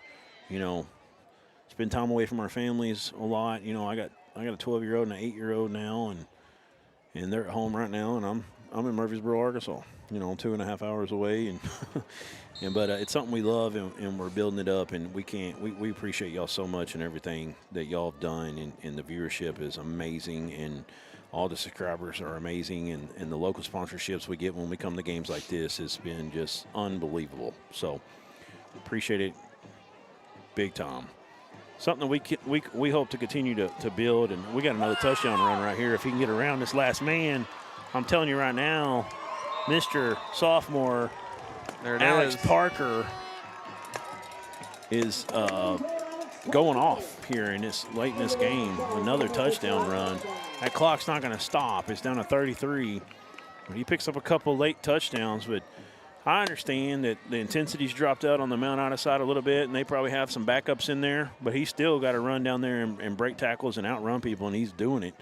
spend time away from our families a lot. I got a 12-year-old and an 8-year-old now, and they're at home right now, and I'm in Murfreesboro, Arkansas, 2.5 hours away, but it's something we love, and we're building it up, and we appreciate y'all so much and everything that y'all have done, and the viewership is amazing, and all the subscribers are amazing, and the local sponsorships we get when we come to games like this has been just unbelievable. So appreciate it big time. Something we hope to continue to build, and we got another touchdown run right here. If he can get around this last man, I'm telling you right now, Mr. Sophomore Alex Parker is going off here late in this game. Another touchdown run. That clock's not going to stop. It's down to 33. But he picks up a couple late touchdowns. But I understand that the intensity's dropped out on the Mount Ida side a little bit, and they probably have some backups in there. But he's still got to run down there and break tackles and outrun people, and he's doing it.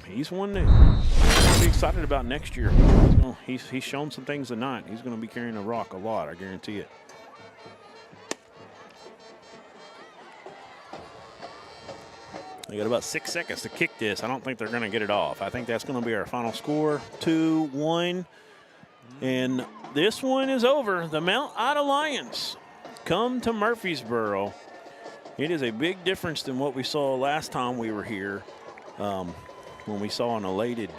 He's one that we're going to be excited about next year. He's shown some things tonight. He's going to be carrying the rock a lot, I guarantee it. They got about 6 seconds to kick this. I don't think they're going to get it off. I think that's going to be our final score, 2-1. And this one is over. The Mount Ida Lions come to Murfreesboro. It is a big difference than what we saw last time we were here, when we saw an elated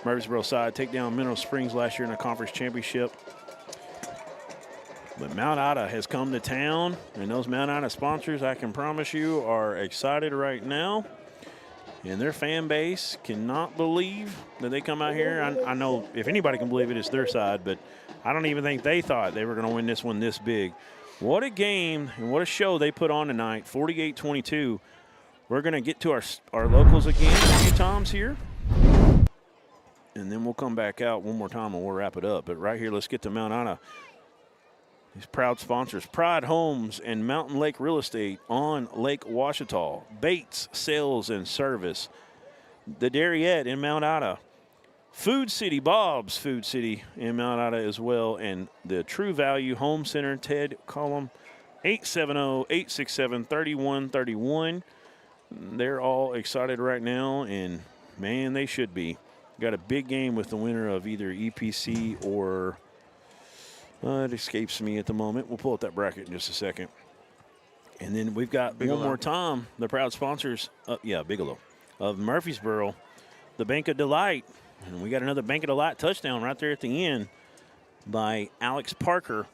Murfreesboro side take down Mineral Springs last year in the conference championship. But Mount Ida has come to town, and those Mount Ida sponsors, I can promise you, are excited right now. And their fan base cannot believe that they come out here. I know if anybody can believe it, it's their side, but I don't even think they thought they were going to win this one this big. What a game and what a show they put on tonight, 48-22. We're going to get to our locals again a few times here. And then we'll come back out one more time and we'll wrap it up. But right here, let's get to Mount Ida. These proud sponsors, Pride Homes and Mountain Lake Real Estate on Lake Ouachita, Bates Sales and Service, the Darriette in Mount Ida. Food City, Bob's Food City in Mount Ida as well. And the True Value Home Center, Ted Cullum, 870-867-3131. They're all excited right now, and, man, they should be. Got a big game with the winner of either EPC or it escapes me at the moment. We'll pull up that bracket in just a second. And then we've got Bigelow. one more time, the proud sponsors, Bigelow, of Murfreesboro, the Bank of Delight. And we got another Bank of Delight touchdown right there at the end by Alex Parker.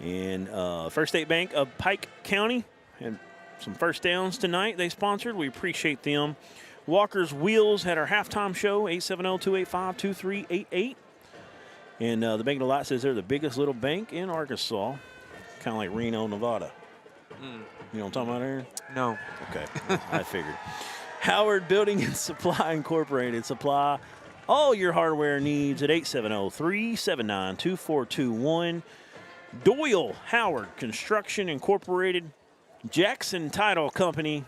And First State Bank of Pike County had some first downs tonight they sponsored. We appreciate them. Walker's Wheels had our halftime show, 870-285-2388. And the Bank of Delight says they're the biggest little bank in Arkansas, kind of like Reno, Nevada. You know what I'm talking about, Aaron? No. Okay, I figured. Howard Building and Supply Incorporated. Supply all your hardware needs at 870-379-2421. Doyle Howard Construction Incorporated. Jackson Title Company.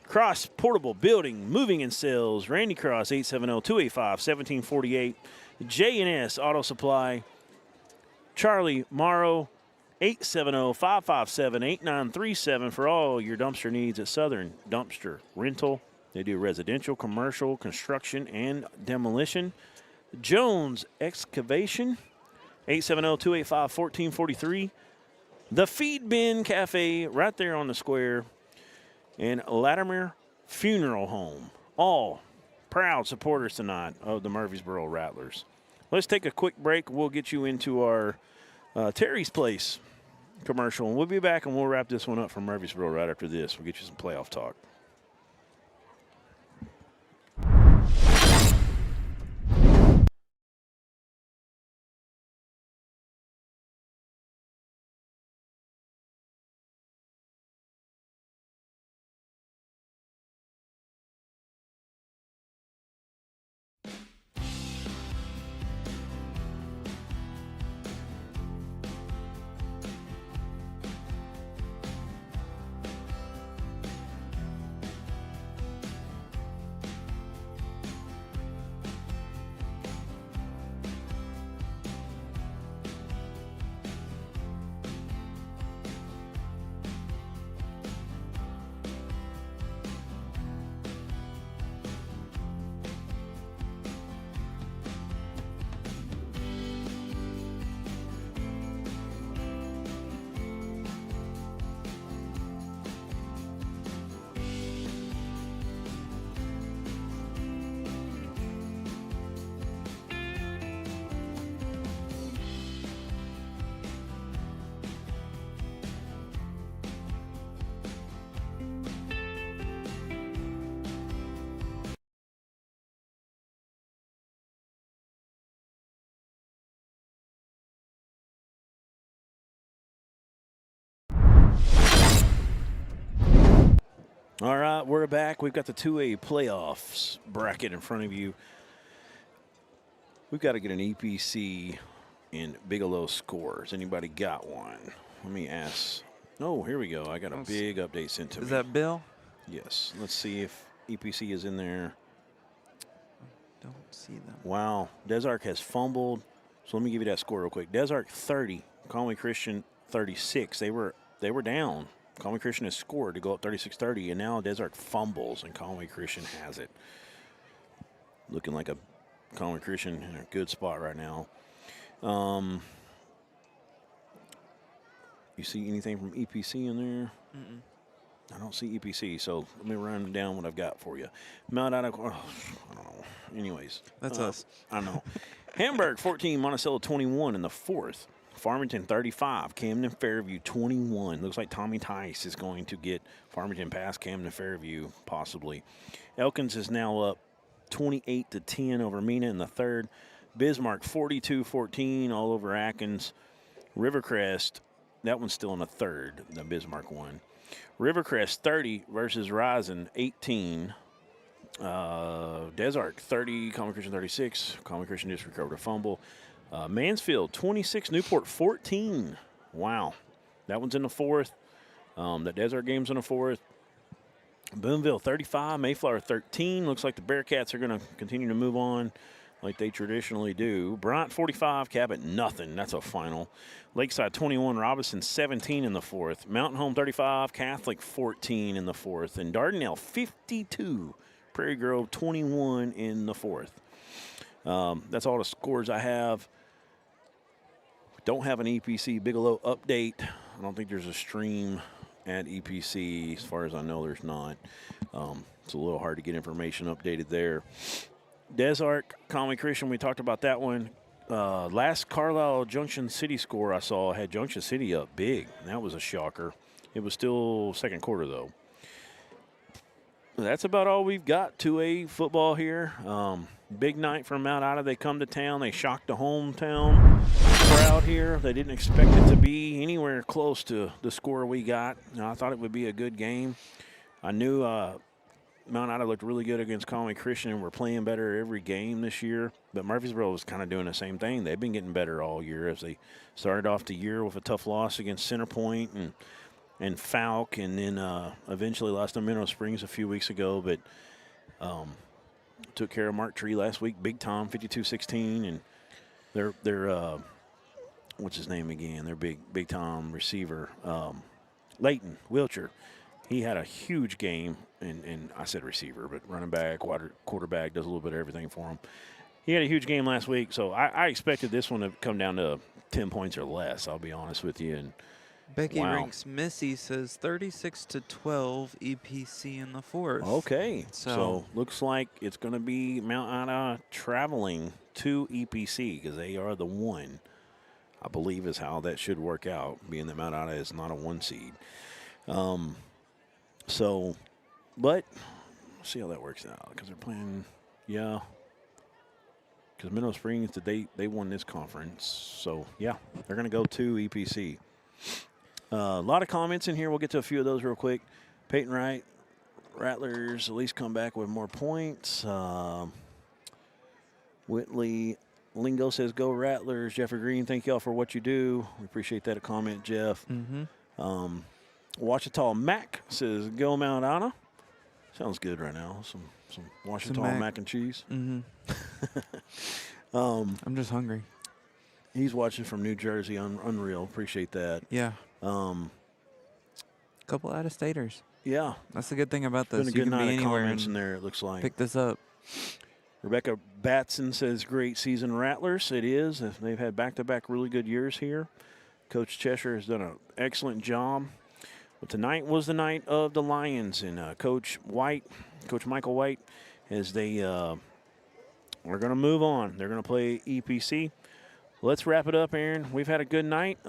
Cross Portable Building, Moving and Sales. Randy Cross, 870-285-1748. J&S Auto Supply. Charlie Morrow, 870-557-8937 for all your dumpster needs at Southern Dumpster Rental. They do residential, commercial, construction, and demolition. Jones Excavation, 870-285-1443. The Feed Bin Cafe right there on the square. And Latimer Funeral Home. All proud supporters tonight of the Murfreesboro Rattlers. Let's take a quick break. We'll get you into our Terry's Place commercial. And we'll be back and we'll wrap this one up from Murfreesboro right after this. We'll get you some playoff talk. All right, we're back. We've got the 2A playoffs bracket in front of you. We've got to get an EPC in Bigelow scores. Anybody got one? Let me ask. Oh, here we go. I got a big update sent to me. Is that Bill? Yes. Let's see if EPC is in there. Don't see them. Wow. Desark has fumbled. So let me give you that score real quick. Desark 30, Conway Christian 36. They were down. Conway Christian has scored to go up 36-30, and now Desark fumbles, and Conway Christian has it. Looking like a Conway Christian in a good spot right now. You see anything from EPC in there? Mm-mm. I don't see EPC, so let me run down what I've got for you. Mount Ida, I don't know. Anyways. That's us. I know. Hamburg 14, Monticello 21 in the fourth. Farmington 35, Camden Fairview 21. Looks like Tommy Tice is going to get Farmington past Camden Fairview, possibly. Elkins is now up 28-10 over Mena in the third. Bismarck 42-14 all over Atkins. Rivercrest, that one's still in the third, the Bismarck one. Rivercrest 30 versus Rising 18. Desark 30, Common Christian 36. Common Christian just recovered a fumble. Mansfield 26, Newport 14. Wow. That one's in the fourth. That Desert game's in the fourth. Boonville 35, Mayflower 13. Looks like the Bearcats are going to continue to move on like they traditionally do. Bryant 45, Cabot nothing. That's a final. Lakeside 21, Robinson 17 in the fourth. Mountain Home 35, Catholic 14 in the fourth. And Dardanelle 52, Prairie Grove 21 in the fourth. That's all the scores I have. Don't have an EPC Bigelow update. I don't think there's a stream at EPC. As far as I know, there's not. It's a little hard to get information updated there. Des Arc, Conway Christian, we talked about that one. Last Carlisle Junction City score I saw had Junction City up big. That was a shocker. It was still second quarter, though. That's about all we've got. 2A football here. Big night from Mount Ida. They come to town. They shocked the hometown crowd here. They didn't expect it to be anywhere close to the score we got. I thought it would be a good game. I knew Mount Ida looked really good against Conway Christian and we're playing better every game this year. But Murfreesboro was kind of doing the same thing. They've been getting better all year as they started off the year with a tough loss against Centerpoint and Falk, and then eventually lost to Mineral Springs a few weeks ago. But took care of Mark Tree last week, big time, 52-16. And they're what's his name again? Their big time receiver, Leighton Wilcher. He had a huge game, and I said receiver, but running back, quarterback, does a little bit of everything for him. He had a huge game last week, so I expected this one to come down to 10 points or less, I'll be honest with you. And Becky Ranks Missy says 36-12 EPC in the fourth. Okay, so looks like it's going to be Mount Ida traveling to EPC because they are the one, I believe, is how that should work out, being that Mount Ida is not a 1 seed. So, but we'll see how that works out because they're playing, yeah. Because Mineral Springs, they won this conference. So, yeah, they're going to go to EPC. A lot of comments in here. We'll get to a few of those real quick. Peyton Wright, Rattlers at least come back with more points. Whitley Lingo says, go Rattlers. Jeffrey Green, thank y'all for what you do. We appreciate that comment, Jeff. Washita Mac says, go Mount Ida. Sounds good right now. Some Washita mac and cheese. I'm just hungry. He's watching from New Jersey. Unreal. Appreciate that. Yeah. Couple out-of-staters. Yeah. That's the good thing about this. Been a good night of comments in there, it looks like. Pick this up. Rebecca Batson says, great season, Rattlers. It is. They've had back-to-back really good years here. Coach Cheshire has done an excellent job. But tonight was the night of the Lions, and Coach Michael White, as they are going to move on. They're going to play EPC. Let's wrap it up, Aaron. We've had a good night.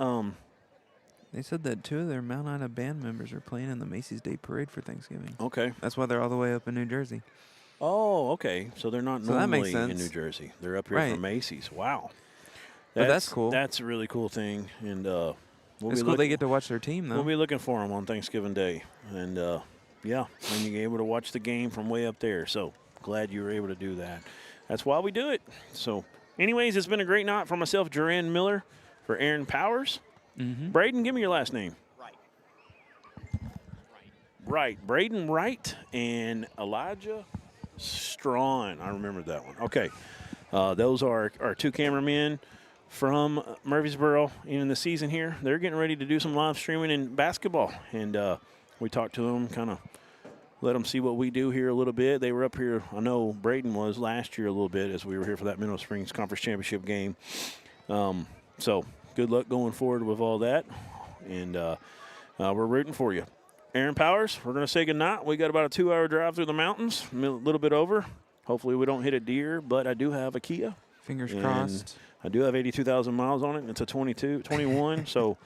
They said that 2 of their Mount Ida band members are playing in the Macy's Day Parade for Thanksgiving. Okay. That's why they're all the way up in New Jersey. Oh, okay. So they're not normally that makes sense. in New Jersey. They're up here for Macy's. Wow. That's cool. That's a really cool thing. And it's cool they get to watch their team, though. We'll be looking for them on Thanksgiving Day. And, yeah, and you're able to watch the game from way up there. So glad you were able to do that. That's why we do it. So, anyways, it's been a great night for myself, Duran Miller, for Aaron Powers. Braden, give me your last name. Right. Braden Wright and Elijah Strawn. I remember that one. Okay. Those are our 2 cameramen from Murfreesboro in the season here. They're getting ready to do some live streaming in basketball. And we talked to them, kind of let them see what we do here a little bit. They were up here, I know Braden was last year a little bit as we were here for that Mineral Springs Conference Championship game. So good luck going forward with all that. And we're rooting for you. Aaron Powers, we're going to say goodnight. We got about a 2-hour drive through the mountains, a little bit over. Hopefully we don't hit a deer, but I do have a Kia. Fingers crossed. I do have 82,000 miles on it, and it's a 21. So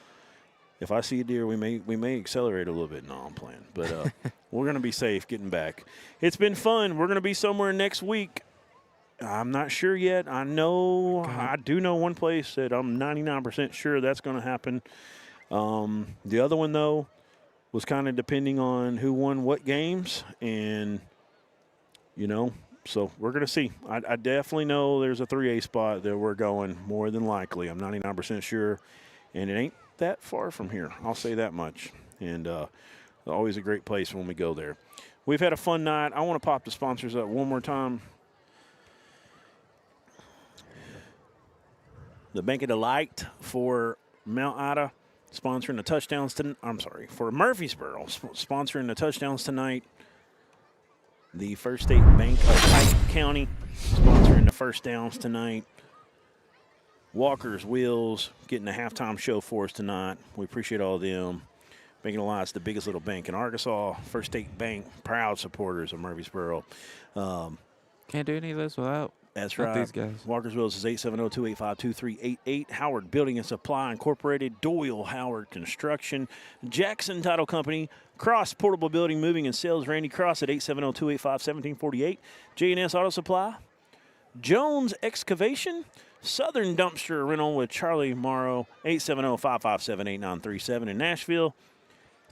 if I see a deer, we may accelerate a little bit. No, I'm playing. But we're going to be safe getting back. It's been fun. We're going to be somewhere next week. I'm not sure yet. I do know one place that I'm 99% sure that's going to happen. The other one, though, was kind of depending on who won what games. And, so we're going to see. I definitely know there's a 3A spot that we're going more than likely. I'm 99% sure. And it ain't that far from here. I'll say that much. And always a great place when we go there. We've had a fun night. I want to pop the sponsors up one more time. The Bank of Delight for Mount Ida, sponsoring the touchdowns for Murfreesboro, sponsoring the touchdowns tonight. The First State Bank of Pike County, sponsoring the first downs tonight. Walker's Wheels getting the halftime show for us tonight. We appreciate all of them. Bank of Delight is the biggest little bank in Arkansas. First State Bank, proud supporters of Murfreesboro. Can't do any of this without. That's right. These guys. Walker's Wheels is 870-285-2388. Howard Building and Supply Incorporated. Doyle Howard Construction. Jackson Title Company. Cross Portable Building Moving and Sales. Randy Cross at 870-285-1748. J&S Auto Supply. Jones Excavation. Southern Dumpster Rental with Charlie Morrow. 870-557-8937 in Nashville.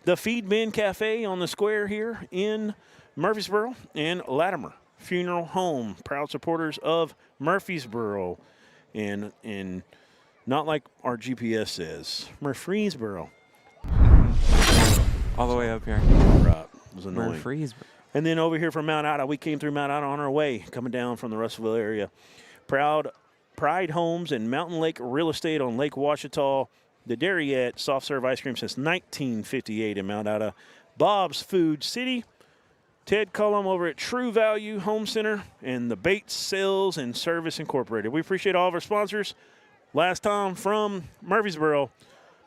The Feed Bin Cafe on the square here in Murfreesboro. And Latimer Funeral Home, proud supporters of Murfreesboro, and not like our GPS says, Murfreesboro. All the way up here. Right, it was annoying. Murfreesboro. And then over here from Mount Ida, we came through Mount Ida on our way, coming down from the Russellville area. Pride Homes and Mountain Lake Real Estate on Lake Ouachita. The Dairyette, soft serve ice cream since 1958 in Mount Ida. Bob's Food City. Ted Cullum over at True Value Home Center and the Bates Sales and Service Incorporated. We appreciate all of our sponsors. Last time from Murfreesboro,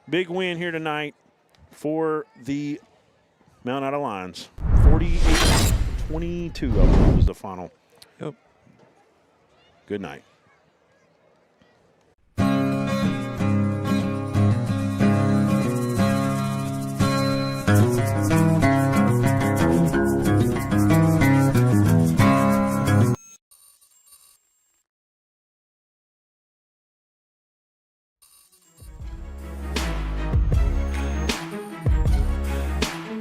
big win here tonight for the Mount Ida Lions. 48-22, I believe, was the final. Yep. Good night.